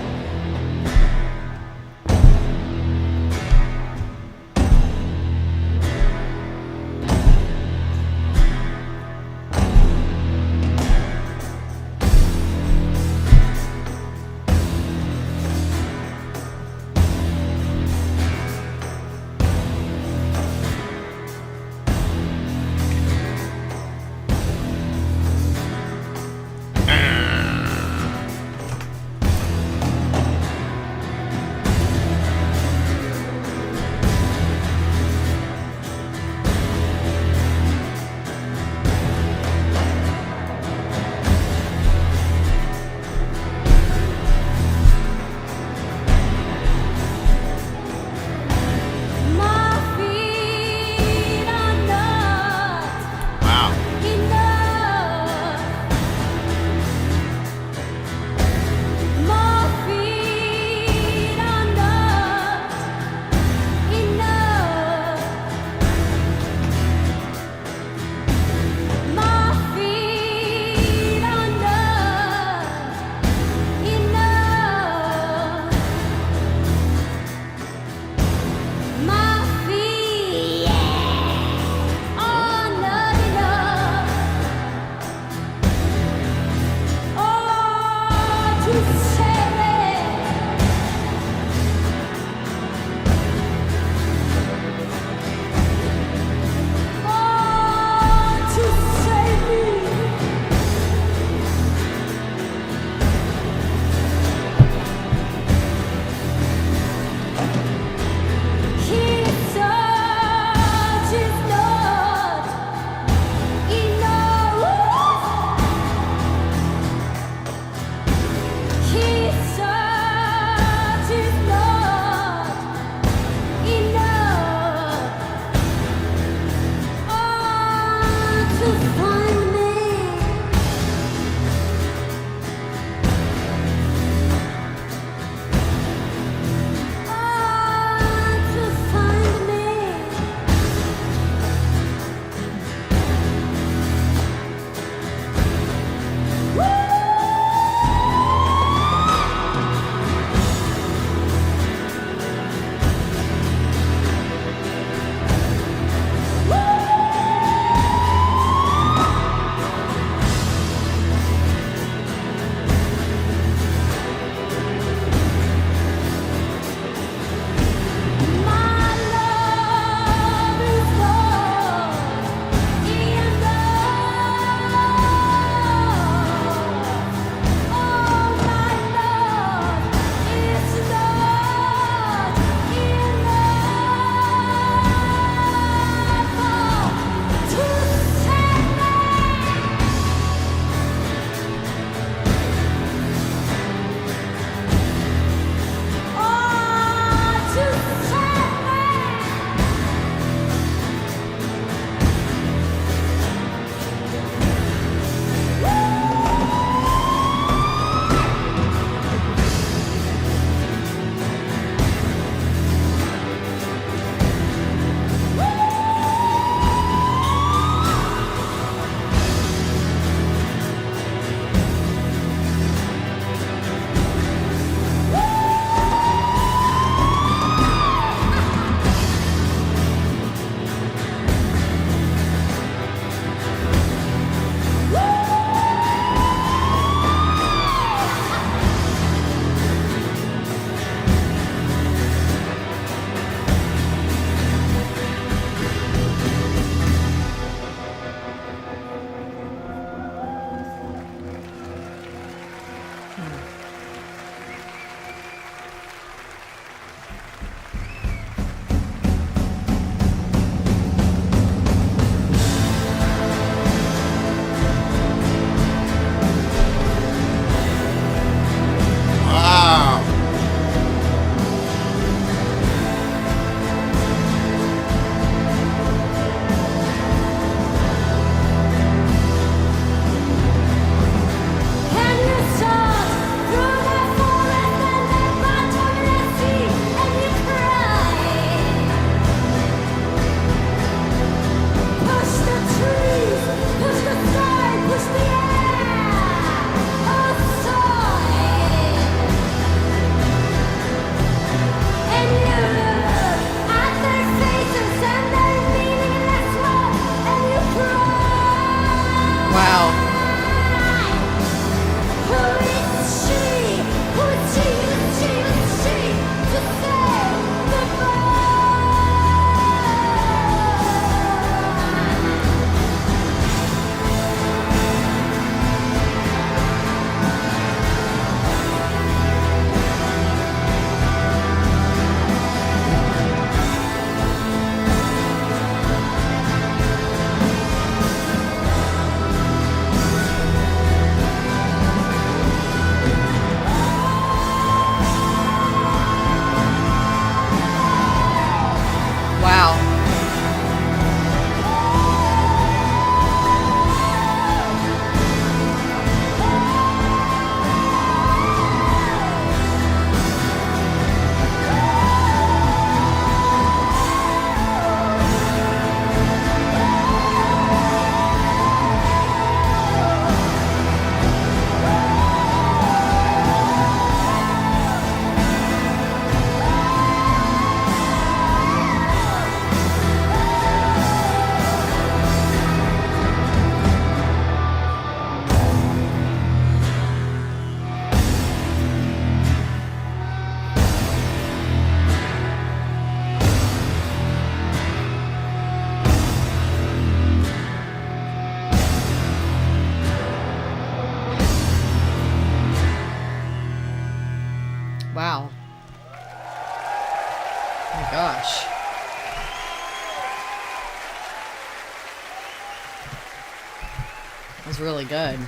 really good.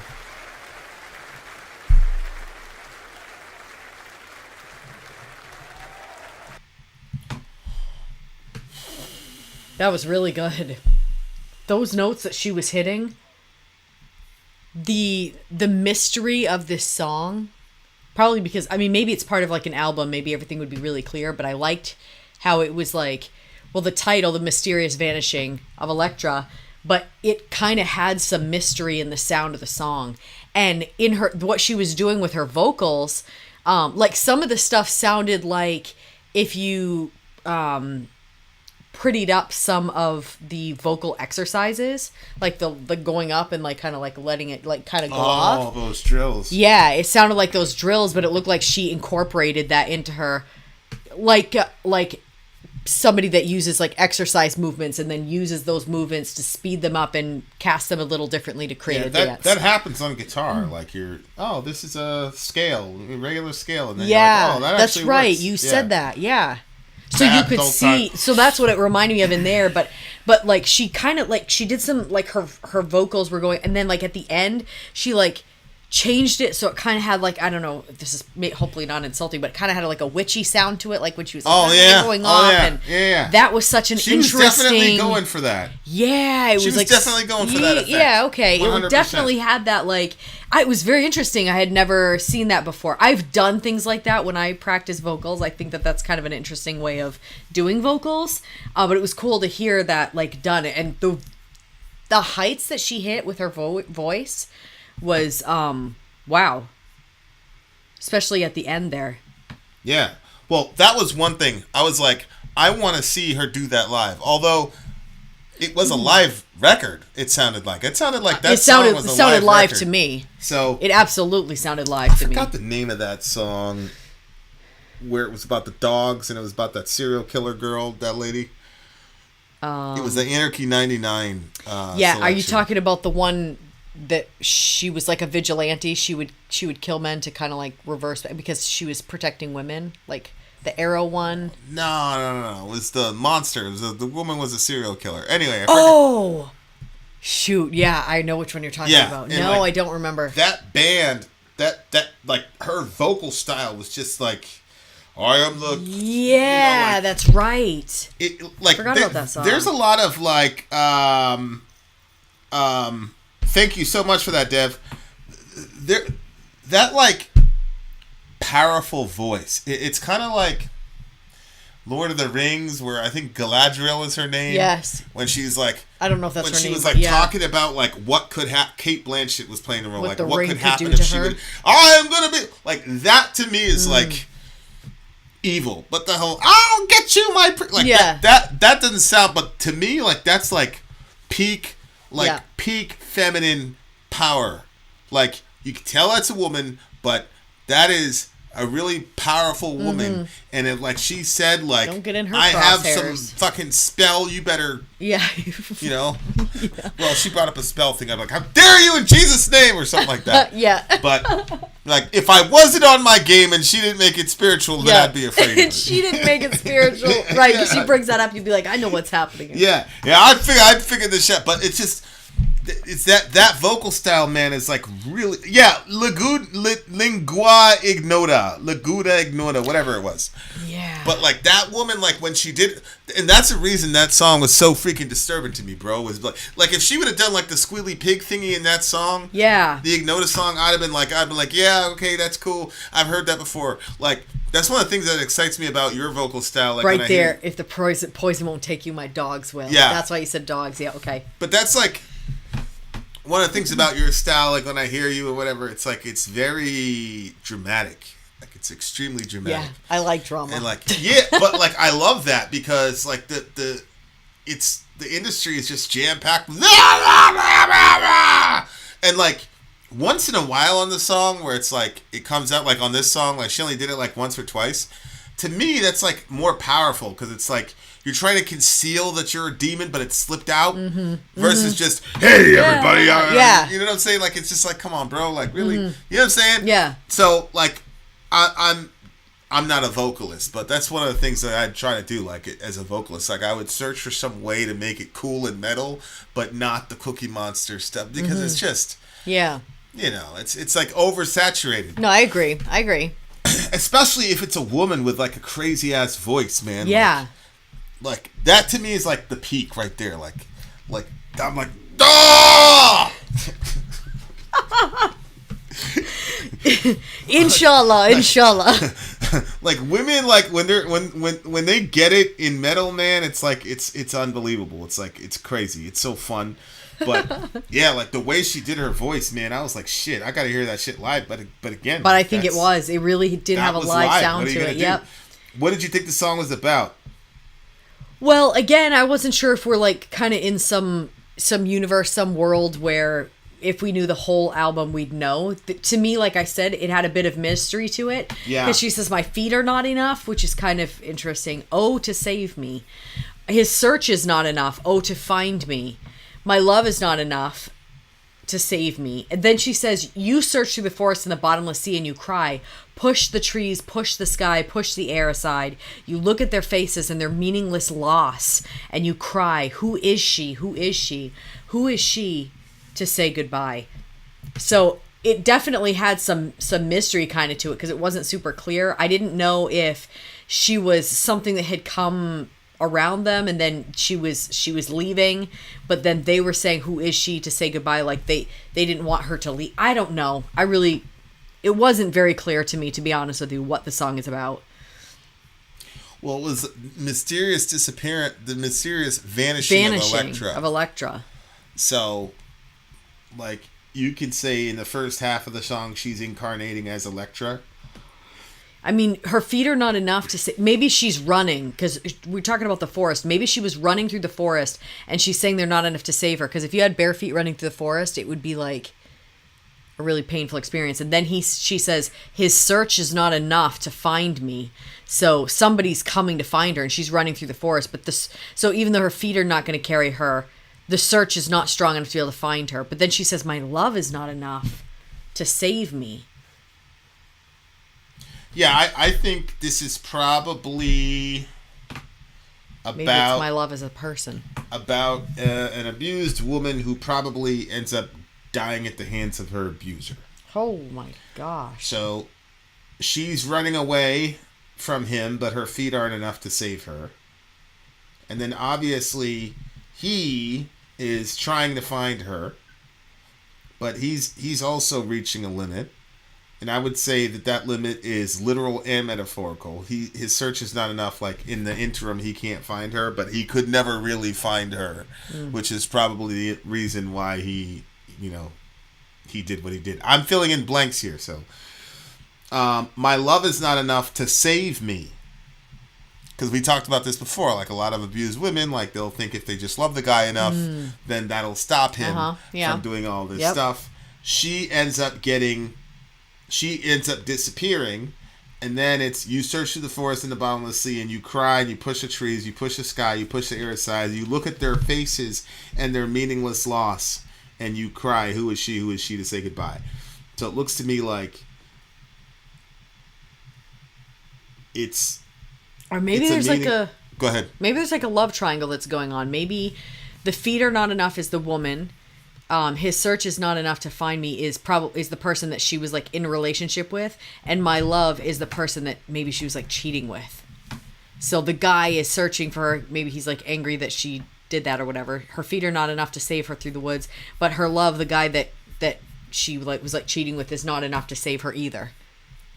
That was really good. Those notes that she was hitting, the mystery of this song, probably because, I mean, maybe it's part of like an album, maybe everything would be really clear, but I liked how it was like, well, the title, The Mysterious Vanishing of Elektra, but it kind of had some mystery in the sound of the song. And in her, what she was doing with her vocals, like some of the stuff sounded like if you prettied up some of the vocal exercises, like the going up and like kind of like letting it like kind of go off. Oh, those drills. Yeah, it sounded like those drills, but it looked like she incorporated that into her, like somebody that uses like exercise movements and then uses those movements to speed them up and cast them a little differently to create a dance. That happens on guitar. Like this is a scale, a regular scale, and then yeah, you're like, that that's actually right. works. You said that, yeah. So you could see. So that's what it reminded me of in there. But like she kind of like she did some like her vocals were going, and then like at the end she like changed it so it kind of had like, I don't know, this is hopefully not insulting, but it kind of had like a witchy sound to it, like when she was going off, and that was such an interesting. She was definitely going for that. Yeah, it was like definitely going for that effect. Yeah, okay, 100%. It definitely had that like. It was very interesting. I had never seen that before. I've done things like that when I practice vocals. I think that that's kind of an interesting way of doing vocals, but it was cool to hear that like done, and the heights that she hit with her voice was wow, especially at the end there. Yeah, well, that was one thing. I was like, I want to see her do that live. Although it was a live record, it sounded like that song was a live live record to me. So it absolutely sounded live to me. I forgot the name of that song, where it was about the dogs and it was about that serial killer girl, that lady. It was the Anarchy 99. Yeah, are you talking about the one that she was like a vigilante? She would kill men to kind of like reverse, because she was protecting women, like the Arrow one. No. It was the monster. It was the woman was a serial killer. Anyway. Shoot. Yeah, I know which one you're talking about. No, like, I don't remember. That band, that like her vocal style was just like, I am the. Yeah, like, that's right. It like forgot about that song. There's a lot of like thank you so much for that, Dev. That like powerful voice. It's kind of like Lord of the Rings, where I think Galadriel is her name. Yes. When she's like, I don't know if that's her name. When she was like talking about like what could happen. Kate Blanchett was playing the role. What like what could happen if she would. I am gonna be like that. To me is like evil. But the whole I'll get you my that doesn't sound. But to me, like that's like peak. Peak feminine power. Like, you can tell that's a woman, but that is a really powerful woman. And it, like she said, like, don't get in her I have crosshairs. some fucking spell, you better, you know? Well, she brought up a spell thing. I'm like, how dare you in Jesus' name, or something like that. But, like, if I wasn't on my game and she didn't make it spiritual, then I'd be afraid of it. She didn't make it spiritual. Right, because she brings that up, you'd be like, I know what's happening here. Yeah, I'd figure this shit, but it's just, it's that vocal style, man, is like really, lingua ignota, whatever it was. Yeah. But like that woman, like when she did, and that's the reason that song was so freaking disturbing to me, bro. Was like if she would have done like the squealy pig thingy in that song, the Ignota song, I'd been like, yeah, okay, that's cool. I've heard that before. Like that's one of the things that excites me about your vocal style. Like right there, if the poison won't take you, my dogs will. Yeah, that's why you said dogs. Yeah, okay. But that's like. One of the things about your style, like when I hear you or whatever, it's like it's very dramatic. Like it's extremely dramatic. Yeah, I like drama. And like but like I love that because like the industry is just jam packed. And like once in a while on the song where it's like it comes out like on this song, like she only did it like once or twice. To me, that's like more powerful because it's like. You're trying to conceal that you're a demon, but it slipped out. Versus just, hey, everybody. You know what I'm saying? Like, it's just like, come on, bro. Like, really? You know what I'm saying? Yeah. So, like, I'm not a vocalist, but that's one of the things that I'd try to do, like, as a vocalist. Like, I would search for some way to make it cool and metal, but not the Cookie Monster stuff. Because it's just, Yeah. You know, it's like oversaturated. No, I agree. Especially if it's a woman with like a crazy ass voice, man. Yeah. Like that to me is like the peak right there. Like I'm like, ah! Inshallah. Like women, like when they get it in metal, man, it's like it's unbelievable. It's like it's crazy. It's so fun. But yeah, like the way she did her voice, man, I was like, shit, I gotta hear that shit live. But again, but I think it really did have a live sound to it. Yep. What did you think the song was about? Well, again, I wasn't sure if we're like kind of in some universe, some world where if we knew the whole album, we'd know. To me, like I said, it had a bit of mystery to it. Yeah. Because she says, my feet are not enough, which is kind of interesting. Oh, to save me. His search is not enough. Oh, to find me. My love is not enough to save me. And then she says, you search through the forest and the bottomless sea and you cry. Push the trees, push the sky, push the air aside. You look at their faces and their meaningless loss and you cry, who is she? Who is she? Who is she to say goodbye? So it definitely had some mystery kind of to it because it wasn't super clear. I didn't know if she was something that had come around them and then she was leaving, but then they were saying who is she to say goodbye, like they didn't want her to leave. I don't know. It wasn't very clear to me, to be honest with you, what the song is about. Well, it was mysterious disappearance, the mysterious vanishing of Elektra. So like you could say in the first half of the song she's incarnating as Elektra. I mean, her feet are not enough to say. Maybe she's running because we're talking about the forest. Maybe she was running through the forest and she's saying they're not enough to save her. Because if you had bare feet running through the forest, it would be like a really painful experience. And then she says his search is not enough to find me. So somebody's coming to find her and she's running through the forest. So even though her feet are not going to carry her, the search is not strong enough to be able to find her. But then she says, my love is not enough to save me. Yeah, I think this is probably about... Maybe it's my love as a person. About an abused woman who probably ends up dying at the hands of her abuser. Oh my gosh. So she's running away from him, but her feet aren't enough to save her. And then obviously he is trying to find her, but he's also reaching a limit. And I would say that limit is literal and metaphorical. His search is not enough. Like in the interim, he can't find her, but he could never really find her, which is probably the reason why he did what he did. I'm filling in blanks here. So, my love is not enough to save me. Because we talked about this before. Like a lot of abused women, like they'll think if they just love the guy enough, then that'll stop him from doing all this stuff. She ends up disappearing, and then it's you search through the forest and the bottomless sea, and you cry, and you push the trees, you push the sky, you push the air aside, you look at their faces and their meaningless loss, and you cry, who is she to say goodbye? So it looks to me like it's... Or maybe there's Go ahead. Maybe there's like a love triangle that's going on. Maybe the feet are not enough is the woman. His search is not enough to find me is the person that she was like in a relationship with, and my love is the person that maybe she was like cheating with. So the guy is searching for her. Maybe he's like angry that she did that or whatever. Her feet are not enough to save her through the woods, but her love, the guy that she like was like cheating with, is not enough to save her either.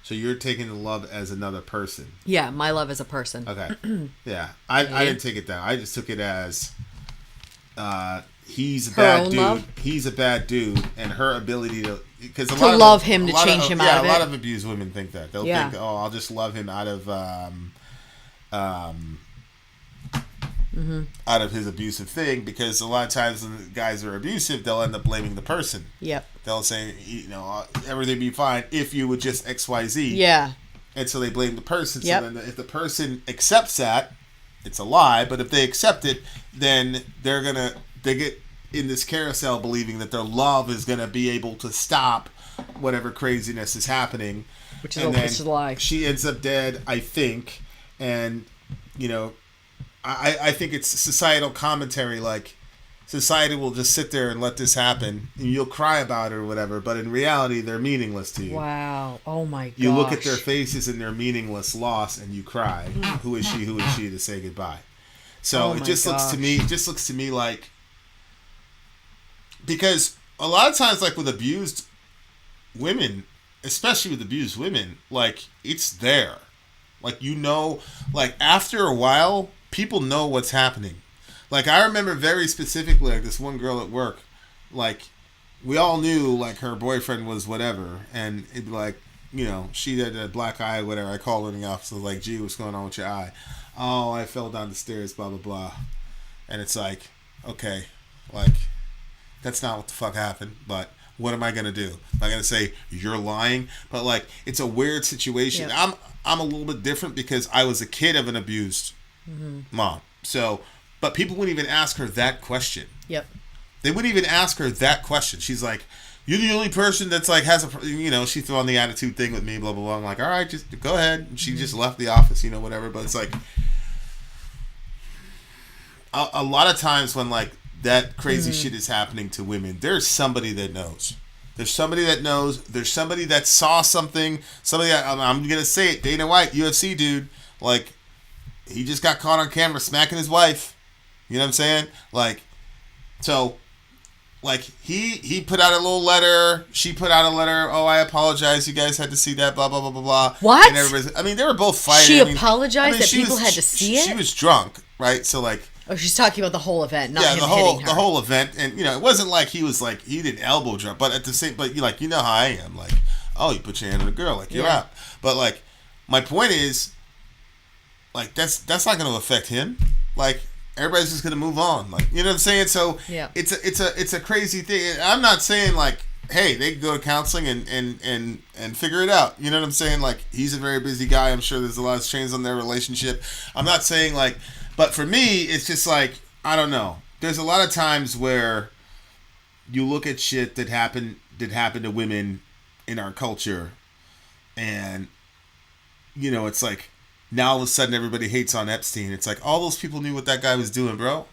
So you're taking the love as another person. Yeah, my love as a person. Okay. Yeah, I didn't take it that. I just took it as he's a bad dude. Love? He's a bad dude, and her ability to love him to change him out of it. Yeah, a lot of abused women think that. They'll think, oh, I'll just love him out of out of his abusive thing, because a lot of times when the guys are abusive, they'll end up blaming the person. Yep. They'll say, everything be fine if you would just XYZ. Yeah. And so they blame the person. Yep. So then if the person accepts that, it's a lie. But if they accept it, then they get in this carousel believing that their love is going to be able to stop whatever craziness is happening. Which is a lie. She ends up dead, I think. And, I think it's societal commentary, like, society will just sit there and let this happen, and you'll cry about it or whatever, but in reality, they're meaningless to you. Wow. Oh my gosh. You look at their faces and their meaningless loss, and you cry. Who is she to say goodbye? So it just looks to me like, because a lot of times, like with abused women, especially with abused women, like it's there. Like, you know, like after a while, people know what's happening. Like, I remember very specifically, like this one girl at work, like we all knew like her boyfriend was whatever, and it'd be like, you know, she had a black eye, whatever. I called her in the office, I was like, gee, what's going on with your eye? Oh, I fell down the stairs, blah, blah, blah. And it's like, okay, like, that's not what the fuck happened, but what am I going to do? Am I going to say, you're lying? But, like, it's a weird situation. Yep. I'm a little bit different because I was a kid of an abused mom. So, but people wouldn't even ask her that question. Yep. They wouldn't even ask her that question. She's like, you're the only person that's like has a, you know, she threw on the attitude thing with me, blah, blah, blah. I'm like, all right, just go ahead. And she just left the office, you know, whatever. But it's like, a lot of times when like that crazy shit is happening to women, there's somebody that knows. There's somebody that knows. There's somebody that saw something. Somebody that, I'm going to say it, Dana White, UFC dude, like, he just got caught on camera smacking his wife. You know what I'm saying? Like, so, like, he put out a little letter. She put out a letter. Oh, I apologize. You guys had to see that, blah, blah, blah, blah, blah. What? And everybody's, I mean, they were both fighting. She apologized that people had to see it? She was drunk, right? So, like, oh, she's talking about the whole event, not him the hitting her. whole event. And, you know, it wasn't like he was, like, he didn't elbow drop. But at the same, but, you know how I am. Like, oh, you put your hand on a girl. Like, you're out. But, like, my point is, like, that's not going to affect him. Like, everybody's just gonna move on, like, you know what I'm saying? So it's a crazy thing. I'm not saying like, hey, they can go to counseling and figure it out. You know what I'm saying? Like, he's a very busy guy. I'm sure there's a lot of strains on their relationship. I'm not saying like, but for me, it's just like, I don't know. There's a lot of times where you look at shit that happened to women in our culture, and you know, it's like, now all of a sudden everybody hates on Epstein. It's like, all those people knew what that guy was doing, bro.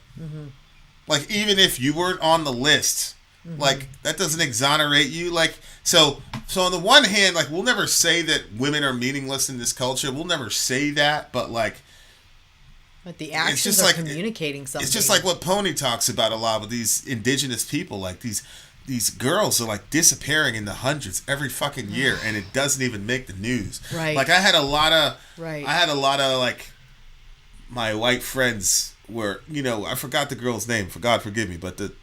Like, even if you weren't on the list, like, that doesn't exonerate you. Like, so on the one hand, like, we'll never say that women are meaningless in this culture. We'll never say that, but like, but the actions are communicating something. It's just like what Pony talks about a lot with these indigenous people. Like, these girls are like disappearing in the hundreds every fucking year, and it doesn't even make the news. Right. Like, I had a lot of like, my white friends were, you know, I forgot the girl's name, for God forgive me, but the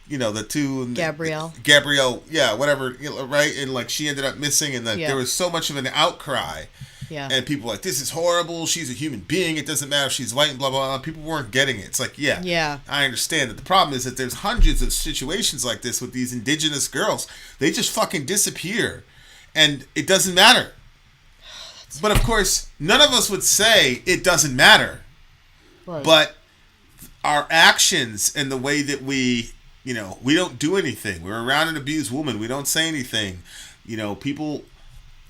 two, Gabrielle, yeah, whatever, you know, right? And like, she ended up missing, and there was so much of an outcry. Yeah. And people were like, this is horrible. She's a human being. It doesn't matter if she's white and blah, blah, blah. People weren't getting it. It's like, yeah, I understand that. The problem is that there's hundreds of situations like this with these indigenous girls. They just fucking disappear. And it doesn't matter. But of course, none of us would say it doesn't matter. Right. But our actions and the way that we, you know, we don't do anything. We're around an abused woman. We don't say anything. You know, people...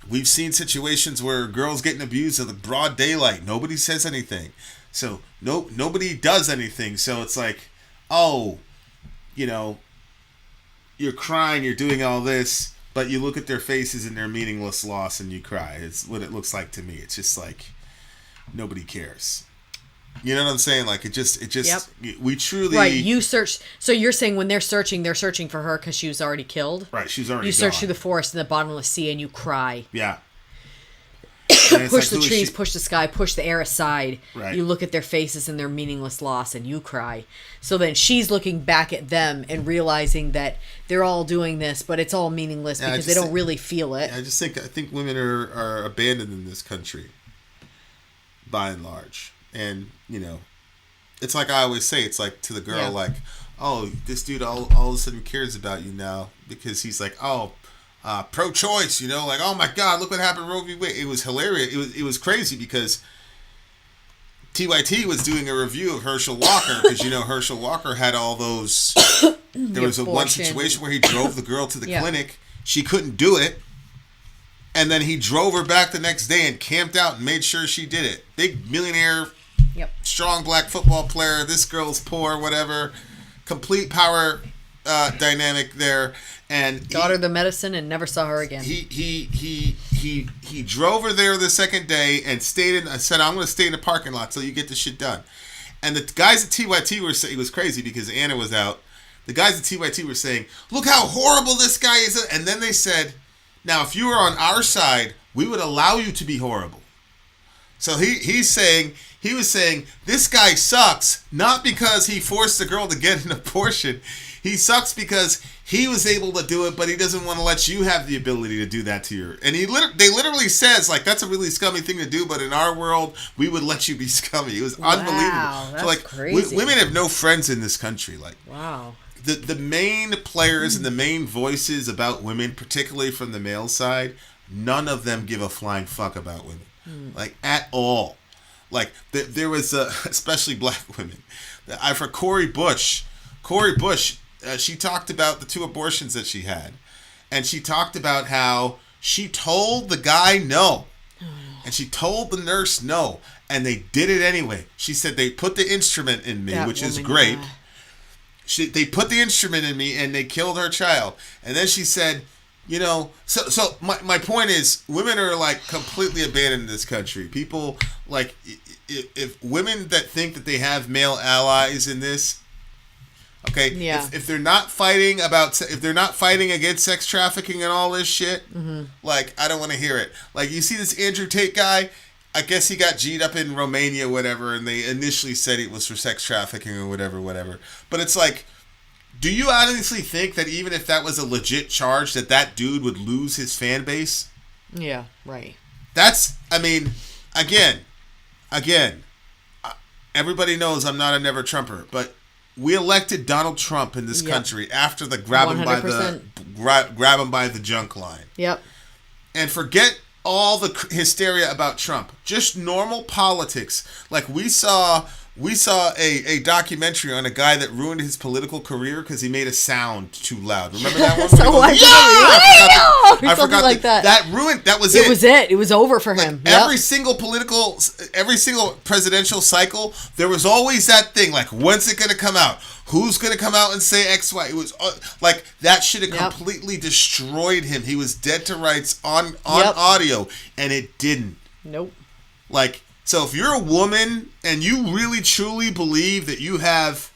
We've seen situations where girls getting abused in the broad daylight. Nobody says anything. So nobody does anything. So it's like, oh, you know, you're crying, you're doing all this, but you look at their faces and their meaningless loss and you cry. It's what it looks like to me. It's just like, nobody cares. You know what I'm saying? Like, it just, we truly... Right, you search... So you're saying when they're searching for her because she was already killed? Right, she's already You search through the forest and the bottomless sea and you cry. Yeah. Push the trees, push the sky, push the air aside. Right. You look at their faces and their meaningless loss and you cry. So then she's looking back at them and realizing that they're all doing this, but it's all meaningless because they don't really feel it. Yeah, I think women are abandoned in this country, by and large. And, you know, it's like I always say, it's like to the girl, like, oh, this dude all of a sudden cares about you now because he's like, oh, pro-choice, you know, like, oh my God, look what happened to Roe v. Wade. It was hilarious. It was crazy because TYT was doing a review of Herschel Walker because, you know, Herschel Walker had all those, there was one situation where he drove the girl to the clinic. She couldn't do it. And then he drove her back the next day and camped out and made sure she did it. Big millionaire, strong black football player. This girl's poor, whatever. complete power dynamic there, and got her the medicine and never saw her again. He drove her there the second day and stayed in. I said, I'm going to stay in the parking lot till you get this shit done. And the guys at TYT were saying, it was crazy because Anna was out. The guys at TYT were saying, look how horrible this guy is. And then they said, now if you were on our side, we would allow you to be horrible. So he was saying this guy sucks not because he forced the girl to get an abortion. He sucks because he was able to do it, but he doesn't want to let you have the ability to do that to your. And they literally says, like, that's a really scummy thing to do, but in our world, we would let you be scummy. It was unbelievable. That's so, like, crazy. Women have no friends in this country. Like, wow. The main players and the main voices about women, particularly from the male side, none of them give a flying fuck about women, like, at all. Like, there was, especially black women. For Cori Bush, she talked about the 2 abortions that she had. And she talked about how she told the guy no. And she told the nurse no. And they did it anyway. She said they put the instrument in me, which is great. They put the instrument in me and they killed her child. And then she said, so my point is, women are, like, completely abandoned in this country. People, like, if women that think that they have male allies in this, okay, if they're not fighting against sex trafficking and all this shit, like, I don't want to hear it. Like, you see this Andrew Tate guy, I guess he got G'd up in Romania, whatever, and they initially said it was for sex trafficking or whatever. But it's like, do you honestly think that even if that was a legit charge, that dude would lose his fan base? Yeah, right. That's, I mean, again, everybody knows I'm not a never Trumper, but we elected Donald Trump in this country after the grab him by the junk line. Yep. And forget all the hysteria about Trump. Just normal politics. Like, we saw a documentary on a guy that ruined his political career because he made a sound too loud. Remember that one? I forgot like that. That ruined. That was it. It was it. It was over for him. Like, every single presidential cycle, there was always that thing. Like, when's it going to come out? Who's going to come out and say X, Y? It was like that should have completely destroyed him. He was dead to rights on audio, and it didn't. Nope. Like, so if you're a woman and you really truly believe that you have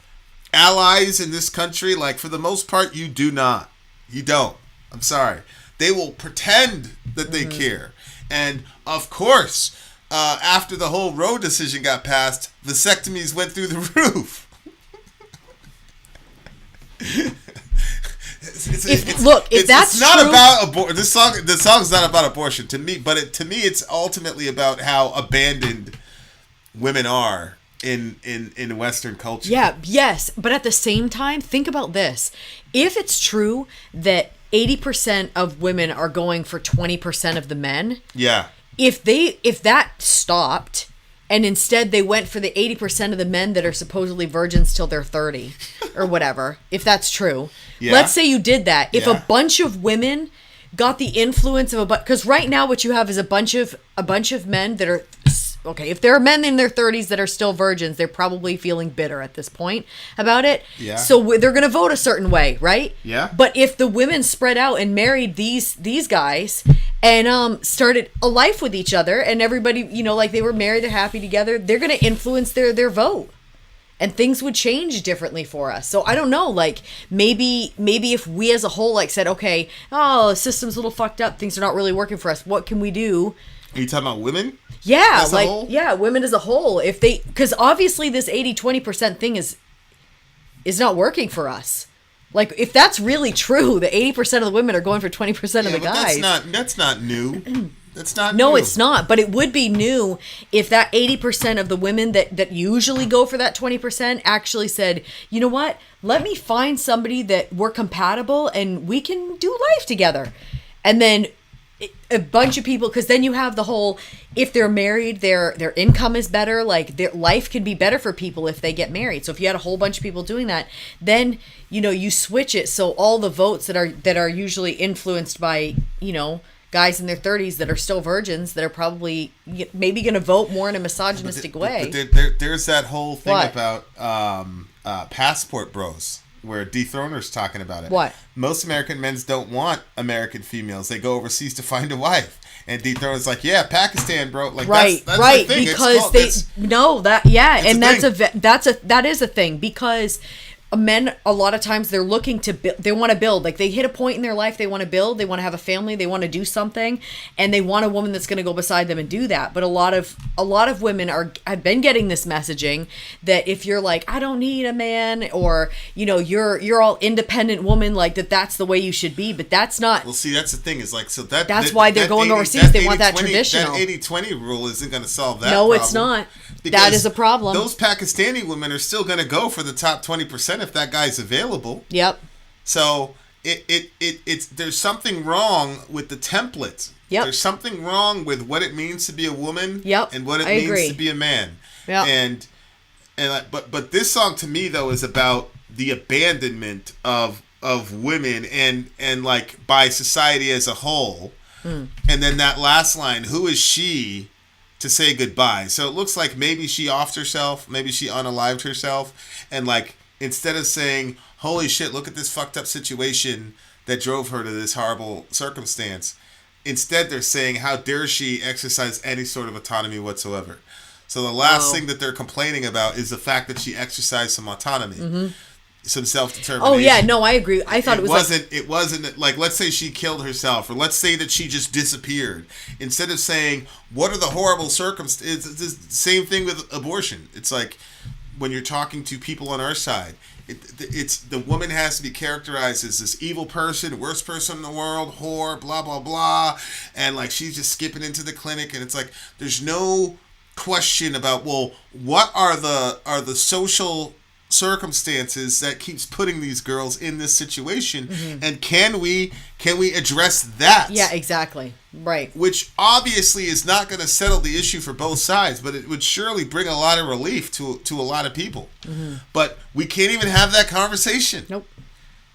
allies in this country, like, for the most part, you do not. You don't. I'm sorry. They will pretend that they care. And, of course, after the whole Roe decision got passed, vasectomies went through the roof. If that's not true, about this song's not about abortion to me, but to me it's ultimately about how abandoned women are in Western culture. Yeah, yes, but at the same time, think about this. If it's true that 80% of women are going for 20% of the men, if that stopped and instead they went for the 80% of the men that are supposedly virgins till they're 30 or whatever, if that's true. Let's say you did that. If a bunch of women got the influence of because right now what you have is a bunch of men that are, okay, if there are men in their 30s that are still virgins, they're probably feeling bitter at this point about it. Yeah. So they're going to vote a certain way, right? Yeah. But if the women spread out and married these guys and started a life with each other and everybody, like they were married, they're happy together, they're going to influence their vote. And things would change differently for us. So I don't know, like maybe if we as a whole like said, okay, the system's a little fucked up, things are not really working for us. What can we do? Are you talking about women? Yeah, as like women as a whole. If they, because obviously this 80-20% thing is not working for us. Like if that's really true, the 80% of the women are going for 20% of the guys. That's not new. That's not No, new. it's not. But it would be new if that 80% of the women that usually go for that 20% actually said, you know what? Let me find somebody that we're compatible and we can do life together. And then a bunch of people, because then you have the whole, if they're married, their income is better. Like their life can be better for people if they get married. So if you had a whole bunch of people doing that, then, you switch it. So all the votes that are usually influenced by, guys in their 30s that are still virgins that are probably maybe going to vote more in a misogynistic way. But there's that whole thing about passport bros. where Dethroner's talking about it. What? Most American men don't want American females. They go overseas to find a wife. And Dethroner's like, yeah, Pakistan, bro. Like, right, that's right, the thing. because that is a thing, because men, a lot of times they're looking to build, they want to build, like they hit a point in their life, they want to build, they want to have a family, they want to do something, and they want a woman that's going to go beside them and do that. But a lot of women have been getting this messaging that if you're like, I don't need a man, or you're all independent woman, like that's the way you should be. But that's not. Well, see, that's the thing, is like, so that's why they're going overseas. They want that traditional. That 80-20 rule isn't going to solve that. No, problem, it's not. That is a problem. Those Pakistani women are still going to go for the top 20% if that guy's available. Yep. So it's there's something wrong with the template. Yep. There's something wrong with what it means to be a woman. Yep. And what it I means agree. to be a man. Yep. But this song to me though is about the abandonment of women and like by society as a whole. And then that last line, who is she to say goodbye? So it looks like maybe she offed herself, maybe she unalived herself, and like instead of saying, holy shit, look at this fucked up situation that drove her to this horrible circumstance, instead they're saying, how dare she exercise any sort of autonomy whatsoever. So the last thing that they're complaining about is the fact that she exercised some autonomy. Some self-determination. Oh yeah, no, I agree. I thought it wasn't like, let's say she killed herself, or let's say that she just disappeared. Instead of saying, what are the horrible circumstances, it's the same thing with abortion. It's like when you're talking to people on our side, it's the woman has to be characterized as this evil person, worst person in the world, whore, blah blah blah, and like she's just skipping into the clinic, and it's like there's no question about, well, what are the social circumstances that keeps putting these girls in this situation, and can we address that? Yeah, exactly. Right. Which obviously is not going to settle the issue for both sides, but it would surely bring a lot of relief to a lot of people. But we can't even have that conversation. Nope.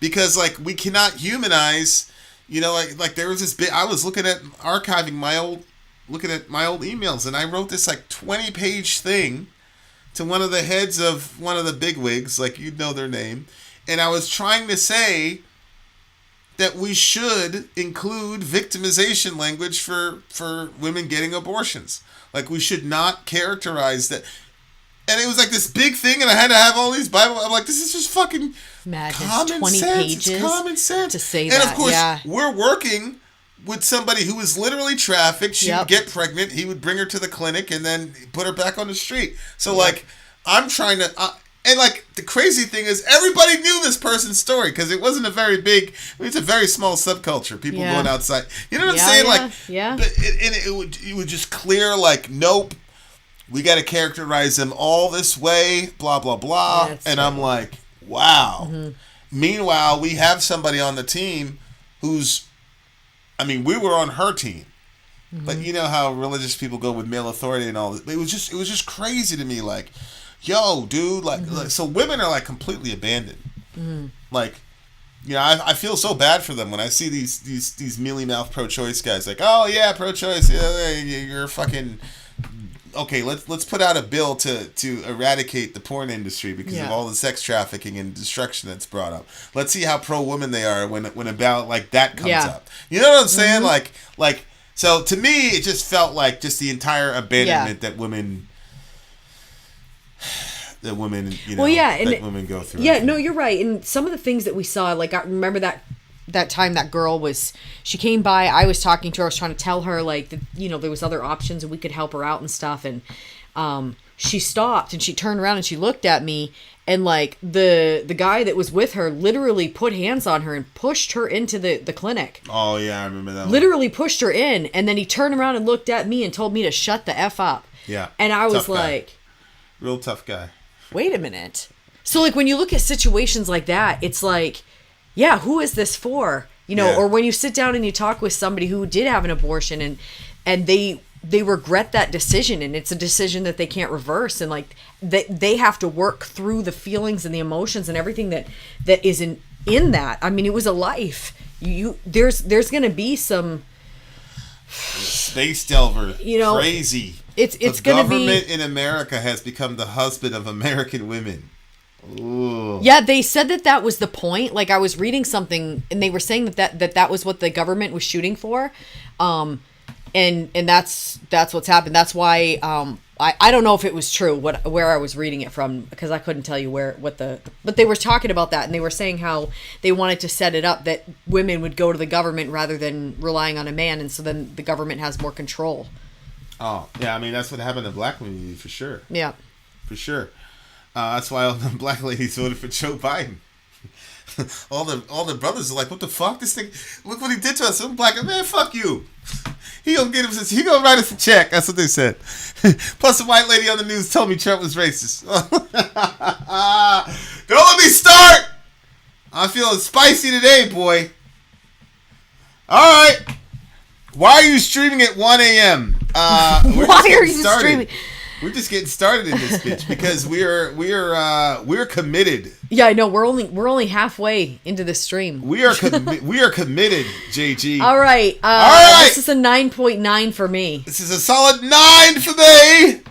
Because like we cannot humanize, like there was this bit, I was looking at archiving my old emails, and I wrote this like 20-page thing to one of the heads of one of the bigwigs, like you'd know their name, and I was trying to say that we should include victimization language for women getting abortions. Like we should not characterize that. And it was like this big thing, and I had to have all these Bible. I'm like, this is just fucking madness. Common 20 sense. pages. It's common sense to say and that. And of course, yeah. we're working with somebody who was literally trafficked. She would get pregnant. He would bring her to the clinic and then put her back on the street. So like, I'm trying to, and like the crazy thing is everybody knew this person's story because it wasn't a very big, it's a very small subculture. People going outside. You know what I'm saying? Like, but it would just clear like, nope, we got to characterize them all this way, blah, blah, blah. Yeah, and true. I'm like, wow. Meanwhile, we have somebody on the team who's, we were on her team, but you know how religious people go with male authority and all this. It was just crazy to me. Like, yo, dude, like so women are like completely abandoned. Like, I feel so bad for them when I see these mealy mouth pro-choice guys. Like, oh yeah, pro-choice, you're fucking. Okay, let's put out a bill to eradicate the porn industry because of all the sex trafficking and destruction that's brought up. Let's see how pro-women they are when a ballot like that comes up. You know what I'm saying? Like so to me it just felt like just the entire abandonment that women that women go through. Yeah, no, you're right. And some of the things that we saw, like I remember that time that girl she came by, I was talking to her, I was trying to tell her like that, there was other options and we could help her out and stuff, and she stopped and she turned around and she looked at me, and like the guy that was with her literally put hands on her and pushed her into the clinic. Oh yeah, I remember that. Literally pushed her in, and then he turned around and looked at me and told me to shut the F up. Yeah. And I was like, real tough guy. Wait a minute. So like when you look at situations like that, it's like, yeah, who is this for? Or when you sit down and you talk with somebody who did have an abortion and they regret that decision, and it's a decision that they can't reverse, and like they have to work through the feelings and the emotions and everything that is in that. It was a life. There's going to be some space delver, crazy. It's going to be. The government in America has become the husband of American women. Ooh. Yeah, they said that was the point. Like, I was reading something, and they were saying that was what the government was shooting for, and that's what's happened. That's why I don't know if it was true where I was reading it from, because I couldn't tell you but they were talking about that, and they were saying how they wanted to set it up that women would go to the government rather than relying on a man, and so then the government has more control. Oh yeah, I mean that's what happened in the black community for sure. Yeah, for sure. That's why all the black ladies voted for Joe Biden. all the brothers are like, what the fuck? This thing, look what he did to us. I'm black, man, fuck you. He gonna write us a check. That's what they said. Plus, a white lady on the news told me Trump was racist. Don't let me start. I'm feeling spicy today, boy. All right. Why are you streaming at 1 a.m.? Why are you streaming? We're just getting started in this bitch because we're committed. Yeah, I know. We're only halfway into the stream. We are committed, JG. All right. All right. This is a 9.9 for me. This is a solid 9 for me.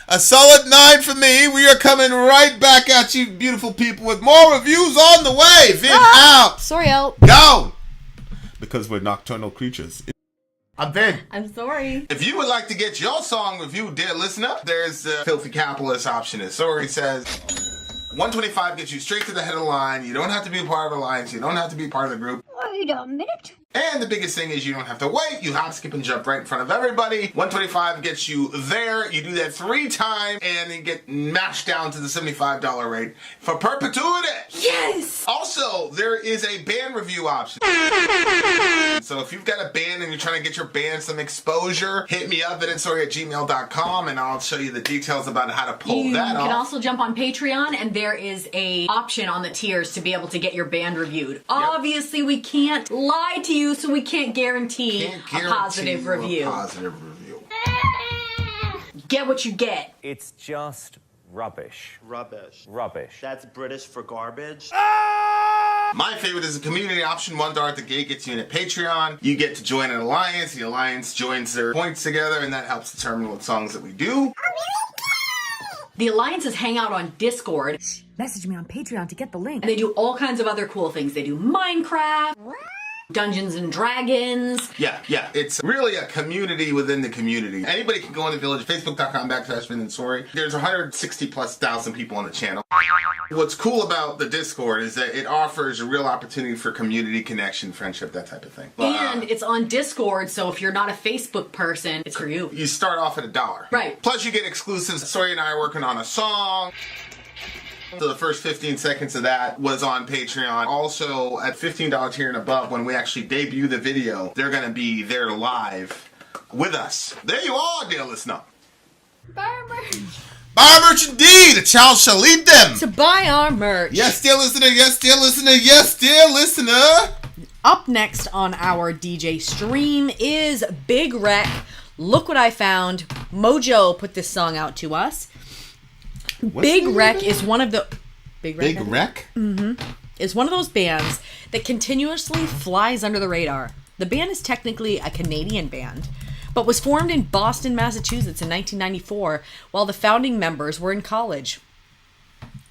A solid 9 for me. We are coming right back at you, beautiful people, with more reviews on the way. Vin out. Sorry, out. Go. Because we're nocturnal creatures. I'm Ben. I'm sorry. If you would like to get your song reviewed, dear listener, there's the Filthy Capitalist option. As Sorry says, 125 gets you straight to the head of the line. You don't have to be a part of the alliance. You don't have to be part of the group. Wait a minute. And the biggest thing is you don't have to wait. You hop, skip, and jump right in front of everybody. 125 gets you there. You do that 3 times, and you get mashed down to the $75 rate for perpetuity. Yes! Also, there is a band review option. So if you've got a band and you're trying to get your band some exposure, hit me up at gmail.com, and I'll show you the details about how to pull that off. You can also jump on Patreon, and there is a option on the tiers to be able to get your band reviewed. Obviously, we can't lie to you, so we can't guarantee a positive review. Get what you get. It's just rubbish. Rubbish. Rubbish. That's British for garbage. My favorite is the community option. $1 at the gate gets you in at Patreon. You get to join an alliance. The alliance joins their points together, and that helps determine what songs that we do. The alliances hang out on Discord. Message me on Patreon to get the link. And they do all kinds of other cool things. They do Minecraft, Dungeons and Dragons. Yeah. It's really a community within the community. Anybody can go in the village, facebook.com/VinandSorry. There's 160,000+ people on the channel. What's cool about the Discord is that it offers a real opportunity for community connection, friendship, that type of thing. And it's on Discord, so if you're not a Facebook person, it's for you. You start off at $1. Right. Plus you get exclusives. Sorry and I are working on a song. So the first 15 seconds of that was on Patreon. Also, at $15 tier and above, when we actually debut the video, they're going to be there live with us. There you are, dear listener. Buy our merch. Buy our merch indeed. A child shall lead them. To buy our merch. Yes, dear listener. Yes, dear listener. Yes, dear listener. Up next on our DJ stream is Big Wreck. Look what I found. Mojo put this song out to us. Big Wreck is one of the Big Wreck is one of those bands that continuously flies under the radar. The band is technically a Canadian band, but was formed in Boston, Massachusetts in 1994 while the founding members were in college.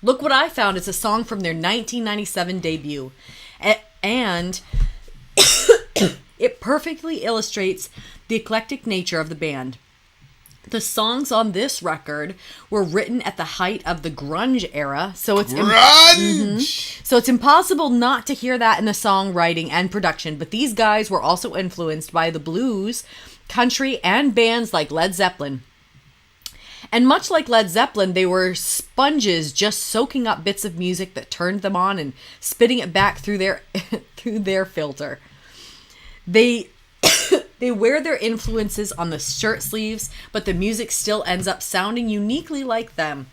Look what I found is a song from their 1997 debut, and it perfectly illustrates the eclectic nature of the band. The songs on this record were written at the height of the grunge era, so it's so it's impossible not to hear that in the songwriting and production. But these guys were also influenced by the blues, country, and bands like Led Zeppelin. And much like Led Zeppelin, they were sponges, just soaking up bits of music that turned them on and spitting it back through their filter. They wear their influences on the shirt sleeves, but the music still ends up sounding uniquely like them.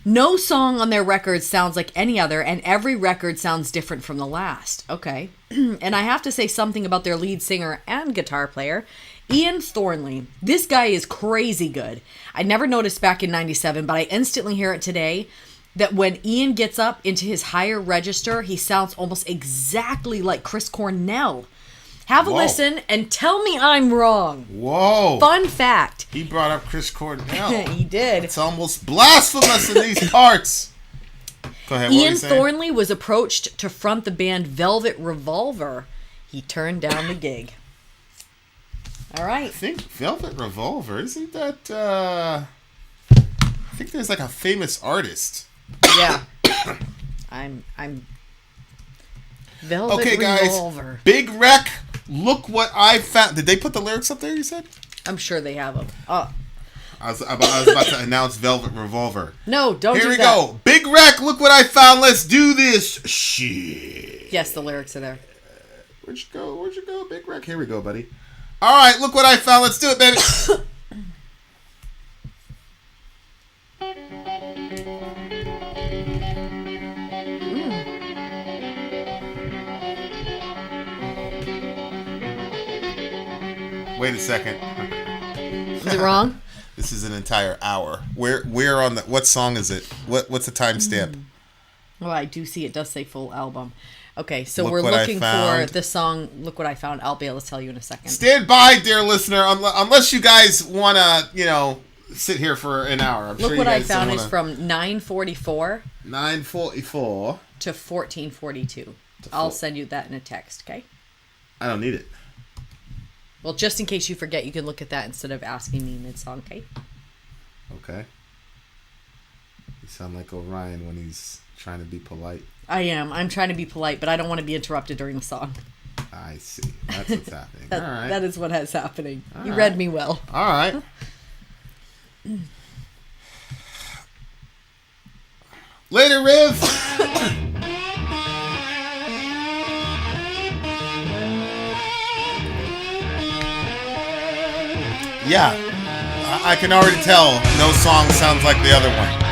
No song on their record sounds like any other, and every record sounds different from the last. Okay. And I have to say something about their lead singer and guitar player, Ian Thornley. This guy is crazy good. I never noticed back in 97, but I instantly hear it today, that when Ian gets up into his higher register, he sounds almost exactly like Chris Cornell. Have a listen and tell me I'm wrong. Whoa. Fun fact. He brought up Chris Cornell. He did. It's almost blasphemous in these parts. Go ahead. What were Ian you saying? Thornley was approached to front the band Velvet Revolver. He turned down the gig. All right. I think Velvet Revolver, isn't that I think there's like a famous artist. Yeah. I'm Velvet Okay, guys. Revolver. Big Wreck, look what I found. Did they put the lyrics up there, you said? I'm sure they have them. Oh. I was about to announce Velvet Revolver. No, don't do that. Here we go. Big Wreck, look what I found. Let's do this. Shit. Yes, the lyrics are there. Where'd you go? Where'd you go, Big Wreck? Here we go, buddy. All right, look what I found. Let's do it, baby. Wait a second. Is it wrong? This is an entire hour. We're on the. What song is it? What's the timestamp? Well, I do see it does say full album. Okay, so Look we're What I looking for Found. the song "Look What I Found." I'll be able to tell you in a second. Stand by, dear listener. Unless you guys want to, sit here for an hour. I'm Look sure What you I guys Found don't is from 9:44 9:44 to 14:42. I'll send you that in a text, okay? I don't need it. Well, just in case you forget, you can look at that instead of asking me mid-song, okay? Okay. You sound like Orion when he's trying to be polite. I am. I'm trying to be polite, but I don't want to be interrupted during the song. I see. That's what's happening. All right. That is what is happening. You right. read me well. All right. Later, Riv. Yeah, I can already tell no song sounds like the other one.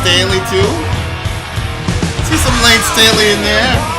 Staley too. See some Lane Staley in there.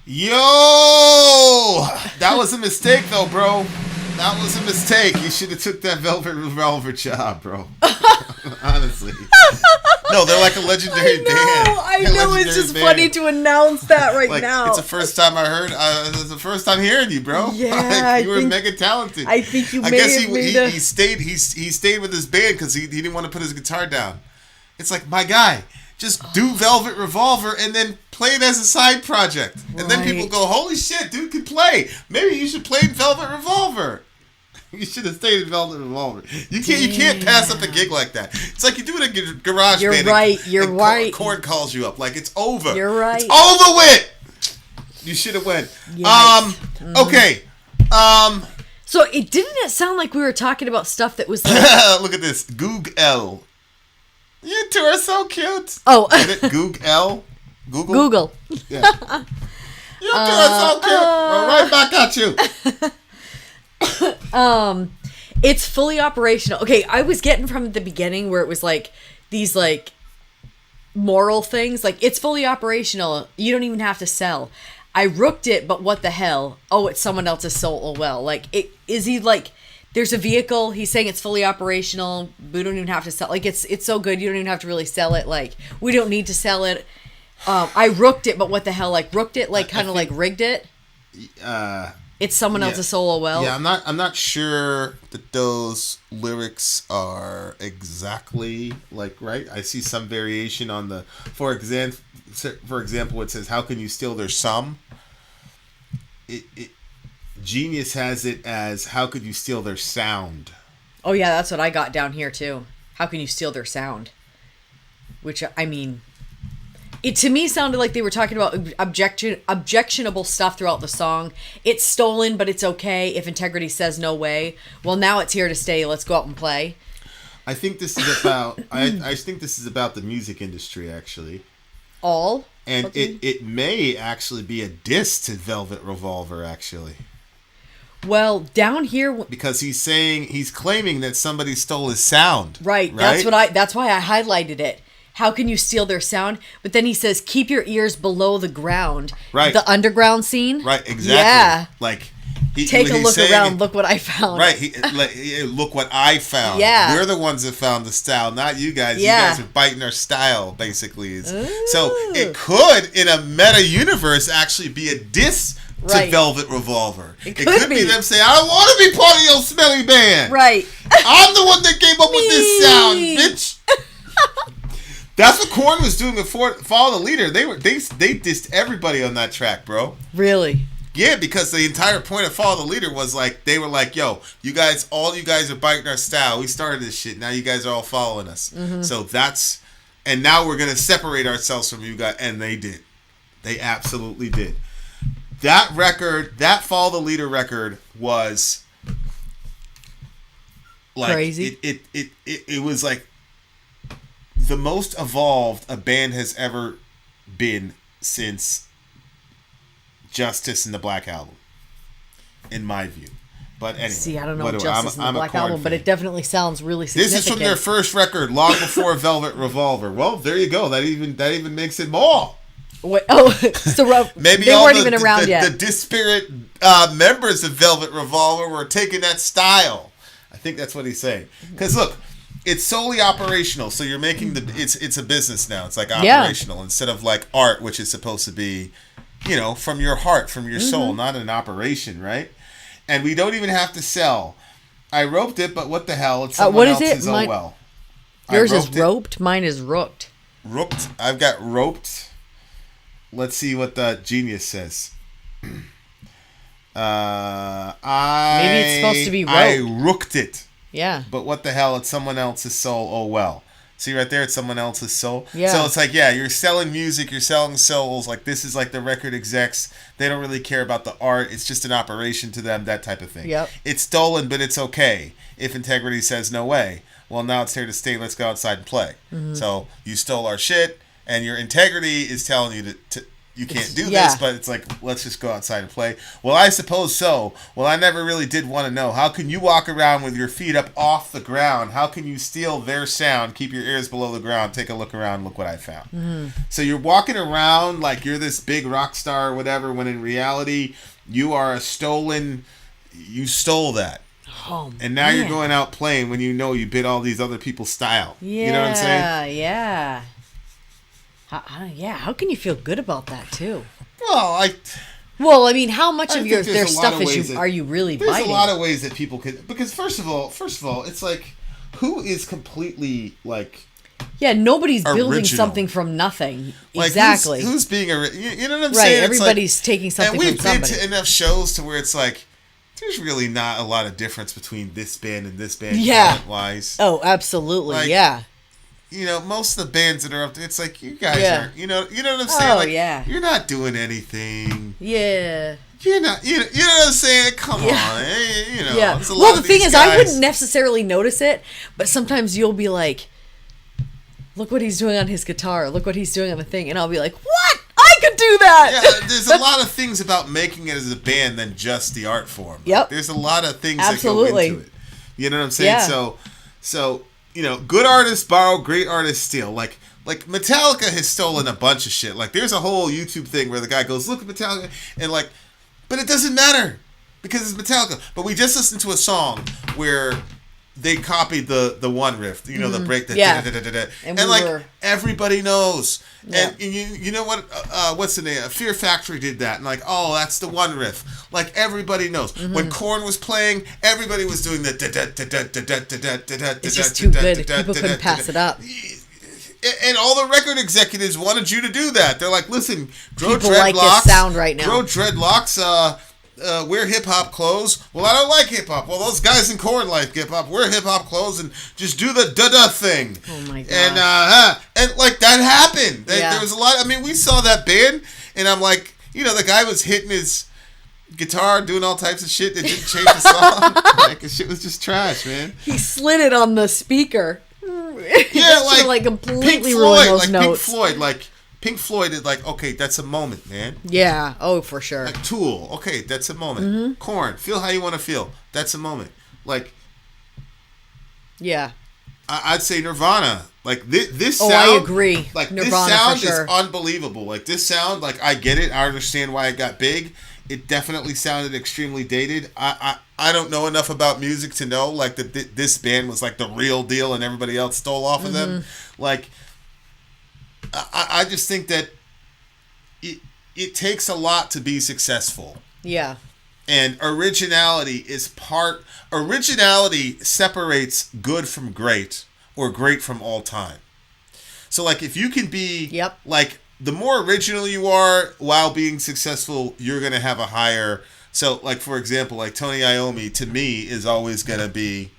Yo, that was a mistake, though, bro. That was a mistake. You should have took that Velvet Revolver job, bro. Honestly. No, they're like a legendary band. I know. It's just funny to announce that right now. It's the first time I heard. It's the first time hearing you, bro. Yeah, you were mega talented. I think you. I guess he stayed. He stayed with his band because he didn't want to put his guitar down. It's like, my guy, just do Velvet Revolver and then play it as a side project. And then people go, holy shit, dude can play. Maybe you should play in Velvet Revolver. You should have stayed in Velvet Revolver. You can't pass up a gig like that. It's like you do it in a garage band. You're right. Korn calls you up. Like, it's over. You're right. It's over with. You should have went. Yes. Okay. So didn't sound like we were talking about stuff that was like... Look at this. Google. You two are so cute. Oh. Google. Google. Yeah. You two are so cute. We're right back at you. It's fully operational. Okay, I was getting from the beginning where it was like these like moral things. Like, it's fully operational. You don't even have to sell. I rooked it, but what the hell? Oh, it's someone else's soul. Oh well. Like, is he like... There's a vehicle. He's saying it's fully operational. We don't even have to sell. Like, it's so good. You don't even have to really sell it. Like, we don't need to sell it. I rooked it, but what the hell? Like, rooked it, like kind of like rigged it. It's someone else's solo. Well, yeah. I'm not sure that those lyrics are exactly like right. I see some variation on the. For example, it says, "How can you steal their sum?" Genius has it as, how could you steal their sound? Oh yeah, that's what I got down here too. How can you steal their sound? Which, I mean, it to me sounded like they were talking about objectionable stuff throughout the song. It's stolen, but it's okay if integrity says no way. Well, now it's here to stay. Let's go out and play. I think this is about. I think this is about the music industry, actually. And it may actually be a diss to Velvet Revolver, actually. Well, down here, because he's claiming that somebody stole his sound. Right. That's why I highlighted it. How can you steal their sound? But then he says, keep your ears below the ground. Right. The underground scene. Right. Exactly. Yeah. Like, take a look around. Look what I found. Right. Look what I found. Yeah. We're the ones that found the style, not you guys. Yeah. You guys are biting our style, basically. So it could, in a meta universe, actually be a diss to Velvet Revolver. It could be them saying, I don't want to be part of your smelly band. Right. I'm the one that came up with this sound, bitch. That's what Korn was doing before Follow the Leader. They dissed everybody on that track, bro. Really? Yeah, because the entire point of Follow the Leader was like, they were like, yo, all you guys are biting our style. We started this shit. Now you guys are all following us. Mm-hmm. So and now we're going to separate ourselves from you guys. And they did. They absolutely did. That record, that Follow the Leader record was like, crazy. It was like the most evolved a band has ever been since Justice and the Black Album, in my view. But anyway, see, I don't know whatever. Justice and the Black Album, but it definitely sounds really significant. This is from their first record, long before Velvet Revolver. Well, there you go. That even makes it more. Wait, so maybe they all weren't even around yet. The disparate members of Velvet Revolver were taking that style. I think that's what he's saying. Because look, it's solely operational. So you're making it's a business now. It's like operational instead of like art, which is supposed to be, from your heart, from your soul, not an operation, right? And we don't even have to sell. I roped it, but what the hell? It's someone else's. Oh well. Yours is roped. Mine is rooked. Rooked. I've got roped. Let's see what the genius says. Maybe it's supposed to be roped. I rooked it. Yeah. But what the hell? It's someone else's soul. Oh well. See right there? It's someone else's soul. Yeah. So it's like, you're selling music. You're selling souls. Like this is like the record execs. They don't really care about the art. It's just an operation to them. That type of thing. Yep. It's stolen, but it's okay. If integrity says no way. Well, now it's here to stay. Let's go outside and play. Mm-hmm. So you stole our shit. And your integrity is telling you to you can't do this, but it's like, let's just go outside and play. Well, I suppose so. Well, I never really did want to know. How can you walk around with your feet up off the ground? How can you steal their sound, keep your ears below the ground, take a look around, look what I found. Mm-hmm. So you're walking around like you're this big rock star or whatever, when in reality, you are you stole that. Oh, and now you're going out playing when you bit all these other people's style. Yeah, you know what I'm saying? Yeah. How can you feel good about that too? Well, I mean, how much of their stuff are you really biting? There's a lot of ways that people could, because first of all, it's like, who is completely like? Yeah, nobody's original. Building something from nothing. Like, exactly. Who's being you know what I'm right, saying? Right, everybody's taking something from somebody. And we've been to enough shows to where it's like, there's really not a lot of difference between this band and this band, talent-wise. Oh, absolutely, most of the bands that are up there, it's like, you guys aren't, you know what I'm saying? Oh, like, you're not doing anything. Yeah. You're not, you know what I'm saying? Come on. Yeah. Well, the thing is, I wouldn't necessarily notice it, but sometimes you'll be like, look what he's doing on his guitar. Look what he's doing on the thing. And I'll be like, what? I could do that. Yeah, there's a lot of things about making it as a band than just the art form. Yep. Like, there's a lot of things that go into it. You know what I'm saying? Yeah. So good artists borrow, great artists steal. Like Metallica has stolen a bunch of shit. Like, there's a whole YouTube thing where the guy goes, look at Metallica, and like, but it doesn't matter because it's Metallica. But we just listened to a song where they copied the one riff, the break, and like, everybody knows. Yeah. And you know what? What's the name? Fear Factory did that, and like, oh, that's the one riff. Like, everybody knows. Mm-hmm. When Korn was playing, everybody was doing the. It's just too good. People couldn't pass it up. And all the record executives wanted you to do that. They're like, listen, grow people dreadlocks. Like this sound right now. Grow dreadlocks. Wear hip hop clothes. Well, I don't like hip hop. Well, those guys in Korn like hip hop. Wear hip hop clothes and just do the da thing. Oh my god! And like, that happened. There was a lot. I mean, we saw that band, and I'm like, the guy was hitting his guitar, doing all types of shit that didn't change the song. Like, the shit was just trash, man. He slid it on the speaker. Yeah, like completely ruined those notes. Pink Floyd is like, okay, that's a moment, man. Yeah. Oh, for sure. Like Tool, okay, that's a moment. Mm-hmm. Korn, feel how you want to feel. That's a moment. Like, yeah. I'd say Nirvana. Like, this sound. Oh, I agree. Like, Nirvana, this sound for sure. is unbelievable. Like, this sound, like, I get it. I understand why it got big. It definitely sounded extremely dated. I don't know enough about music to know, like, that this band was, like, the real deal and everybody else stole off of them. Like, I just think that it takes a lot to be successful. Yeah. And originality separates good from great, or great from all time. So, like, if you can be, like, the more original you are while being successful, you're going to have a higher... So, like, for example, like, Tony Iommi, to me, is always going to be...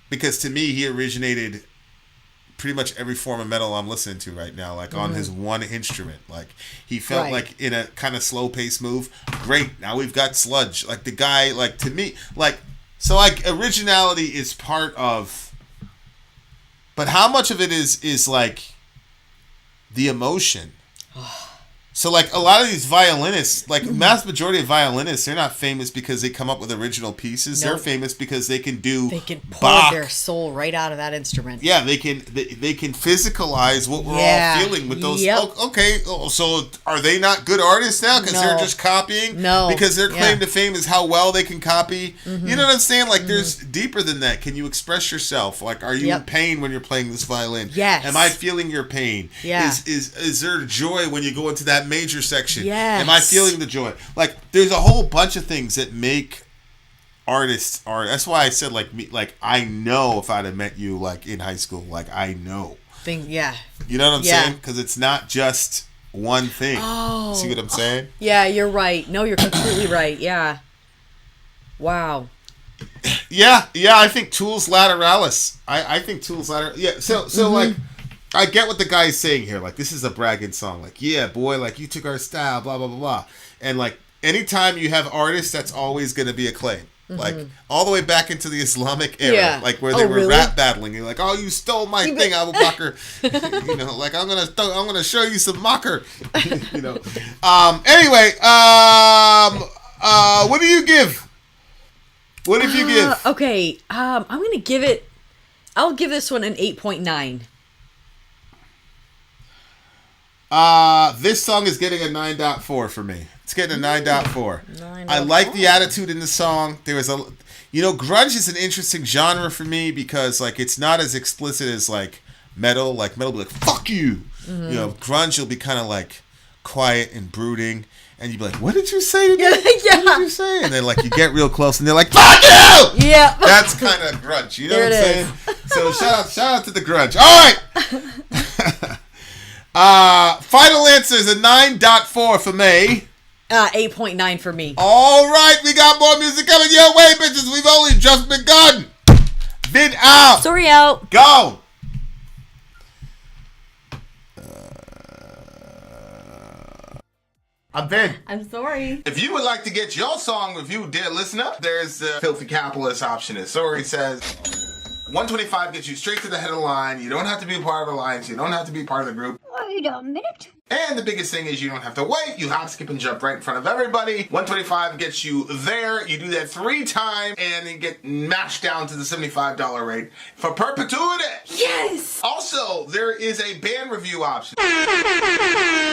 Because to me, he originated pretty much every form of metal I'm listening to right now, like, on his one instrument. Like, he felt like in a kind of slow-paced move. Great, now we've got sludge. Like, the guy, like, to me... Like, so, like, originality is part of But how much of it is like the emotion? So, like, a lot of these violinists, like, mass majority of violinists, they're not famous because they come up with original pieces. Nope. They're famous because they can do pour Bach. their soul right out of that instrument. Yeah, they can physicalize what we're all feeling with those. Yep. Okay, so are they not good artists now because they're just copying? No. Because their claim to fame is how well they can copy? You know what I'm saying? Like, there's deeper than that. Can you express yourself? Like, are you in pain when you're playing this violin? Yes. Am I feeling your pain? Yeah. Is there joy when you go into that major section? Yes. Am I feeling the joy? Like, there's a whole bunch of things that make artists art. That's why I said, like, me, like, I know if I'd have met you, like, in high school, like, I know. You know what I'm saying? Because it's not just one thing. Oh. See what I'm saying? Yeah, you're right. No, you're completely right. Yeah. Wow. Yeah, I think Tool's Lateralis. I think Tool's Lateralis. Yeah, so like, I get what the guy's saying here. Like, this is a bragging song. Like, yeah, boy, like, you took our style, blah, blah, blah, blah. And, like, anytime you have artists, that's always going to be a claim. Like, all the way back into the Islamic era, like, where they were rap battling. You're like, oh, you stole my thing, Abu Bakr. You know, like, I'm gonna show you some mocker. You know. Anyway, what do you give? What did you give? Okay, I'm gonna give it. I'll give this one an 8.9. This song is getting a 9.4 for me. It's getting a 9.4. I like the attitude in the song. There was grunge is an interesting genre for me because, like, it's not as explicit as, like, metal. Like, metal will be like, fuck you. You know, grunge will be kind of, like, quiet and brooding. And you'd be like, what did you say to me? What did you say? And then, like, you get real close and they're like, fuck you! Yeah. That's kind of grunge. You know what I'm saying? So shout out to the grunge. All right. Final answer is a 9.4 for me. 8.9 for me. All right, we got more music coming your way, bitches. We've only just begun. Vid out. Story out. Go. I'm Vin. I'm sorry. If you would like to get your song reviewed, dear listener, there's the Filthy Capitalist option. As Sorry says, 125 gets you straight to the head of the line. You don't have to be part of the alliance. You don't have to be part of the group. Wait a minute. And the biggest thing is you don't have to wait. You hop, skip, and jump right in front of everybody. 125 gets you there. You do that 3 times, and you get mashed down to the $75 rate for perpetuity. Yes! Also, there is a band review option.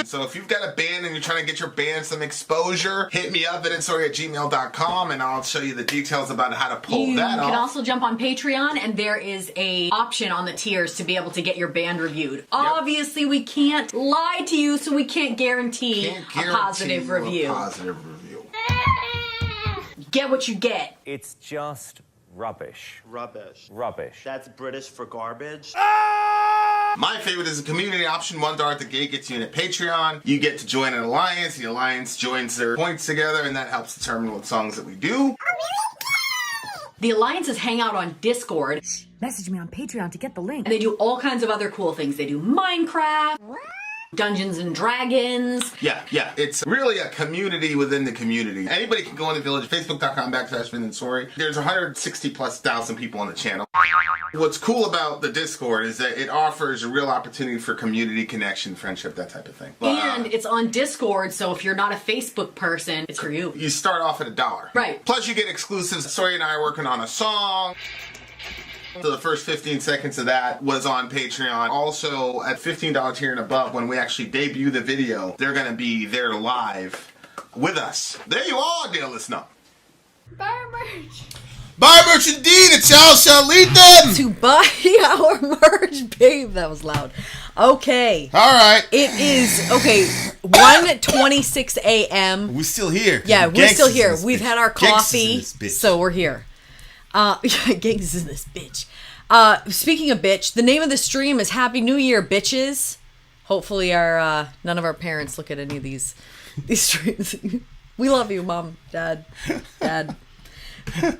So if you've got a band and you're trying to get your band some exposure, hit me up at itsorry@gmail.com, and I'll show you the details about how to pull that off. You can also jump on Patreon, and there is a option on the tiers to be able to get your band reviewed. Yep. Obviously, we can't lie to you, so we can't guarantee a positive review. Get what you get. It's just rubbish. Rubbish. Rubbish. That's British for garbage. My favorite is a community option. $1 at the gate gets you in a Patreon. You get to join an alliance. The alliance joins their points together, and that helps determine what songs that we do. The alliances hang out on Discord. Message me on Patreon to get the link. And they do all kinds of other cool things. They do Minecraft, Dungeons and Dragons. Yeah. It's really a community within the community. Anybody can go in the village, facebook.com/VinandSorry. There's 160,000+ people on the channel. What's cool about the Discord is that it offers a real opportunity for community connection, friendship, that type of thing. And it's on Discord, so if you're not a Facebook person, it's for you. You start off at $1. Right. Plus you get exclusives. Sorry and I are working on a song. So the first 15 seconds of that was on Patreon. Also, at $15 tier and above, when we actually debut the video, they're going to be there live with us. There you are, dear listener. Buy merch. Buy merch indeed, and y'all shall lead them. To buy our merch, babe. That was loud. Okay. All right. It is, 1:26 a.m. We're still here. Yeah, we're still here. We've bitch. had our coffee, so we're here. Gangs is in this bitch. Speaking of bitch, the name of the stream is Happy New Year, bitches. Hopefully our none of our parents look at any of these streams. We love you, Mom, Dad.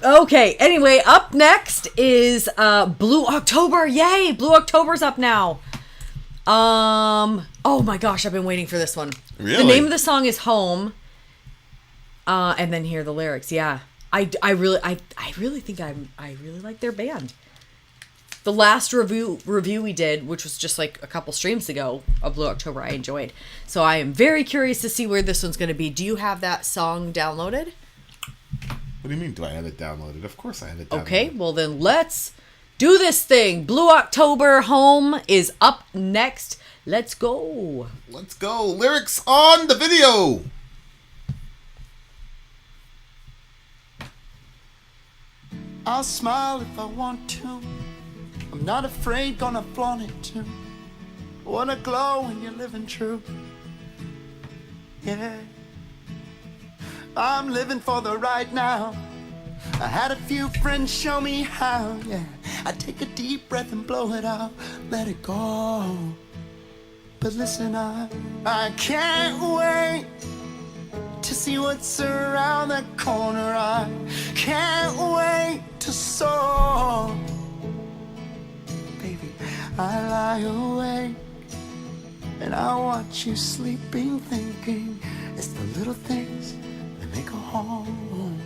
Okay, anyway, up next is Blue October. Yay, Blue October's up now. Oh my gosh, I've been waiting for this one. Really? The name of the song is Home. And then hear the lyrics. Yeah. I really think I really like their band. The last review we did, which was just like a couple streams ago of Blue October, I enjoyed. So I am very curious to see where this one's going to be. Do you have that song downloaded? What do you mean, do I have it downloaded? Of course I have it downloaded. Okay, well then let's do this thing. Blue October Home is up next. Let's go. Let's go. Lyrics on the video. I'll smile if I want to. I'm not afraid, gonna flaunt it too. What a glow when you're living true. Yeah. I'm living for the right now. I had a few friends show me how. Yeah. I take a deep breath and blow it out. Let it go. But listen, I can't wait to see what's around the corner. I can't wait to soar. Baby, I lie awake and I watch you sleeping, thinking it's the little things that make a home.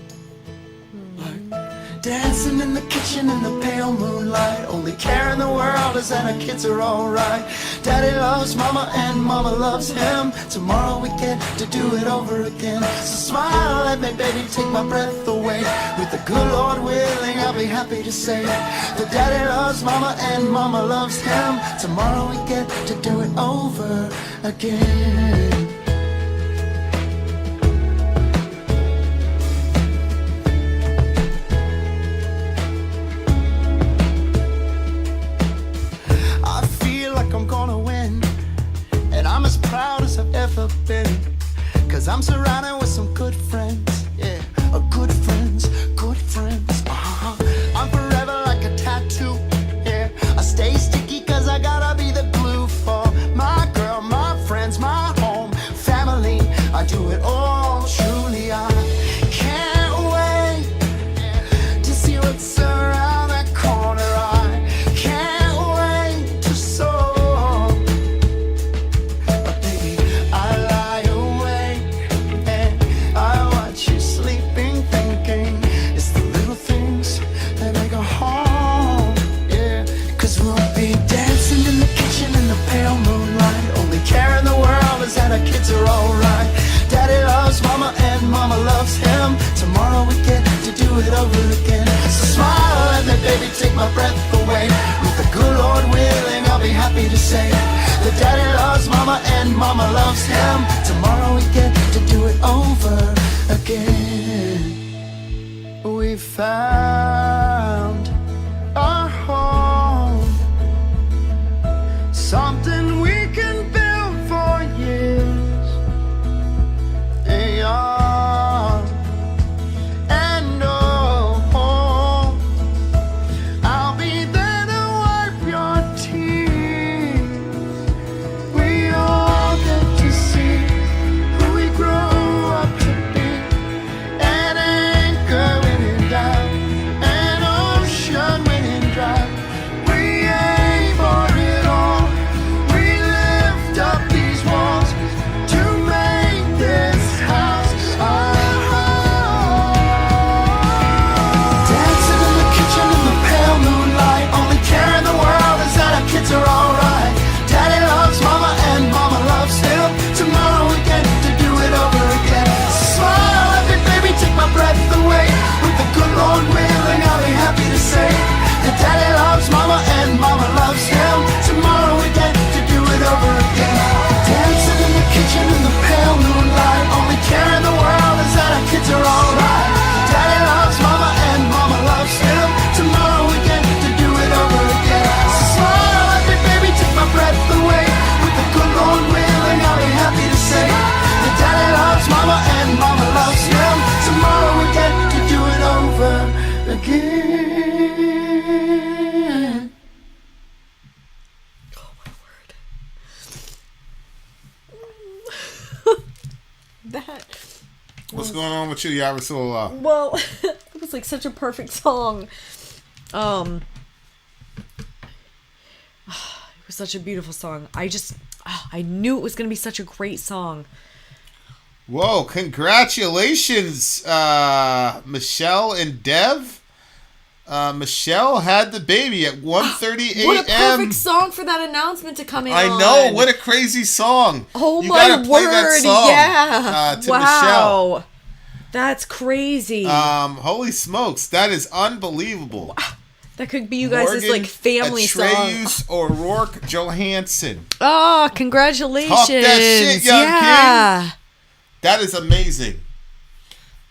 Like dancing in the kitchen in the pale moonlight. Only care in the world is that our kids are alright. Daddy loves mama and mama loves him. Tomorrow we get to do it over again. So smile at me, baby, take my breath away. With the good Lord willing, I'll be happy to say that daddy loves mama and mama loves him. Tomorrow we get to do it over again. Proud as I've ever been, 'cause I'm surrounded with some good friends. Yeah, good friends, good friends. I'm forever like a tattoo. Yeah, I stay sticky 'cause I gotta be the glue for my girl, my friends, my home, family. I do it all truly. I can't wait to see what's around that corner. I can't wait to soar. That our kids are alright. Daddy loves mama and mama loves him. Tomorrow we get to do it over again. So smile at me, baby, take my breath away. With the good Lord willing, I'll be happy to say that daddy loves mama and mama loves him. Tomorrow we get to do it over again. We found our home, something we can build for years, young and old. I'll be there to wipe your tears. We all get to see who we grow up to be. An anchor when it down, an ocean when it dry. We aim for it all. We lift up these walls to make this house our home. Dancing in the kitchen in the pale moonlight. Only care in the world is that our kids are alright. Daddy loves mama and mama loves him. Tomorrow we get to do it over again. Smile at me, baby, take my breath away. With the good Lord willing, I'll be happy to say that daddy loves mama and mama loves him. Tomorrow we get to do it over again. Dancing in the kitchen in the pale moonlight. Only care in the world is that our kids are alright. Daddy loves mama and mama loves him. Tomorrow we get to do it over again. So smile at me, baby, take my breath away. With the good Lord willing, I'll be happy to say that daddy loves mama and mama loves him. Tomorrow we get to do it over again. That. What's going on with you, Yarisula? Well, it was like such a perfect song. It was such a beautiful song. I knew it was going to be such a great song. Whoa, congratulations, Michelle and Dev. Michelle had the baby at 1:30 a.m. What a perfect song for that announcement to come in I on. know. What a crazy song. Oh, you my gotta play word. that song, yeah. to wow. Michelle. That's crazy. Holy smokes. That is unbelievable. That could be you guys' like family Atreus song. O'Rourke Johansson. Oh, congratulations. Talk that shit, young yeah. king. That is amazing.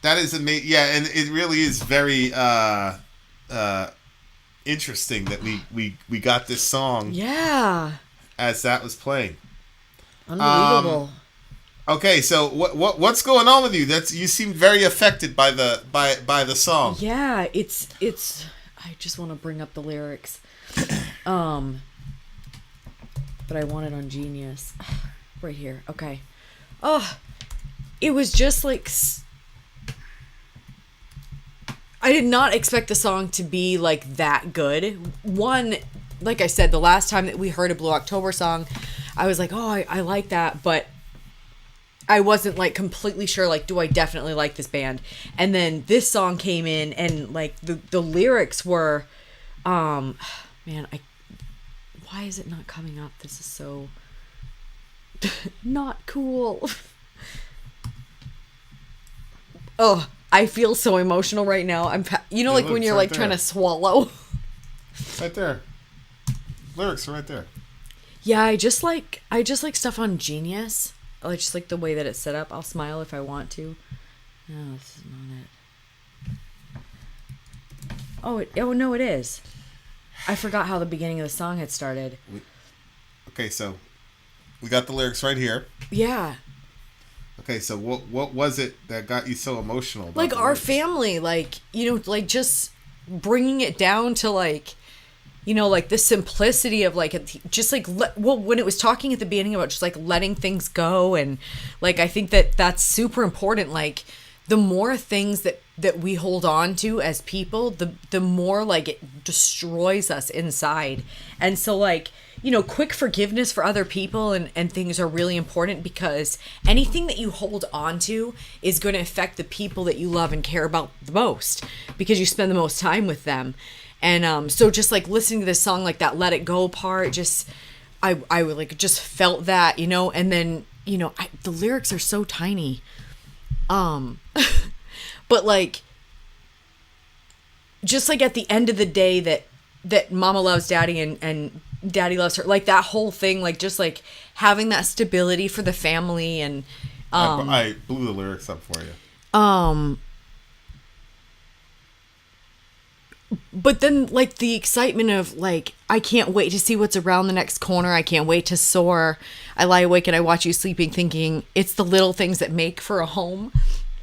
That is amazing. Yeah, and it really is very interesting that we got this song. Yeah. As that was playing. Unbelievable. Okay, so what's going on with you? You seem very affected by the song. Yeah, it's I just want to bring up the lyrics. But I want it on Genius. Right here. Okay. Oh, it was just like I did not expect the song to be like that good. One, like I said, the last time that we heard a Blue October song, I was like, oh, I like that, but I wasn't like completely sure, like, do I definitely like this band? And then this song came in and like the lyrics were, man, why is it not coming up? This is so not cool. Oh, I feel so emotional right now. Like when you're like trying to swallow. Right there. Lyrics are right there. Yeah, I just like stuff on Genius. I just like the way that it's set up. I'll smile if I want to. No, this is not it. Oh no, it is. I forgot how the beginning of the song had started. Okay, so we got the lyrics right here. Yeah. Okay, so what was it that got you so emotional about like the our lyrics? family, like, you know, like just bringing it down to like, you know, like the simplicity of like just like when it was talking at the beginning about just like letting things go, and like I think that that's super important. Like the more things that we hold on to as people, the more like it destroys us inside. And so like, you know, quick forgiveness for other people and things are really important, because anything that you hold on to is going to affect the people that you love and care about the most, because you spend the most time with them. And so just like listening to this song, like that Let It Go part, just I like just felt that, you know. And then, you know, the lyrics are so tiny, but like just like at the end of the day that mama loves daddy and daddy loves her, like that whole thing, like just like having that stability for the family. And I blew the lyrics up for you. But then like the excitement of like, I can't wait to see what's around the next corner. I can't wait to soar. I lie awake and I watch you sleeping, thinking it's the little things that make for a home.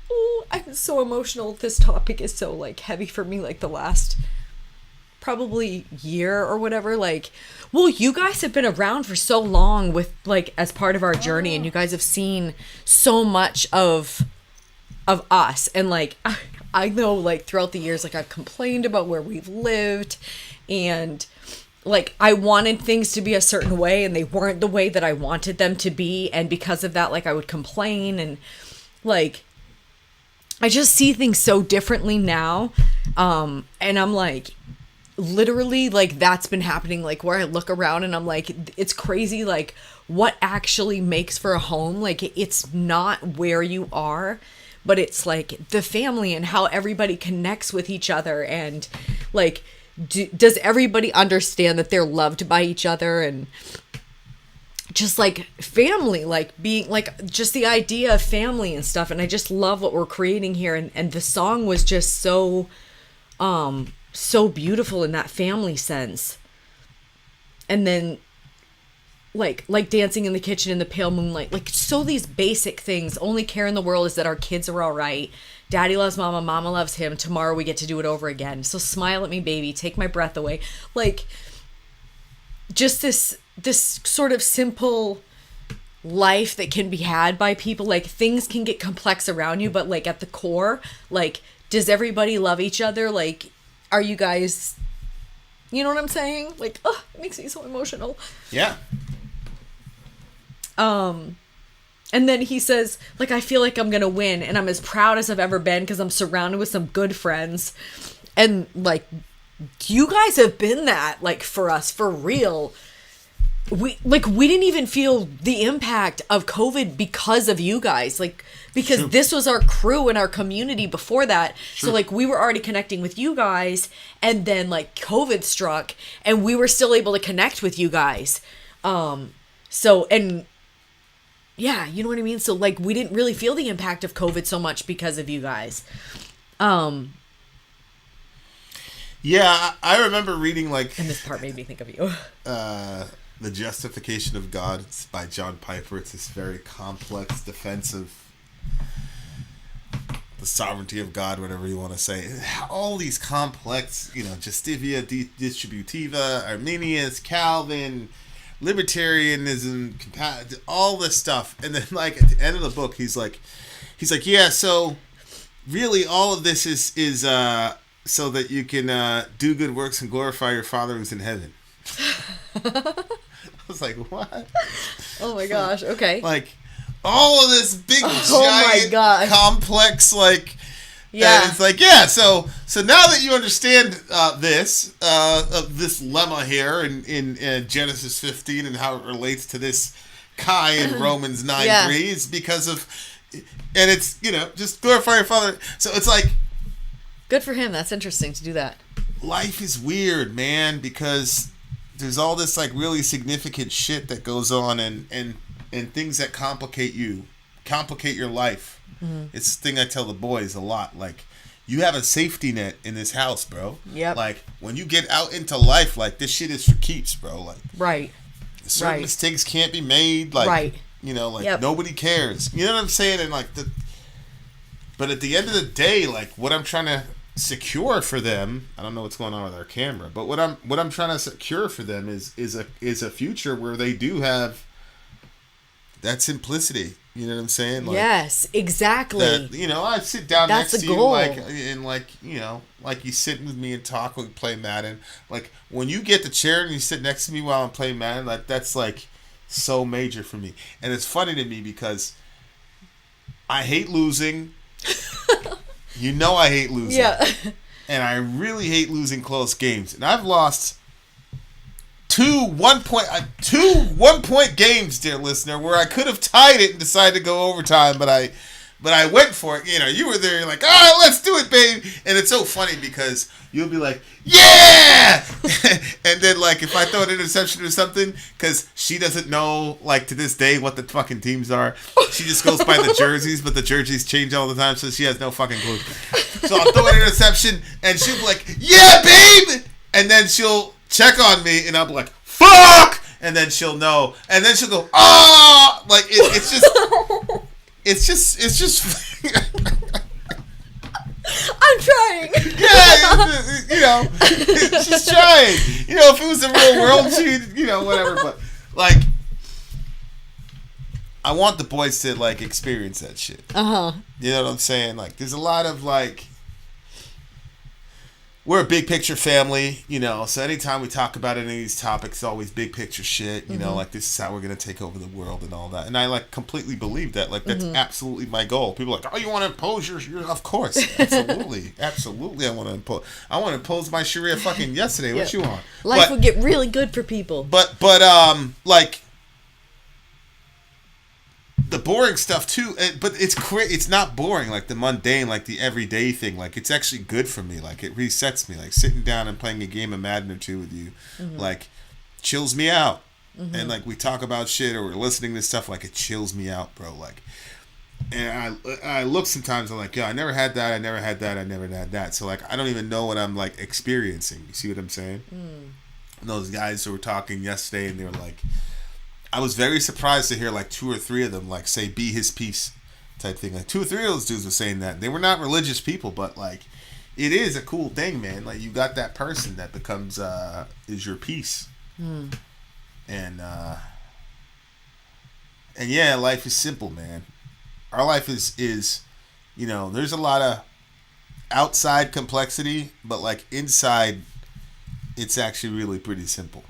Oh, I'm so emotional. This topic is so like heavy for me, like the last probably year or whatever. Like, well, you guys have been around for so long with like as part of our journey, and you guys have seen so much of us. And like I know like throughout the years, like I've complained about where we've lived, and like I wanted things to be a certain way and they weren't the way that I wanted them to be, and because of that, like I would complain. And like I just see things so differently now. And I'm like, literally, like that's been happening, like where I look around and I'm like, it's crazy, like what actually makes for a home. Like it's not where you are, but it's like the family and how everybody connects with each other. And like, does everybody understand that they're loved by each other? And just like family, like being like just the idea of family and stuff. And I just love what we're creating here. And the song was just so beautiful in that family sense. And then like dancing in the kitchen in the pale moonlight, like so these basic things. Only care in the world is that our kids are all right. Daddy loves mama, mama loves him. Tomorrow we get to do it over again. So smile at me, baby, take my breath away. Like just this sort of simple life that can be had by people. Like things can get complex around you, but like at the core, like does everybody love each other? Like, are you guys, you know what I'm saying? Like, oh, it makes me so emotional. Yeah. And then he says, like, I feel like I'm gonna win, and I'm as proud as I've ever been because I'm surrounded with some good friends. And like you guys have been that, like, for us, for real. We didn't even feel the impact of COVID because of you guys, like, because True. this was our crew and our community before that. True. So, like, we were already connecting with you guys, and then, like, COVID struck, and we were still able to connect with you guys. So, and yeah, you know what I mean? So, like, we didn't really feel the impact of COVID so much because of you guys. Yeah, I remember reading, like... And this part made me think of you. The Justification of God. It's by John Piper. It's this very complex defense of the sovereignty of God, whatever you want to say. All these complex, Justivia, Distributiva, Arminius, Calvin, libertarianism, all this stuff. And then, like, at the end of the book, he's like, yeah, so really all of this is so that you can do good works and glorify your Father who's in heaven. I was like, what? Oh my gosh, okay. Like, all of this big, my giant, God. complex, like... Yeah. And it's like, yeah, so now that you understand this lemma here in Genesis 15 and how it relates to this Kai in Romans 9:3, Yeah. it's because of... And it's, just glorify your Father. So it's like... Good for him. That's interesting to do that. Life is weird, man, because there's all this, like, really significant shit that goes on and things that complicate your life. Mm-hmm. It's the thing I tell the boys a lot. Like, you have a safety net in this house, bro. Yep. Like, when you get out into life, like, this shit is for keeps, bro. Like, right. Certain mistakes can't be made. Like, right. Like, nobody cares. You know what I'm saying? And, like, but at the end of the day, like, what I'm trying to secure for them, I don't know what's going on with our camera, but what I'm trying to secure for them is a future where they do have that simplicity. You know what I'm saying? Like, yes, exactly. That, I sit down That's next to the goal. you, like you sitting with me and talk, we play Madden. Like, when you get the chair and you sit next to me while I'm playing Madden, like, that's like so major for me. And it's funny to me because I hate losing. I hate losing. Yeah. And I really hate losing close games. And I've lost two one-point games, dear listener, where I could have tied it and decided to go overtime, but I went for it. You were there, you're like, oh, let's do it, babe. And it's so funny because you'll be like, yeah! And then, like, if I throw an interception or something, because she doesn't know, like, to this day what the fucking teams are. She just goes by the jerseys, but the jerseys change all the time, so she has no fucking clue. So I'll throw an interception, and she'll be like, yeah, babe! And then she'll check on me, and I'll be like, fuck! And then she'll know. And then she'll go, ah! Like, it's just... It's just... I'm trying. Yeah, she's trying. If it was the real world, she'd, whatever. But, like, I want the boys to, like, experience that shit. Uh-huh. You know what I'm saying? Like, there's a lot of, like... We're a big picture family, so anytime we talk about any of these topics, it's always big picture shit, like, this is how we're going to take over the world and all that. And I, like, completely believe that. Like, that's absolutely my goal. People are like, oh, you want to impose your of course. Absolutely. Absolutely I want to impose my Sharia fucking yesterday. What you want? Life would get really good for people. But like, the boring stuff too, but it's not boring, like the mundane, like the everyday thing. Like, it's actually good for me. Like, it resets me. Like, sitting down and playing a game of Madden or two with you, like, chills me out. And, like, we talk about shit or we're listening to stuff, like, it chills me out, bro. Like, and I look sometimes, I'm like, yeah, I never had that, I never had that. So, like, I don't even know what I'm, like, experiencing. You see what I'm saying? And those guys who were talking yesterday, and they were like, I was very surprised to hear, like, 2 or 3 of them, like, say, be his peace type thing. Like, 2 or 3 of those dudes were saying that. They were not religious people, but, like, it is a cool thing, man. Like, you got that person that becomes, is your peace. And yeah, life is simple, man. Our life is, there's a lot of outside complexity, but, like, inside, it's actually really pretty simple.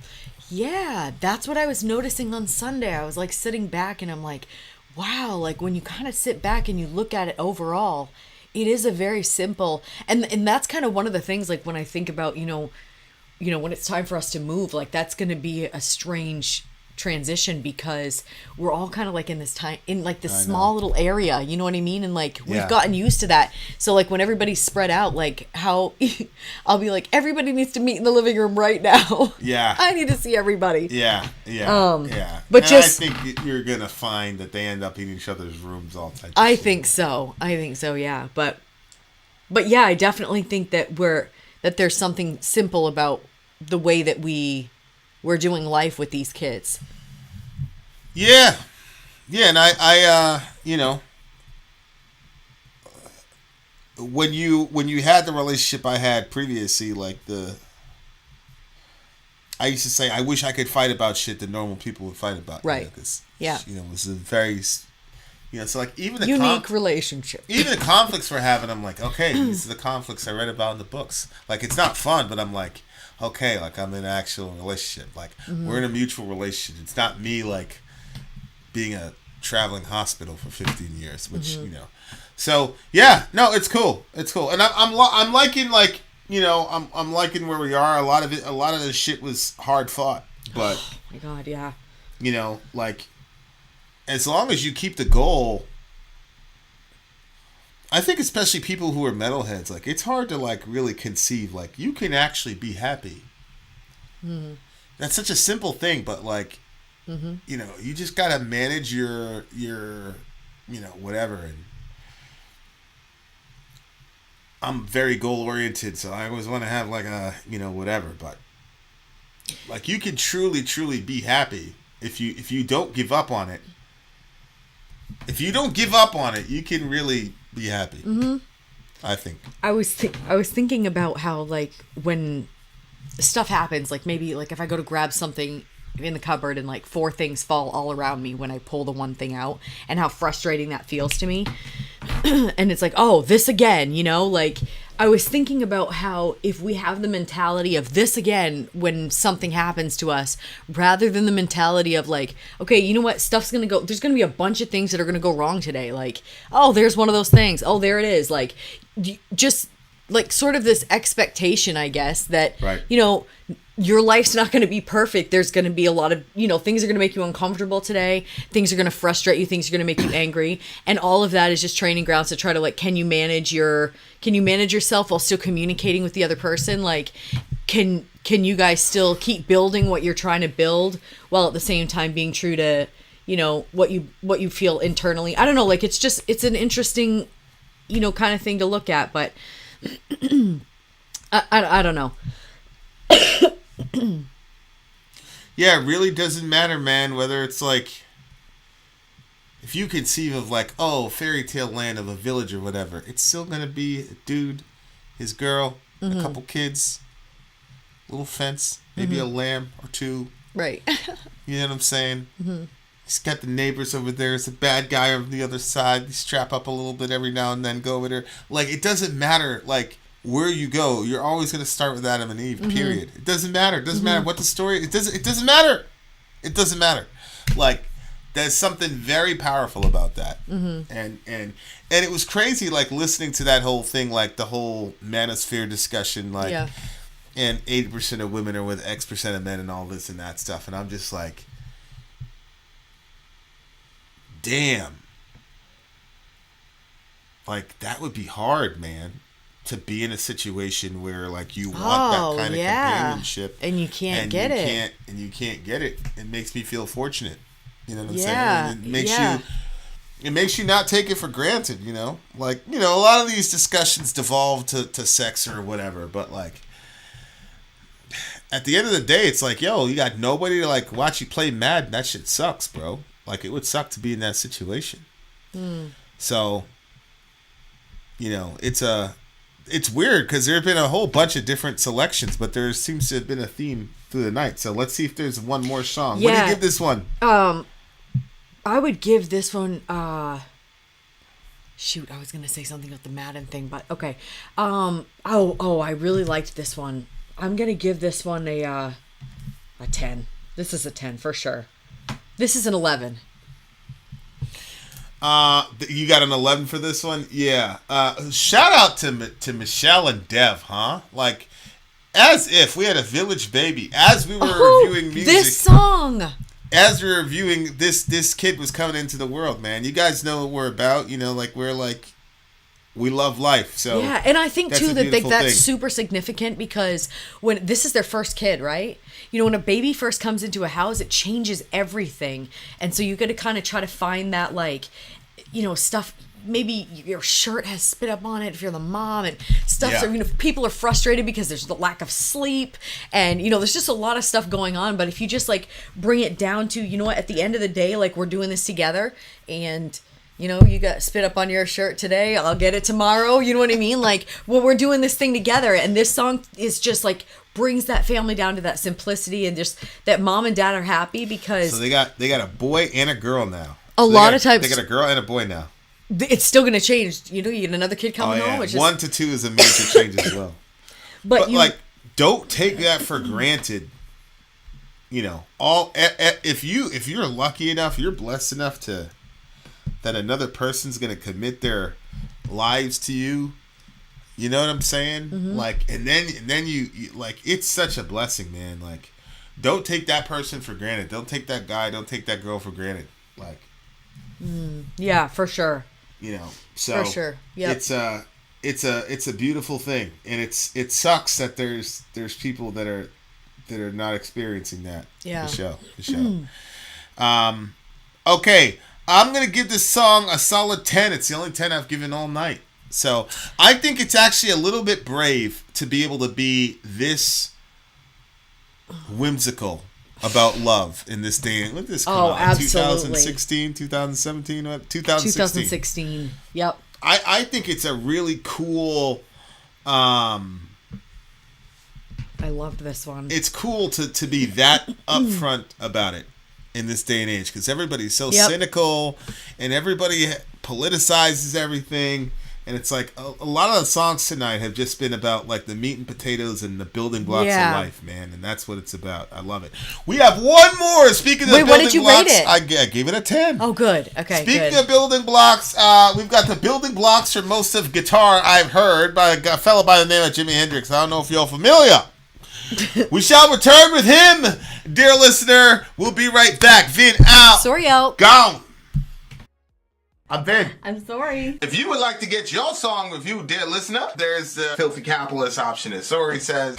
Yeah, that's what I was noticing on Sunday. I was, like, sitting back and I'm like, wow, like, when you kind of sit back and you look at it overall, it is a very simple, and that's kind of one of the things, like when I think about, when it's time for us to move, like that's going to be a strange transition because we're all kind of like in this time, in like this small little area, you know what I mean? And like we've gotten used to that. So like when everybody's spread out, like how I'll be like, everybody needs to meet in the living room right now. Yeah. I need to see everybody. Yeah. But and just, I think you're gonna find that they end up in each other's rooms all the time. I think so, yeah. But yeah, I definitely think that there's something simple about the way that we're doing life with these kids. Yeah, and I when you had the relationship I had previously, like I used to say, I wish I could fight about shit that normal people would fight about. Right. It was a very, so like even the unique relationship. Even the conflicts we're having, I'm like, okay, these are the conflicts I read about in the books. Like, it's not fun, but I'm like, okay, like I'm in an actual relationship. Like we're in a mutual relationship. It's not me like being a traveling hospital for 15 years, which So yeah, no, it's cool. It's cool, and I'm liking like I'm liking where we are. A lot of the shit was hard fought, but oh my god, yeah. Like as long as you keep the goal. I think especially people who are metalheads, like it's hard to like really conceive like you can actually be happy. Mm-hmm. That's such a simple thing, but like, you just gotta manage your whatever. And I'm very goal oriented, so I always want to have like a whatever. But like you can truly be happy if you don't give up on it. If you don't give up on it, you can really be happy. Mm-hmm. I think. I was thinking about how like when stuff happens, like maybe like if I go to grab something in the cupboard and like 4 things fall all around me when I pull the one thing out, and how frustrating that feels to me. And it's like, oh, this again, like I was thinking about how if we have the mentality of this again when something happens to us, rather than the mentality of like, okay, you know what, stuff's gonna go, there's gonna be a bunch of things that are gonna go wrong today, like, oh, there's one of those things, oh, there it is, like, just like sort of this expectation, I guess, that right. Your life's not going to be perfect. There's going to be a lot of, things are going to make you uncomfortable today. Things are going to frustrate you. Things are going to make you angry. And all of that is just training grounds to try to like, can you manage yourself while still communicating with the other person? Like, can you guys still keep building what you're trying to build while at the same time being true to, what you feel internally? I don't know. Like, it's an interesting, kind of thing to look at, but I don't know. Yeah, it really doesn't matter, man, whether it's like, if you conceive of like, oh, fairy tale land of a village or whatever, it's still gonna be a dude, his girl, a couple kids, little fence, maybe a lamb or 2. Right. You know what I'm saying? Mm-hmm. He's got the neighbors over there. It's a bad guy on the other side. You strap up a little bit every now and then, go over there. Like, it doesn't matter, like, where you go, you're always going to start with Adam and Eve, period. It doesn't matter. It doesn't matter what the story, it doesn't matter. It doesn't matter. Like, there's something very powerful about that. Mm-hmm. And it was crazy, like, listening to that whole thing, like, the whole manosphere discussion, like, and 80% of women are with X% of men and all this and that stuff. And I'm just like, damn. Like, that would be hard, man. To be in a situation where like you want that kind of companionship and you can't get it. You can't get it. It makes me feel fortunate. You know what I'm saying? It makes you not take it for granted, Like, a lot of these discussions devolve to sex or whatever, but like at the end of the day, it's like, yo, you got nobody to like watch you play Madden. That shit sucks, bro. Like, it would suck to be in that situation. So, it's weird because there have been a whole bunch of different selections, but there seems to have been a theme through the night. So let's see if there's one more song. Yeah. What do you give this one? I would give this one. Shoot, I was gonna say something about the Madden thing, but okay. I really liked this one. I'm gonna give this one a 10. This is a 10 for sure. This is an 11. You got an 11 for this one? Yeah. Shout out to Michelle and Dev, huh? Like, as if we had a Village Baby. As we were reviewing music. This song. As we were reviewing, this kid was coming into the world, man. You guys know what we're about. You know, like, we love life. So yeah, and I think too that that's thing. super significant because when this is their first kid, right? You know, when a baby first comes into a house, it changes everything, and so you got to kind of try to find that, like, you know, stuff. Maybe your shirt has spit up on it if you're the mom, and stuff. Yeah. So, you know, people are frustrated because there's the lack of sleep, and you know, there's just a lot of stuff going on. But if you just like bring it down to, you know what, at the end of the day, like, we're doing this together, and you know, you got spit up on your shirt today, I'll get it tomorrow. You know what I mean? Like, well, we're doing this thing together. And this song is just like brings that family down to that simplicity and just that mom and dad are happy because. So they got a boy and a girl now. A lot of times. They got a girl and a boy now. It's still going to change. You know, you get another kid coming home. Which 1 to 2 is a major change as well. But like, don't take that for granted. You know, if you're lucky enough, you're blessed enough that another person's gonna commit their lives to you. You know what I'm saying? Mm-hmm. Like, and then you like, it's such a blessing, man. Like, don't take that person for granted. Don't take that guy. Don't take that girl for granted. Like, yeah, for sure. You know, so for sure. Yeah, it's a beautiful thing, and it sucks that there's people that are not experiencing that. Yeah. The show. Okay. I'm going to give this song a solid 10. It's the only 10 I've given all night. So I think it's actually a little bit brave to be able to be this whimsical about love in this day. Look at this come out. Absolutely. 2016, 2017, 2016. Yep. I think it's a really cool... I loved this one. It's cool to be that upfront about it in this day and age, because everybody's so cynical and everybody politicizes everything, and it's like a lot of the songs tonight have just been about like the meat and potatoes and the building blocks of life, man, and that's what it's about. I love it. We have one more. Speaking of building what did you blocks, rate it? I gave it a 10. Oh, good. Okay. Speaking of building blocks, we've got the building blocks for most of guitar I've heard by a fellow by the name of Jimi Hendrix. I don't know if you're familiar. We shall return with him, dear listener. We'll be right back. Vin out. Sorry out. Gone. I'm Vin. I'm sorry. If you would like to get your song reviewed, dear listener, there's the Filthy Capitalist option. As Sorry says,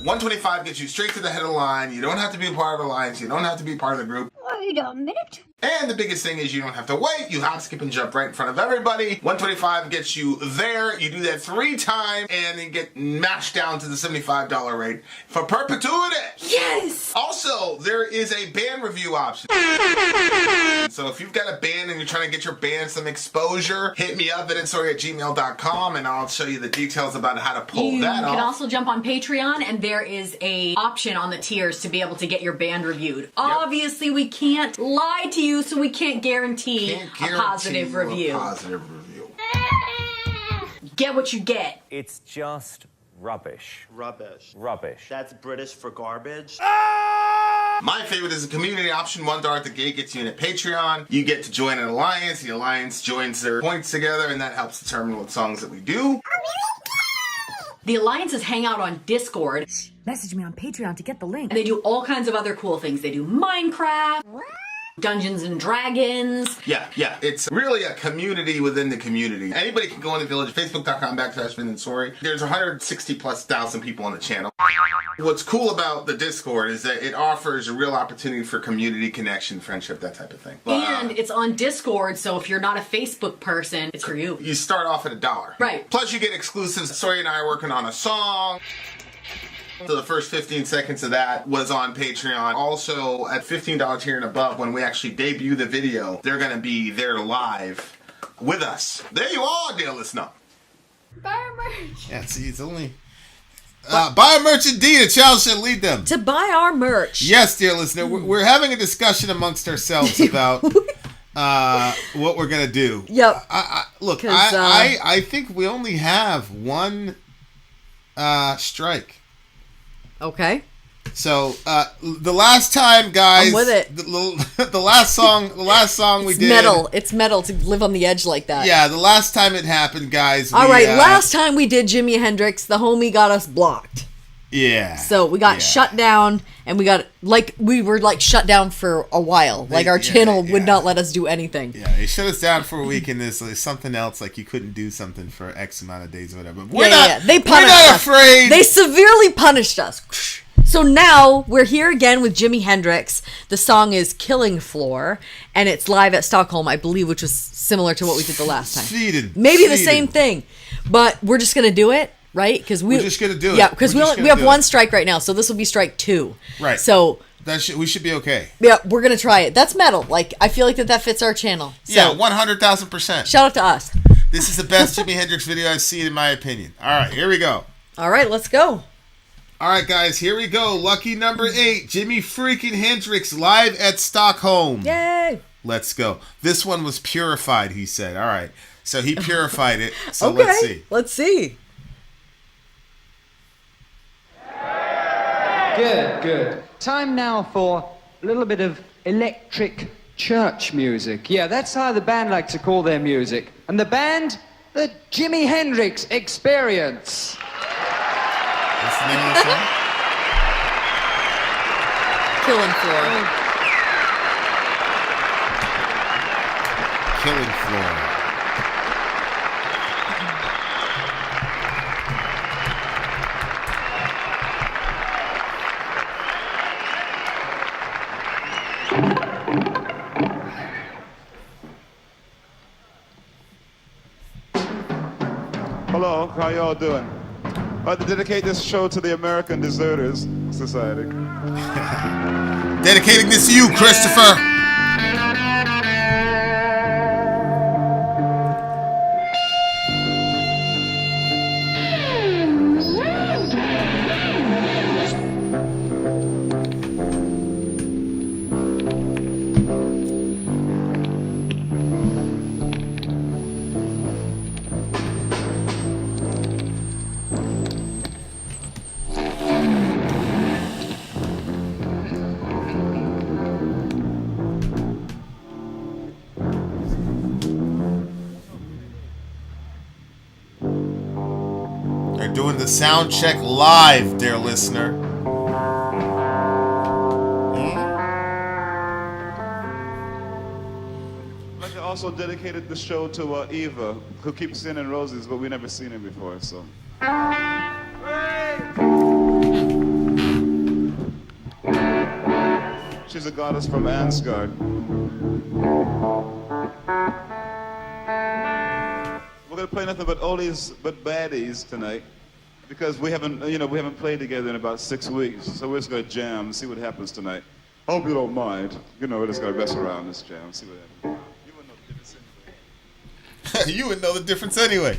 125 gets you straight to the head of the line. You don't have to be a part of the alliance. You don't have to be part of the group. Wait a minute. And the biggest thing is you don't have to wait. You hop, skip, and jump right in front of everybody. 125 gets you there. You do that 3 times, and you get mashed down to the $75 rate for perpetuity. Yes! Also, there is a band review option. So if you've got a band and you're trying to get your band some exposure, hit me up at itsorry@gmail.com, and I'll show you the details about how to pull that off. You can also jump on Patreon, and there is a option on the tiers to be able to get your band reviewed. Yep. Obviously, we can't lie to you, so we can't guarantee a positive review. Get what you get. It's just rubbish. Rubbish. Rubbish. That's British for garbage. My favorite is a community option. $1 at the gate gets you in at Patreon. You get to join an alliance. The alliance joins their points together, and that helps determine what songs that we do. The alliances hang out on Discord. Message me on Patreon to get the link. And they do all kinds of other cool things. They do Minecraft, Dungeons and Dragons. Yeah. It's really a community within the community. Anybody can go in the village, facebook.com/Vin and Sorry. There's 160,000+ people on the channel. What's cool about the Discord is that it offers a real opportunity for community connection, friendship, that type of thing. And it's on Discord, so if you're not a Facebook person, it's for you. You start off at $1. Right. Plus you get exclusives. Sorry and I are working on a song. So the first 15 seconds of that was on Patreon. Also, at $15 here and above, when we actually debut the video, they're going to be there live with us. There you are, dear listener. Buy our merch. Yeah, see, it's only... buy a merch indeed, a child shall lead them. To buy our merch. Yes, dear listener, we're having a discussion amongst ourselves about what we're going to do. Yep. Look, I think we only have one strike. Okay. So the last time, guys, I'm with it. The last song we It's did. metal. It's metal to live on the edge like that. Yeah, the last time it happened, guys. All right, last time we did Jimi Hendrix, the homie got us blocked. Yeah. So we got shut down, and we were shut down for a while. Like our channel would not let us do anything. Yeah, they shut us down for a week, and there's something else, like you couldn't do something for X amount of days or whatever. But They punished we're not us. afraid. They severely punished us. So now we're here again with Jimi Hendrix. The song is Killing Floor, and it's live at Stockholm, I believe, which was similar to what we did the last time. Maybe the same thing, but we're just going to do it. Right? Because we're just gonna do it. Yeah, because we have one strike right now, so this will be strike 2. Right. So we should be okay. Yeah, we're gonna try it. That's metal. Like I feel like that fits our channel. So, yeah, 100,000%. Shout out to us. This is the best Jimi Hendrix video I've seen, in my opinion. All right, here we go. All right, let's go. All right, guys, here we go. Lucky number 8, Jimi freaking Hendrix live at Stockholm. Yay! Let's go. This one was purified, he said. All right, so he purified it. So okay, let's see. Let's see. Good. Time now for a little bit of electric church music. Yeah, that's how the band like to call their music. And the band, the Jimi Hendrix Experience. What's the name of the song? Killing Floor. Killing Floor. Hello, how y'all doing? I'd like to dedicate this show to the American Deserters Society. Dedicating this to you, Christopher. They're doing the sound check live, dear listener. I'd like to also dedicate the show to Eva, who keeps sending roses, but we've never seen her before, so. She's a goddess from Ansgard. We're gonna play nothing but oldies but baddies tonight because we haven't played together in about 6 weeks. So we're just gonna jam and see what happens tonight. Hope you don't mind. We're just gonna mess around this jam, see what happens. You wouldn't know the difference anyway.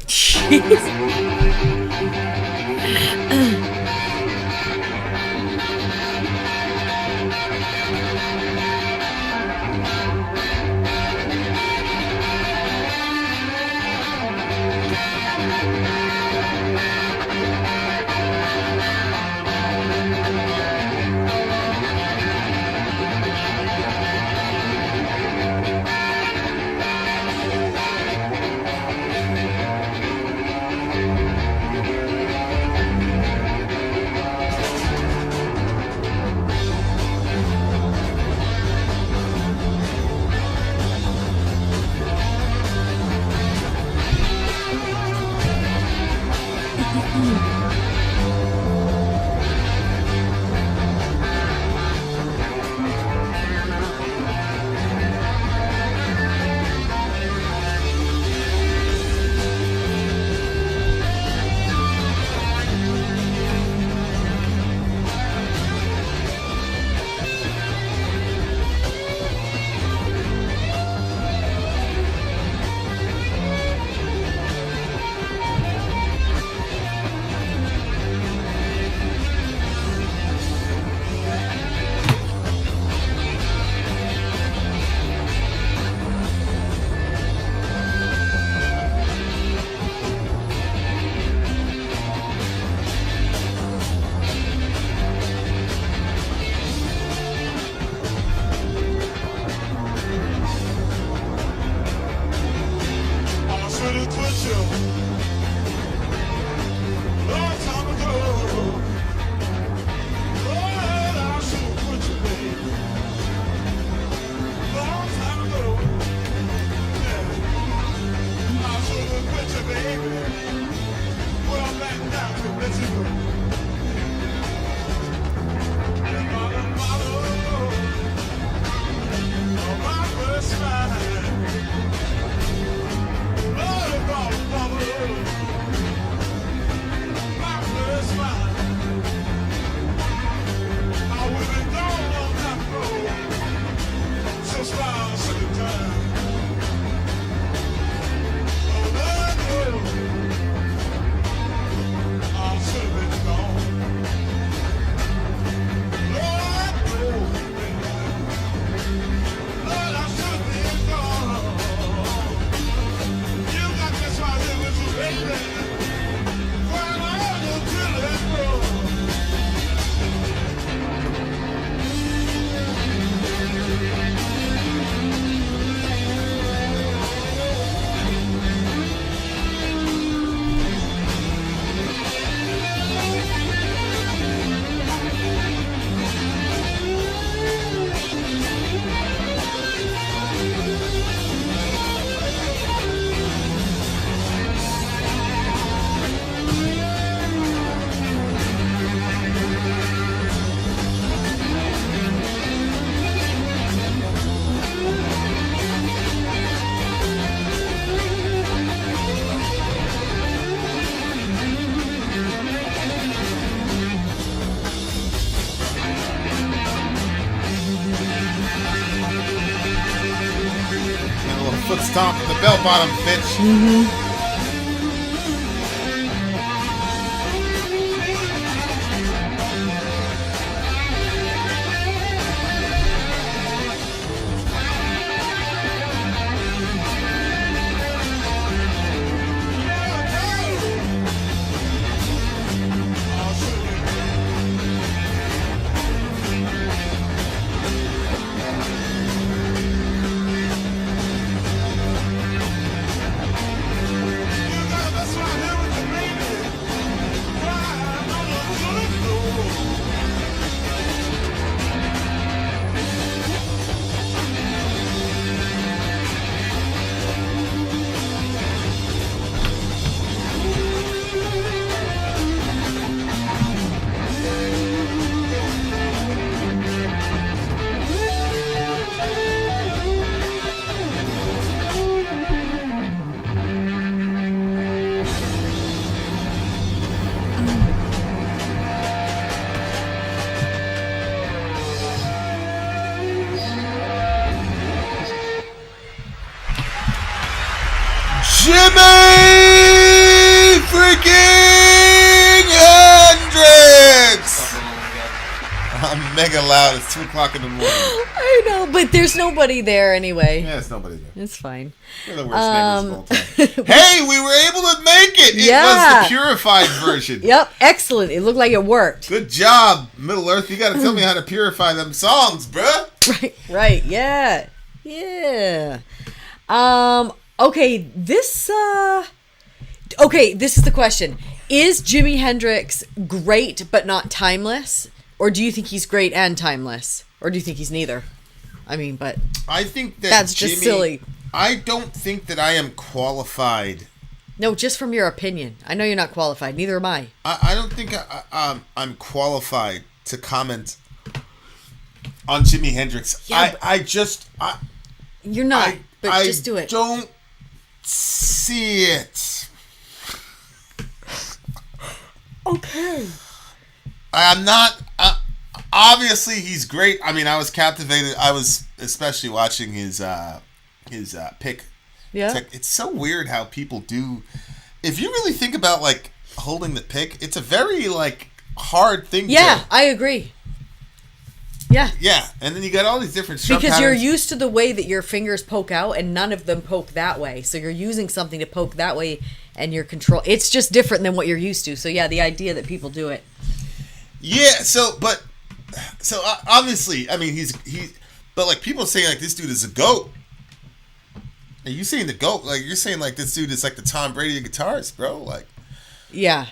Foot stomp the bell bottom, bitch. Jimi freaking Hendrix! I'm mega loud. It's 2 o'clock in the morning. I know, but there's nobody there anyway. Yeah, it's nobody there. It's fine. We're the worst neighbors of all time. Hey, we were able to make it! It was the purified version. Yep, excellent. It looked like it wored. Good job, Middle Earth. You gotta tell me how to purify them songs, bruh. Right, yeah. Yeah. Okay, this is the question. Is Jimi Hendrix great but not timeless? Or do you think he's great and timeless? Or do you think he's neither? I mean, but I think that's just silly. I don't think that I am qualified. No, just from your opinion. I know you're not qualified. Neither am I. I don't think I'm qualified to comment on Jimi Hendrix. Yeah, you're not, but just do it. Don't see it. Okay. I'm not. Obviously, he's great. I mean, I was captivated. I was especially watching his pick. Yeah. It's so weird how people do. If you really think about like holding the pick, it's a very like hard thing. Yeah, I agree. Yeah. Yeah, and then you got all these different strum because patterns. you're used to the way that your fingers poke out, and none of them poke that way. So you're using something to poke that way, and your control. It's just different than what you're used to. So yeah, the idea that people do it. Yeah. So obviously, I mean, he's but like people saying like this dude is a goat. Are you saying the GOAT? Like, you're saying, like, this dude is like the Tom Brady of guitarists, bro? Like, yeah.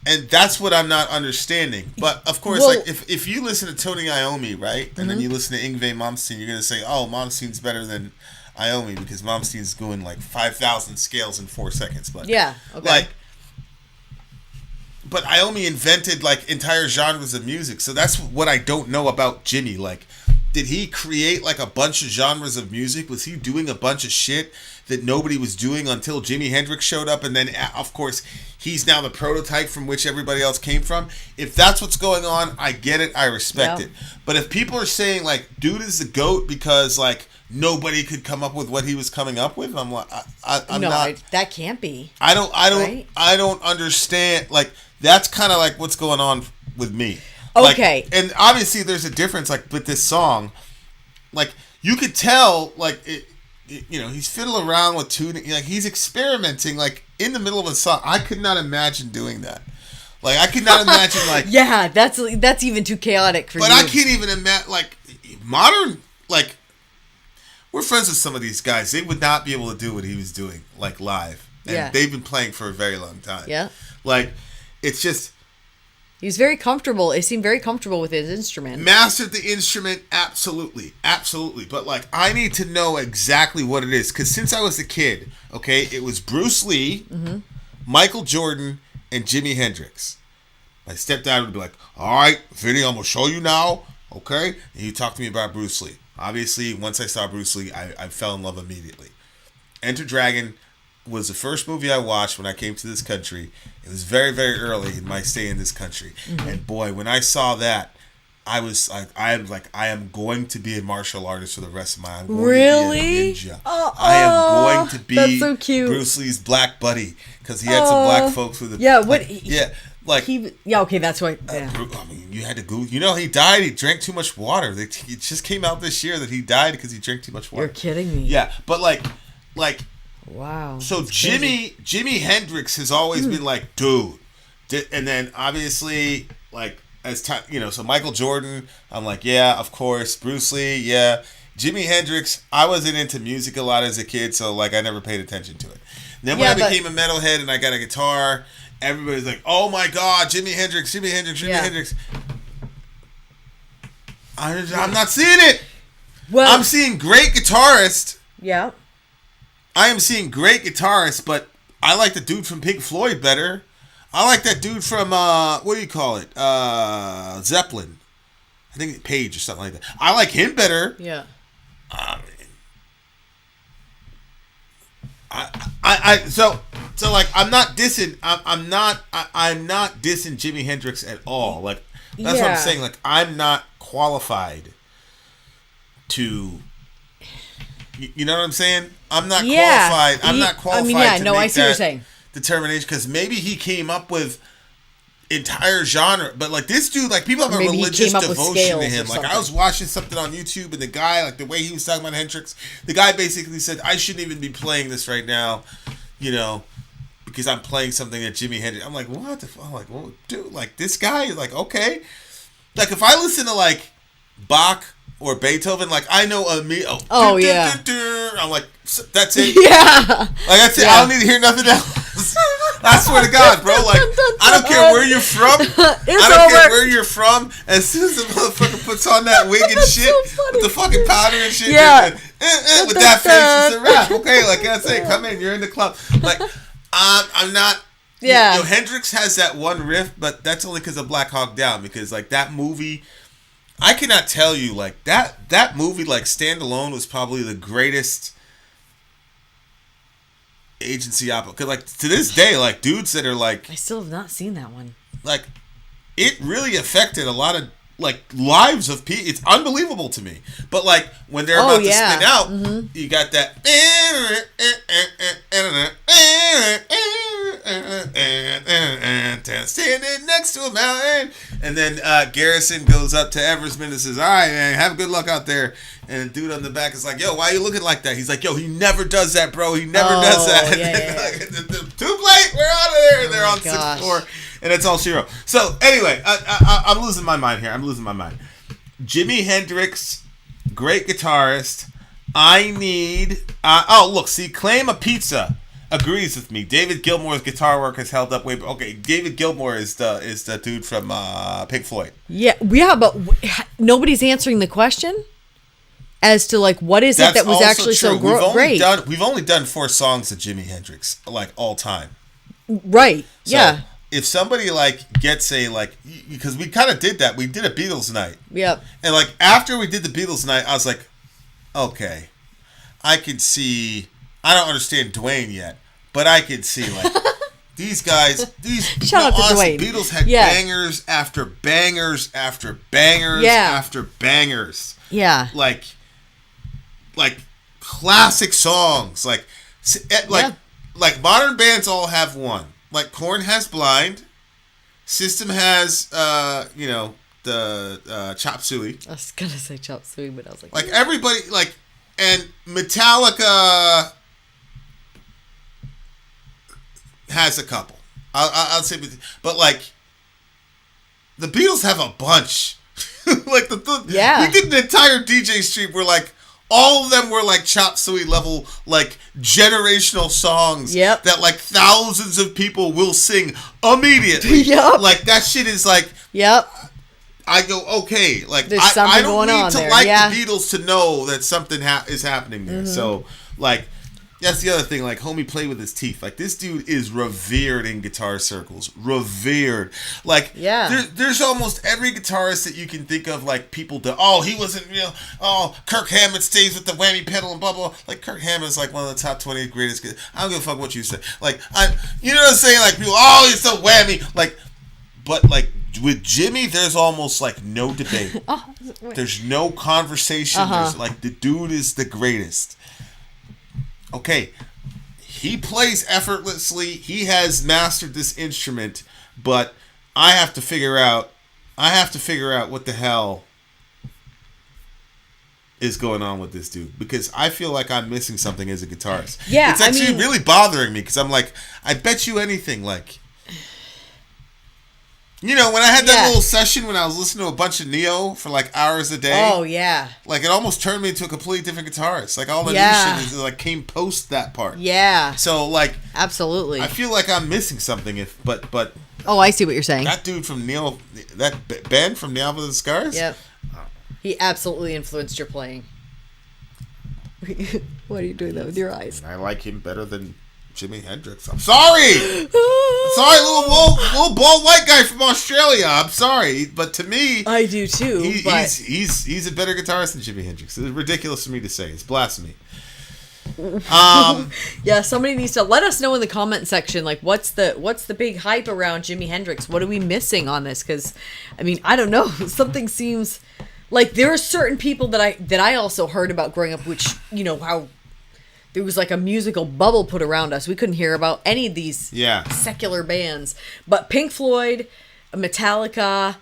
And that's what I'm not understanding. But, of course, Well, like, if you listen to Tony Iommi, right? And then you listen to Yngwie Malmsteen, you're going to say, oh, Malmsteen's better than Iommi because Malmsteen's going, like, 5,000 scales in 4 seconds. But, yeah, okay. Like, but Iommi invented, like, entire genres of music. So that's what I don't know about Jimi. Like, did he create, like, a bunch of genres of music? Was he doing a bunch of shit that nobody was doing until Jimi Hendrix showed up? And then, of course, he's now the prototype from which everybody else came from. If that's what's going on, I get it. I respect it. But if people are saying, like, dude is the GOAT because, like, nobody could come up with what he was coming up with, I'm like, I'm not. That can't be. I don't understand. Like, that's kind of like what's going on with me. Okay. Like, and obviously there's a difference, like, with this song. Like, you could tell, like, you know, he's fiddling around with tuning. Like, he's experimenting, like, in the middle of a song. I could not imagine doing that. Like, I could not imagine, like... Yeah, that's even too chaotic for you. But I can't even imagine, like, modern, like... We're friends with some of these guys. They would not be able to do what he was doing, like, live. And they've been playing for a very long time. Yeah. Like, it's just... He was very comfortable. He seemed very comfortable with his instrument. Mastered the instrument, absolutely. Absolutely. But, like, I need to know exactly what it is. Because since I was a kid, okay, it was Bruce Lee, Michael Jordan, and Jimi Hendrix. My stepdad would be like, all right, Vinny, I'm going to show you now, okay? And he'd talk to me about Bruce Lee. Obviously, once I saw Bruce Lee, I fell in love immediately. Enter Dragon was the first movie I watched when I came to this country. It was very, very early in my stay in this country. And boy, when I saw that, I was like, I am going to be a martial artist for the rest of my life. I'm going to be a ninja. I am going to be that's so cute. Bruce Lee's black buddy because he had some black folks with him. Yeah, okay, that's why. Yeah. I mean, you had to Google. You know, he died. He drank too much water. It just came out this year that he died because he drank too much water. You're kidding me. Yeah, but like. Wow. So Jimi Hendrix has always been like, dude, and then obviously like as time, you know, so Michael Jordan, I'm like, yeah, of course, Bruce Lee, yeah, Jimi Hendrix. I wasn't into music a lot as a kid, so like I never paid attention to it. Then when I became a metalhead and I got a guitar, everybody's like, oh my God, Jimi Hendrix. I'm not seeing it. Well, I'm seeing great guitarist. Yeah. I am seeing great guitarists, but I like the dude from Pink Floyd better. I like that dude from, what do you call it? Zeppelin. I think Page or something like that. I like him better. Yeah. So like, I'm not dissing, I'm not dissing Jimi Hendrix at all. Like, that's what I'm saying. Like, I'm not qualified to... You know what I'm saying? I'm not qualified. I'm not qualified to make I see what you're saying. Determination, because maybe he came up with entire genre, but like this dude, like people have a religious devotion to him. Like I was watching something on YouTube, and the guy, like the way he was talking about Hendrix, the guy basically said, "I shouldn't even be playing this right now," you know, because I'm playing something that Jimi Hendrix. I'm like, what the fuck? I'm like, well, dude, like this guy is like, okay, like if I listen to like Bach or Beethoven, like I know I'm like, that's it. Yeah. Like that's it. I don't need to hear nothing else. I swear to God, bro. Like I don't care where you're from. I don't care where you're from. As soon as the motherfucker puts on that wig and shit, with the fucking powder and shit, with that face, it's a rap. Okay, like I say, come in. You're in the club. Like I'm not. Yeah. You know, Hendrix has that one riff, but that's only because of Black Hawk Down. Because like that movie. I cannot tell you, like, that movie, like, standalone was probably the greatest agency opera. Because, like, to this day, like, dudes that are, like... I still have not seen that one. Like, it really affected a lot of, like, lives of people. It's unbelievable to me. But, like, when they're about to spin out, you got that... standing next to a mountain, and then Garrison goes up to Eversman and says, all right, man, have good luck out there. And the dude on the back is like, yo, why are you looking like that? He's like, yo, he never does that, bro. He never does that. Like, too late, we're out of there. And they're on 6th floor, and it's all Shiro. So anyway, I'm losing my mind here. Jimi Hendrix, great guitarist. I need. Oh, look, see, Claim a Pizza agrees with me. David Gilmour's guitar work has held up way. Okay, David Gilmour is the dude from Pink Floyd. Yeah, but nobody's answering the question as to like what is it that was actually so great. We've only done 4 songs of Jimi Hendrix, like all time. Right. So, yeah. If somebody like gets a like, because we kind of did that, we did a Beatles night. Yep. And like after we did the Beatles night, I was like, okay, I could see. I don't understand Dwayne yet, but I could see like these guys. Shout out to Dwayne. Beatles had bangers after bangers after bangers after bangers. Yeah. Like classic songs. Like modern bands all have one. Like Korn has Blind, System has the Chop Suey. I was gonna say Chop Suey, but I was like everybody and Metallica has a couple. I'll say, but like the Beatles have a bunch. Like we did an entire DJ stream where like all of them were like Chop Suey level, like generational songs that like thousands of people will sing immediately. Like that shit is like. I go, okay, like I don't need to like the Beatles to know that something is happening there. Mm-hmm. So like that's the other thing. Like homie played with his teeth. Like this dude is revered in guitar circles. Revered. Like there's almost every guitarist that you can think of. Like people do. Oh, he wasn't. Kirk Hammett stays with the whammy pedal and blah blah. Like Kirk Hammett's like one of the top 20 greatest. I don't give a fuck what you say. Like you know what I'm saying? Like people. Oh, it's a whammy. Like, but like. With Jimmy, there's almost like no debate. There's no conversation. There's like the dude is the greatest. Okay, he plays effortlessly. He has mastered this instrument, but I have to figure out what the hell is going on with this dude, because I feel like I'm missing something as a guitarist. Yeah, it's actually really bothering me because I'm like, I bet you anything, like. You know, when I had that little session when I was listening to a bunch of Neo for like hours a day. Oh, yeah. Like it almost turned me into a completely different guitarist. Like all the new shit is like came post that part. Yeah. So like. Absolutely. I feel like I'm missing something but. Oh, I see what you're saying. That dude from Neil, that band from Neil with the Scars? Yep. He absolutely influenced your playing. What are you doing that with your eyes? I like him better than Jimi Hendrix. I'm sorry. Little bald white guy from Australia. I'm sorry, but to me, I do too. He's a better guitarist than Jimi Hendrix. It's ridiculous for me to say. It's blasphemy. Yeah, somebody needs to let us know in the comment section, like what's the big hype around Jimi Hendrix? What are we missing on this? Because I mean, I don't know. Something seems like there are certain people that I also heard about growing up, which you know how. There was like a musical bubble put around us. We couldn't hear about any of these secular bands. But Pink Floyd, Metallica,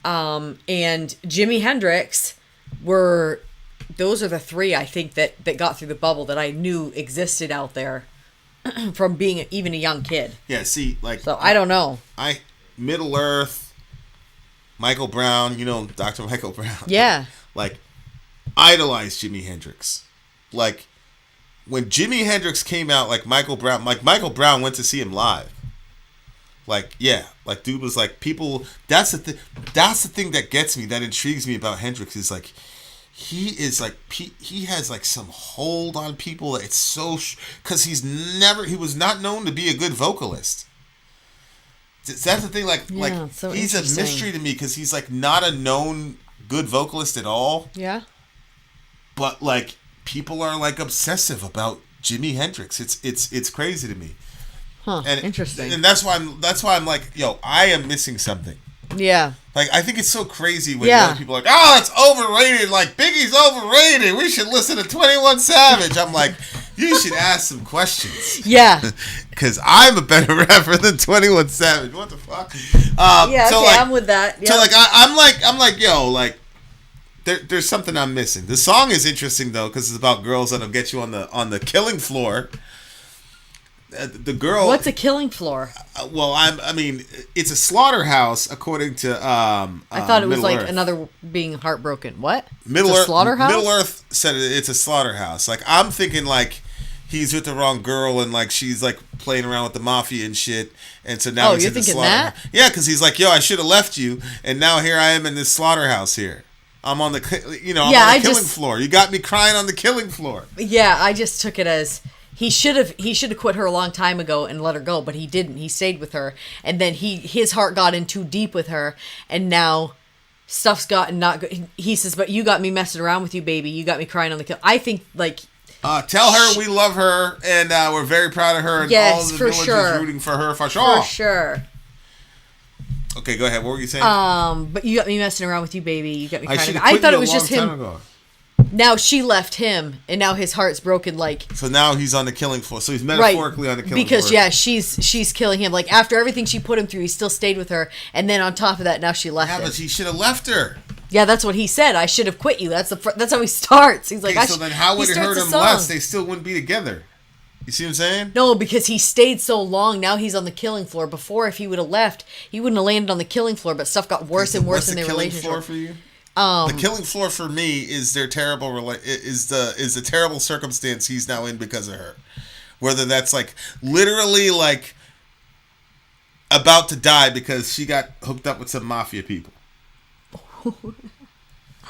and Jimi Hendrix those are the 3 I think that got through the bubble that I knew existed out there from being even a young kid. Yeah, see, like... So, I don't know. Middle Earth, Michael Brown, you know, Dr. Michael Brown. Yeah. Like, idolized Jimi Hendrix. Like... When Jimi Hendrix came out, Michael Brown went to see him live. Dude was like, people. That's the thing that gets me, that intrigues me about Hendrix is like, he has like some hold on people. That it's so because he was not known to be a good vocalist. That's the thing. So he's a mystery to me because he's like not a known good vocalist at all. Yeah. But like. People are like obsessive about Jimi Hendrix. It's crazy to me. Huh. And interesting. And that's why I'm like, yo, I am missing something. Yeah. Like I think it's so crazy when other people are like, oh, it's overrated. Like Biggie's overrated. We should listen to 21 Savage. I'm like, you should ask some questions. Yeah. Because I'm a better rapper than 21 Savage. What the fuck? I'm with that. Yep. So like I'm like, yo, like. There's something I'm missing. The song is interesting though because it's about girls that'll get you on the killing floor. the girl. What's a killing floor? Well, I mean, it's a slaughterhouse according to. I thought it was Middle like Earth. another being heartbroken. What? Middle It's a Earth. slaughterhouse. Middle Earth said it's a slaughterhouse. Like I'm thinking, like he's with the wrong girl and like she's like playing around with the mafia and shit. And so now he's you're in the thinking slaughterhouse. that? Yeah, because he's like, yo, I should have left you, and now here I am in this slaughterhouse here. I'm on the, I'm on the killing floor. You got me crying on the killing floor. Yeah, I just took it as he should have quit her a long time ago and let her go, but he didn't. He stayed with her, and then his heart got in too deep with her, and now stuff's gotten not good. He says, "But you got me messing around with you, baby. You got me crying on the kill." I think like. Tell her we love her and we're very proud of her and all the villagers rooting for her for sure. For sure. Okay, go ahead. What were you saying? But you got me messing around with you, baby. You got me crying. I thought it was just him. Now she left him, and now his heart's broken. Like so, now he's on the killing floor. So he's metaphorically on the killing floor. Because she's killing him. Like after everything she put him through, he still stayed with her, and then on top of that, now she left him. But he should have left her. Yeah, that's what he said. I should have quit you. That's how he starts. He's like, so then how would it hurt him less? They still wouldn't be together. You see what I'm saying? No, because he stayed so long. Now he's on the killing floor. Before, if he would have left, he wouldn't have landed on the killing floor. But stuff got worse and worse in their relationship. What's the killing floor for you? The killing floor for me is their terrible is the terrible circumstance he's now in because of her. Whether that's like literally like about to die because she got hooked up with some mafia people.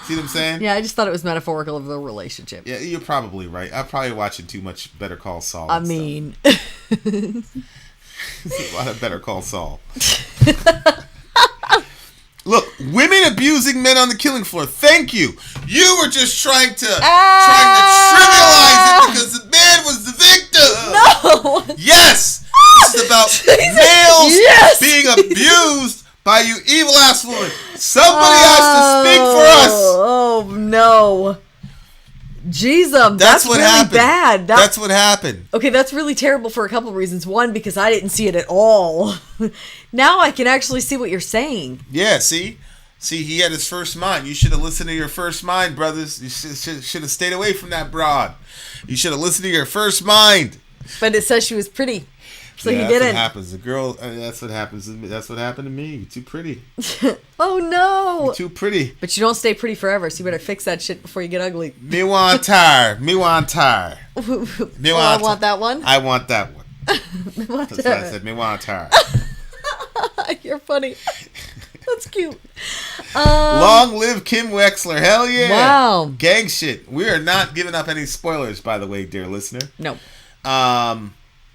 See what I'm saying? Yeah, I just thought it was metaphorical of the relationship. Yeah, you're probably right. I'm probably watching too much Better Call Saul. I mean, there's a lot of Better Call Saul. Look, women abusing men on the killing floor. Thank you. You were just trying to trivialize it because the man was the victim. No. Yes. This is about males being abused by you evil ass woman. Somebody has to speak for us. Oh no. Jesus, that's what really happened. Bad. That's what happened. Okay, that's really terrible for a couple of reasons. One, because I didn't see it at all. Now I can actually see what you're saying. Yeah, see, he had his first mind. You should have listened to your first mind, brothers. You should have stayed away from that broad. You should have listened to your first mind. But it says she was pretty. So yeah, he didn't. That's what happens. The girl. That's what happens. That's what happened to me. You're too pretty. Oh no. You're too pretty. But you don't stay pretty forever, so you better fix that shit before you get ugly. Me want tire. Me want tire. Me want. I want that one. I want that one. That's what I said. Me want tire. You're funny. That's cute. Long live Kim Wexler. Hell yeah. Wow. Gang shit. We are not giving up any spoilers, by the way, dear listener. No.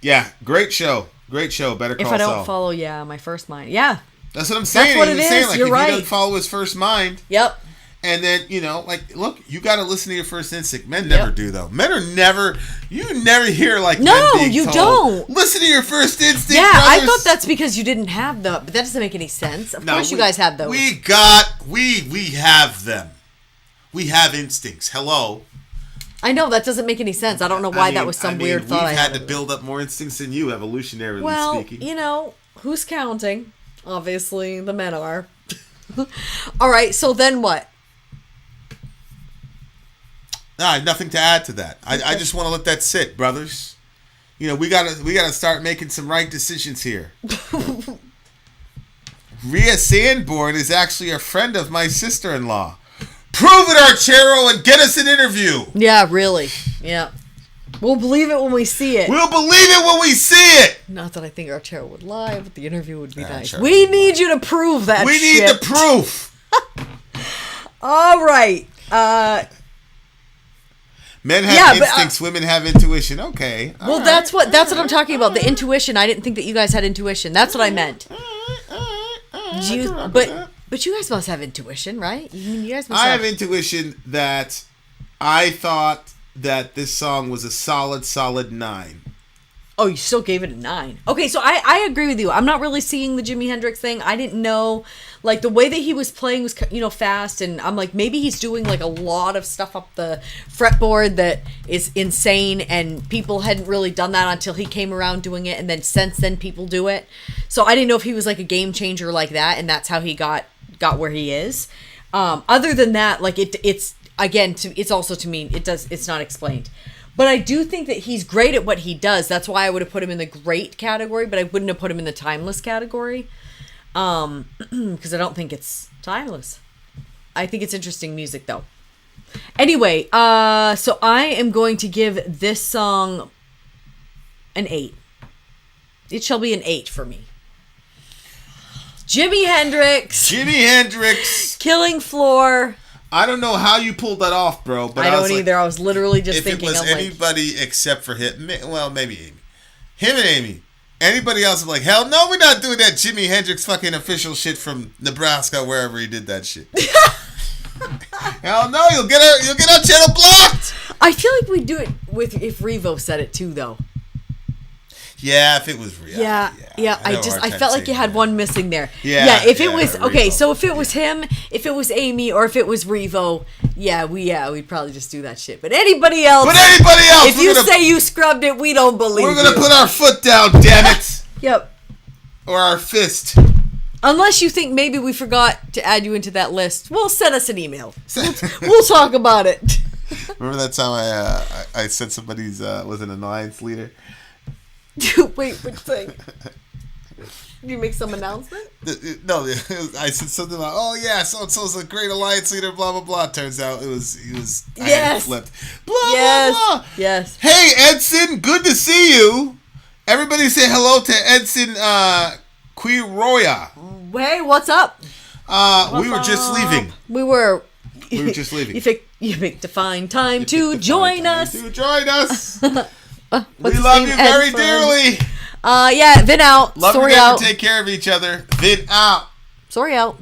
Yeah, great show. Great show. Better Call Saul. If I don't follow, my first mind. Yeah. That's what I'm saying. That's what it is. Saying, like, You're if right. He doesn't follow his first mind. Yep. And then, like, look, you got to listen to your first instinct. Men never do, though. Men are never, you never hear, like, men being you told, don't. Listen to your first instinct, Yeah, brothers. I thought that's because you didn't have them, but that doesn't make any sense. Of course you guys have those. We have them. We have instincts. Hello. I know, that doesn't make any sense. I don't know why that was some weird thought I had. We've had to build up more instincts than you, evolutionarily speaking. Well, who's counting? Obviously, the men are. All right, so then what? No, I have nothing to add to that. I just want to let that sit, brothers. We gotta start making some right decisions here. Rhea Sanborn is actually a friend of my sister-in-law. Prove it, Archero, and get us an interview. Yeah, really. Yeah. We'll believe it when we see it. We'll believe it when we see it. Not that I think Archero would lie, but the interview would be nice. We need you to prove that We need the proof. All right. Men have instincts, women have intuition. Okay. Well, that's what I'm talking about. The intuition. I didn't think that you guys had intuition. That's what I meant. But you guys must have intuition, right? You guys must have intuition that I thought that this song was a solid 9. Oh, you still gave it a 9. Okay, so I agree with you. I'm not really seeing the Jimi Hendrix thing. I didn't know, like, the way that he was playing was, fast, and I'm like, maybe he's doing, like, a lot of stuff up the fretboard that is insane, and people hadn't really done that until he came around doing it, and then since then people do it. So I didn't know if he was, like, a game changer like that, and that's how he got where he is. Other than that, like, it's again, it's also, to me, it's not explained. But I do think that he's great at what he does. That's why I would have put him in the great category, but I wouldn't have put him in the timeless category. Because I don't think it's timeless. I think it's interesting music, though. Anyway, so I am going to give this song an 8. It shall be an 8 for me. Jimi Hendrix. Killing Floor. I don't know how you pulled that off, bro. But I don't either. I was literally just thinking. If it was anybody except for him, well, maybe Amy. Him and Amy. Anybody else would be like, hell no, we're not doing that Jimi Hendrix fucking official shit from Nebraska, wherever he did that shit. Hell no, you'll get our channel blocked. I feel like we'd do it if Revo said it too, though. Yeah, if it was real. Yeah. I felt like you had one missing there. Yeah. If it was okay, so if it was him, if it was Amy, or if it was Revo, we'd probably just do that shit. But anybody else, if you say you scrubbed it, we don't believe. We're gonna put our foot down, damn it. Yep. Or our fist. Unless you think maybe we forgot to add you into that list, well, send us an email. We'll talk about it. Remember that time I said somebody's was an alliance leader? Wait, which thing? Did you make some announcement? No, I said something like, "Oh yeah, so and so's a great alliance leader." Blah blah blah. Turns out he was. I had flipped. Blah blah blah. Yes. Hey Edson, good to see you. Everybody say hello to Edson Quiroya. Hey, what's up? We were just leaving. We were just leaving. You make to find time to join us. We love you very dearly. Vin out. Love Sorry you guys. out. Take care of each other. Vin out. Sorry out.